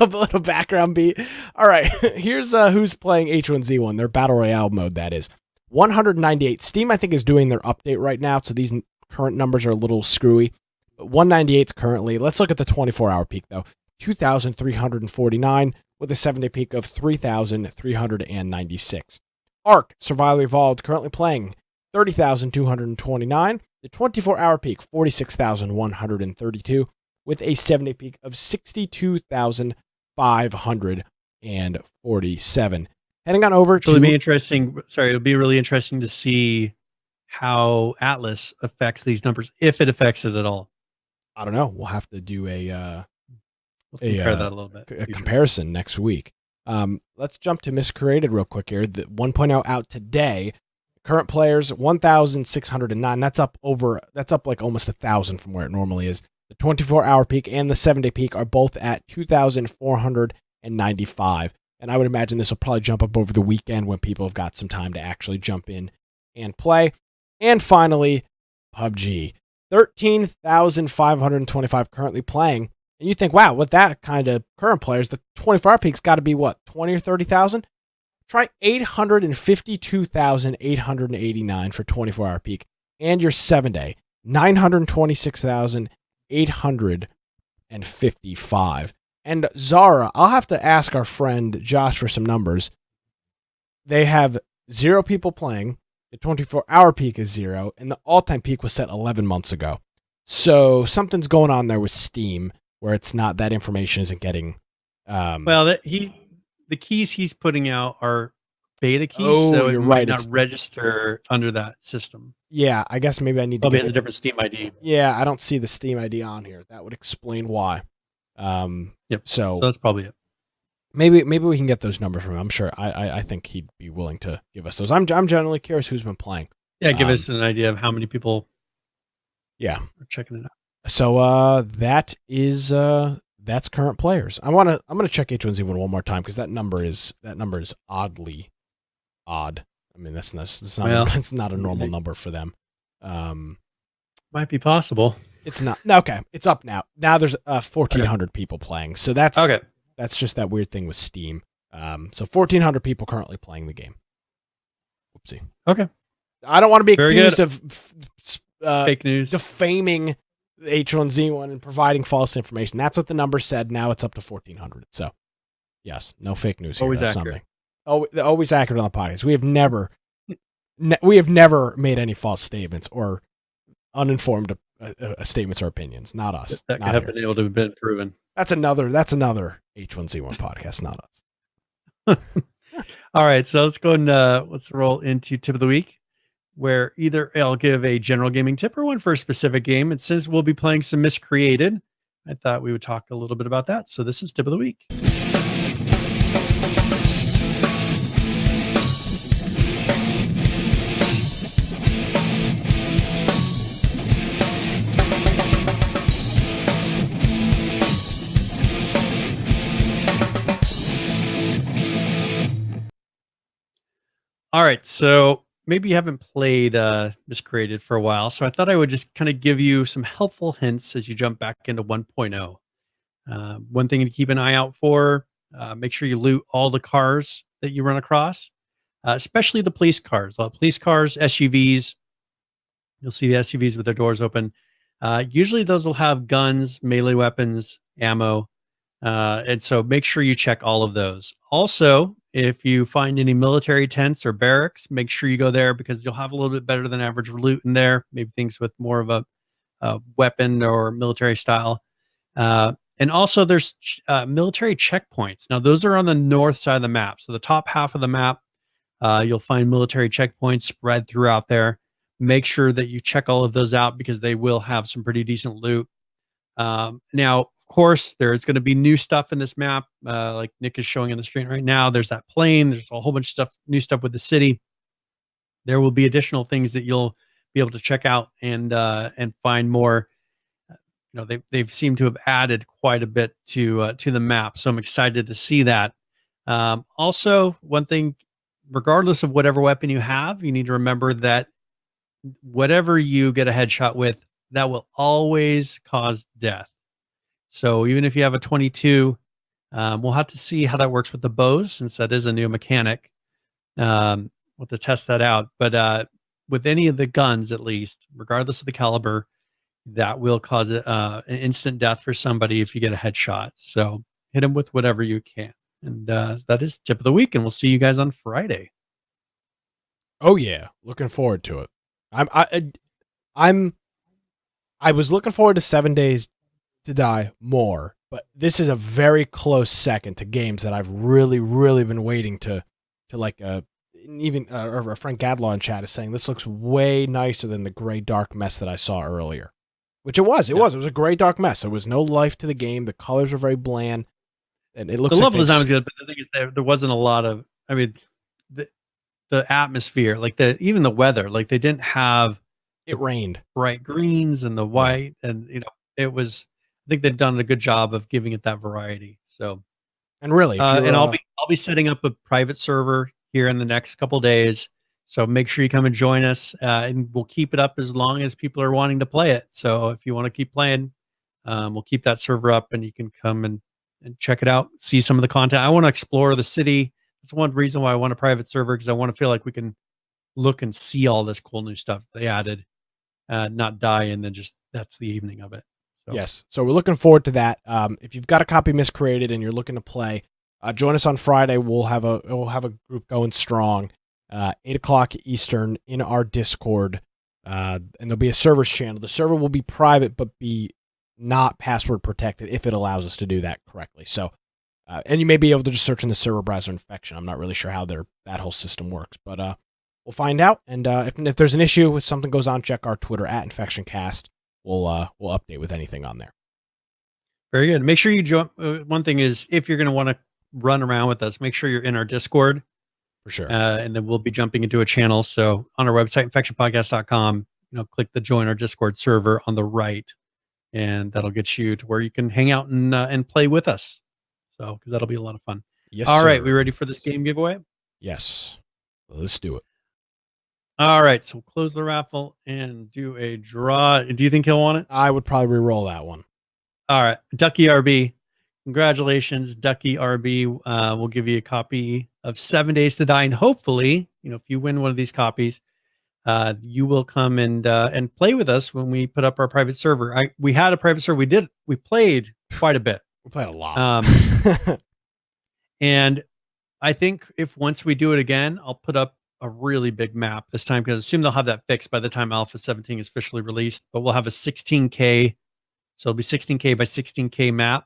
little background beat. All right, here's who's playing H1Z1. Their battle royale mode, that is 198. Steam, I think, is doing their update right now, so these current numbers are a little screwy. But 198 currently. Let's look at the 24-hour peak though. 2,349 with a 7-day peak of 3,396. Ark Survival Evolved currently playing 30,229. The 24-hour peak 46,132 with a 7-day peak of 62,547. Heading on over to... It'll be interesting. Sorry, it'll be really interesting to see how Atlas affects these numbers, if it affects it at all. I don't know. We'll have to do We'll compare that a little bit. A comparison next week. Let's jump to Miscreated real quick here. The 1.0 out today. Current players 1,609. That's up like almost 1,000 from where it normally is. The 24-hour peak and the 7-day peak are both at 2,495. And I would imagine this will probably jump up over the weekend when people have got some time to actually jump in and play. And finally, PUBG. 13,525 currently playing. And you think, wow, with that kind of current players, the 24-hour peak's got to be what, 20 or 30,000? Try 852,889 for 24-hour peak. And your 7-day, 926,855. And Zara, I'll have to ask our friend Josh for some numbers. They have 0 people playing. The 24-hour peak is 0, and the all-time peak was set 11 months ago. So something's going on there with Steam, where it's not, that information isn't getting. Well, the keys he's putting out are beta keys, so it might not register under that system. Yeah, I guess maybe I need probably to. Has a different Steam ID. Yeah, I don't see the Steam ID on here. That would explain why. Yep. So that's probably it. Maybe we can get those numbers from him. I'm sure. I think he'd be willing to give us those. I'm generally curious who's been playing. Yeah, give us an idea of how many people. Yeah, are checking it out. So that is that's current players. I'm gonna check H1Z1 one more time because that number is oddly odd. I mean that's not a normal number for them. Might be possible. It's not. Okay, it's up now. Now there's 1,400 people playing. So that's okay. That's just that weird thing with Steam. So 1,400 people currently playing the game. Oopsie. Okay. I don't want to be accused of fake news, defaming H1Z1 and providing false information. That's what the number said. Now it's up to 1,400. So, yes, no fake news here. Always That's accurate. Always accurate on the podcast. We have never made any false statements or uninformed statements or opinions. Not us. That could have been able to have been proven. That's another H1Z1 podcast, not us. All right, so let's go and let's roll into tip of the week, where either I'll give a general gaming tip or one for a specific game. And since we'll be playing some Miscreated, I thought we would talk a little bit about that. So this is tip of the week. All right, so maybe you haven't played Miscreated for a while, so I thought I would just kind of give you some helpful hints as you jump back into 1.0. One thing to keep an eye out for, make sure you loot all the cars that you run across, especially the police cars. Police cars, SUVs, you'll see the SUVs with their doors open. Usually those will have guns, melee weapons, ammo, and so make sure you check all of those. Also, if you find any military tents or barracks, make sure you go there because you'll have a little bit better than average loot in there. Maybe things with more of a weapon or military style. And also there's military checkpoints. Now those are on the north side of the map. So the top half of the map, you'll find military checkpoints spread throughout there. Make sure that you check all of those out because they will have some pretty decent loot. Now, of course, there's going to be new stuff in this map, like Nick is showing on the screen right now. There's that plane. There's a whole bunch of stuff, new stuff with the city. There will be additional things that you'll be able to check out and find more. They've seemed to have added quite a bit to the map, so I'm excited to see that. Also, one thing regardless of whatever weapon you have, you need to remember that whatever you get a headshot with, that will always cause death. So even if you have a 22, we'll have to see how that works with the bows, since that is a new mechanic. We'll have to test that out. But with any of the guns, at least, regardless of the caliber, that will cause an instant death for somebody if you get a headshot. So hit them with whatever you can. And that is tip of the week, and we'll see you guys on Friday. Oh yeah, looking forward to it. I was looking forward to 7 Days to Die more, but this is a very close second to games that I've really been waiting to like even our friend Gadlaw in chat is saying this looks way nicer than the gray dark mess that I saw earlier, which it was. It was a gray dark mess. There was no life to the game. The colors were very bland, and it looks. The like level design was good, but the thing is, there wasn't a lot of. I mean, the atmosphere, like even the weather, like they didn't have. It rained. Bright greens and the white, and it was. I think they've done a good job of giving it that variety. So, and really, and I'll be setting up a private server here in the next couple of days. So make sure you come and join us, and we'll keep it up as long as people are wanting to play it. So if you want to keep playing, we'll keep that server up, and you can come and check it out, see some of the content. I want to explore the city. That's one reason why I want a private server, because I want to feel like we can look and see all this cool new stuff they added, not die and then just that's the evening of it. So. Yes, so we're looking forward to that. If you've got a copy of Miscreated and you're looking to play, join us on Friday. We'll have a group going strong, 8:00 Eastern in our Discord, and there'll be a servers channel. The server will be private, but be not password protected if it allows us to do that correctly. So, and you may be able to just search in the server browser infection. I'm not really sure how that whole system works, but we'll find out. And if there's an issue, if something goes on, check our Twitter @InfectionCast. We'll update with anything on there. Very good. Make sure you join. One thing is, if you're going to want to run around with us, make sure you're in our Discord. For sure. And then we'll be jumping into a channel. So on our website, infectionpodcast.com, click the join our Discord server on the right, and that'll get you to where you can hang out and play with us. So, because that'll be a lot of fun. Yes. All right. Sir. We ready for this game giveaway? Yes. Let's do it. All right, so we'll close the raffle and do a draw. Do you think he'll want it? I would probably re-roll that one. All right, Ducky RB. Congratulations, Ducky RB. We'll give you a copy of 7 Days to Die, and hopefully, if you win one of these copies, you will come and play with us when we put up our private server. We had a private server. We played quite a bit. We played a lot. And I think once we do it again, I'll put up a really big map this time, because I assume they'll have that fixed by the time Alpha 17 is officially released. But we'll have a 16K, so it'll be 16K by 16K map,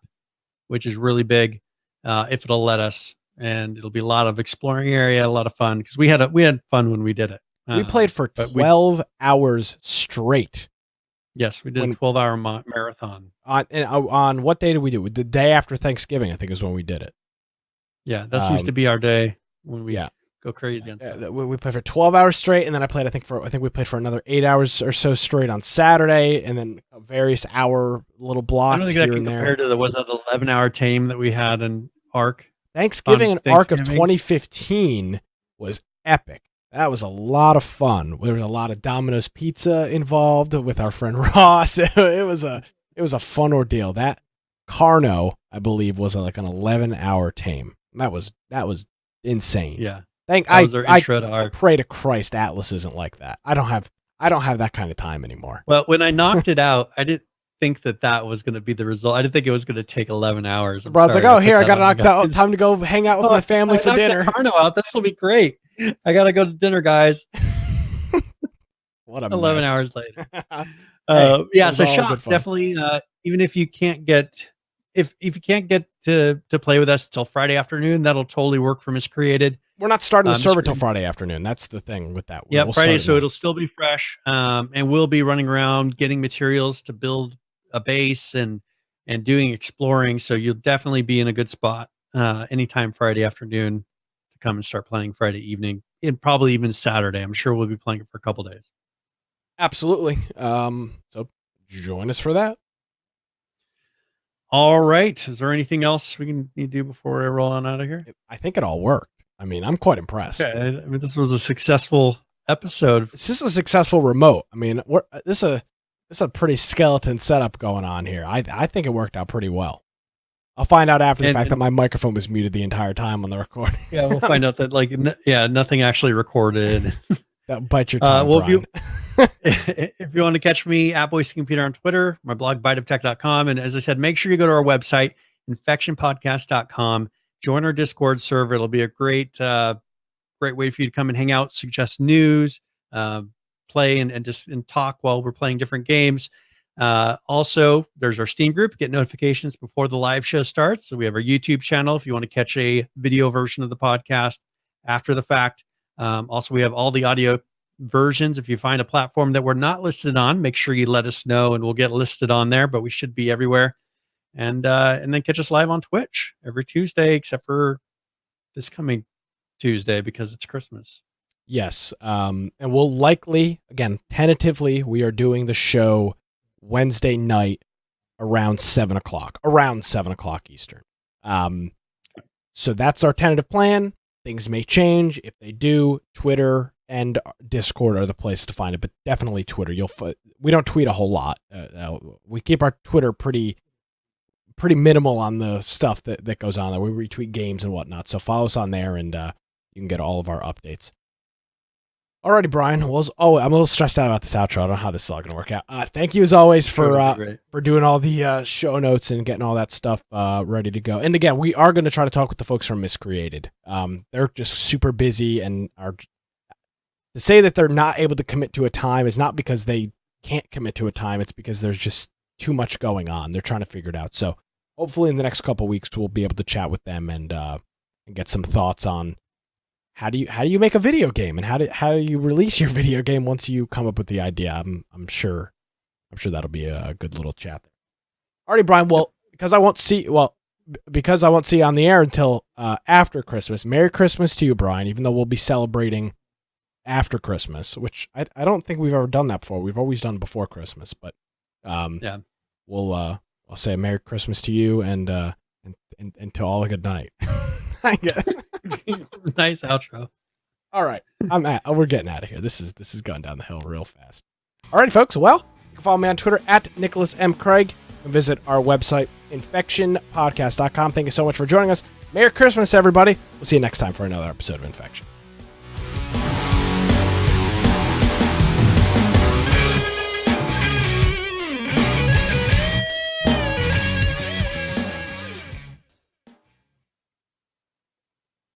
which is really big, if it'll let us. And it'll be a lot of exploring area, a lot of fun, because we had fun when we did it. We played for 12 hours straight. Yes, we did a 12-hour marathon. On what day did we do it? The day after Thanksgiving, I think, is when we did it. Yeah, that seems to be our day when we go crazy on stuff. We played for 12 hours straight, and then I think we played for another 8 hours or so straight on Saturday, and then various hour little blocks. I don't think here that can and compare to was that 11-hour tame that we had in Arc. Thanksgiving and Arc of 2015 was epic. That was a lot of fun. There was a lot of Domino's pizza involved with our friend Ross. It was a fun ordeal. That Carno, I believe, was like an 11-hour tame. That was insane. Yeah. I pray to Christ Atlas isn't like that. I don't have that kind of time anymore. Well, when I knocked it out, I didn't think that was going to be the result. I didn't think it was going to take 11 hours. Bro, it's like, oh, here, I got knocked out. Time to go hang out with my family for dinner. Carno out. This will be great. I got to go to dinner, guys. What a 11 mess. hours later. Hey, so shop definitely. Even if you can't get if you can't get to play with us till Friday afternoon, that'll totally work for Miscreated. We're not starting the server till Friday afternoon. That's the thing with that. Yeah, Friday, so it'll still be fresh. And we'll be running around getting materials to build a base and doing exploring. So you'll definitely be in a good spot anytime Friday afternoon to come and start playing Friday evening, and probably even Saturday. I'm sure we'll be playing it for a couple days. Absolutely. So join us for that. All right. Is there anything else we can do before I roll on out of here? I think it all worked. I mean, I'm quite impressed. Okay. I mean, this was a successful episode. This is a successful remote. I mean, this is a pretty skeleton setup going on here. I think it worked out pretty well. I'll find out after the fact that my microphone was muted the entire time on the recording. Yeah, we'll find out that nothing actually recorded. That bite your tongue, well, Brian. if you want to catch me at Boise Computer on Twitter, my blog, biteoftech.com. And as I said, make sure you go to our website, infectionpodcast.com. Join our Discord server. It'll be a great way for you to come and hang out, suggest news, play and talk while we're playing different games. Also, there's our Steam group. Get notifications before the live show starts. So we have our YouTube channel if you want to catch a video version of the podcast after the fact. Also, we have all the audio versions. If you find a platform that we're not listed on, make sure you let us know and we'll get listed on there, but we should be everywhere. And then catch us live on Twitch every Tuesday, except for this coming Tuesday because it's Christmas. Yes. And we'll likely, again, tentatively, we are doing the show Wednesday night around 7 o'clock Eastern. So that's our tentative plan. Things may change. If they do, Twitter and Discord are the place to find it, but definitely Twitter. We don't tweet a whole lot. We keep our Twitter pretty minimal on the stuff that goes on there. We retweet games and whatnot. So follow us on there and you can get all of our updates. Alrighty, Brian. I'm a little stressed out about this outro. I don't know how this is all going to work out. Thank you as always for doing all the show notes and getting all that stuff ready to go. And again, we are going to try to talk with the folks from Miscreated. They're just super busy and to say that they're not able to commit to a time is not because they can't commit to a time. It's because there's just too much going on. They're trying to figure it out. So hopefully in the next couple of weeks, we'll be able to chat with them and get some thoughts on how do you make a video game and how do you release your video game once you come up with the idea. I'm sure that'll be a good little chat there. Alrighty, Brian. Well, because I won't see you on the air until after Christmas. Merry Christmas to you, Brian. Even though we'll be celebrating after Christmas, which I don't think we've ever done that before. We've always done before Christmas, but we'll I'll say a Merry Christmas to you and to all a good night. Nice outro. All right, we're getting out of here. This is going down the hill real fast. All right, folks. Well, you can follow me on Twitter at Nicholas M. Craig and visit our website infectionpodcast.com. Thank you so much for joining us. Merry Christmas, everybody. We'll see you next time for another episode of Infection.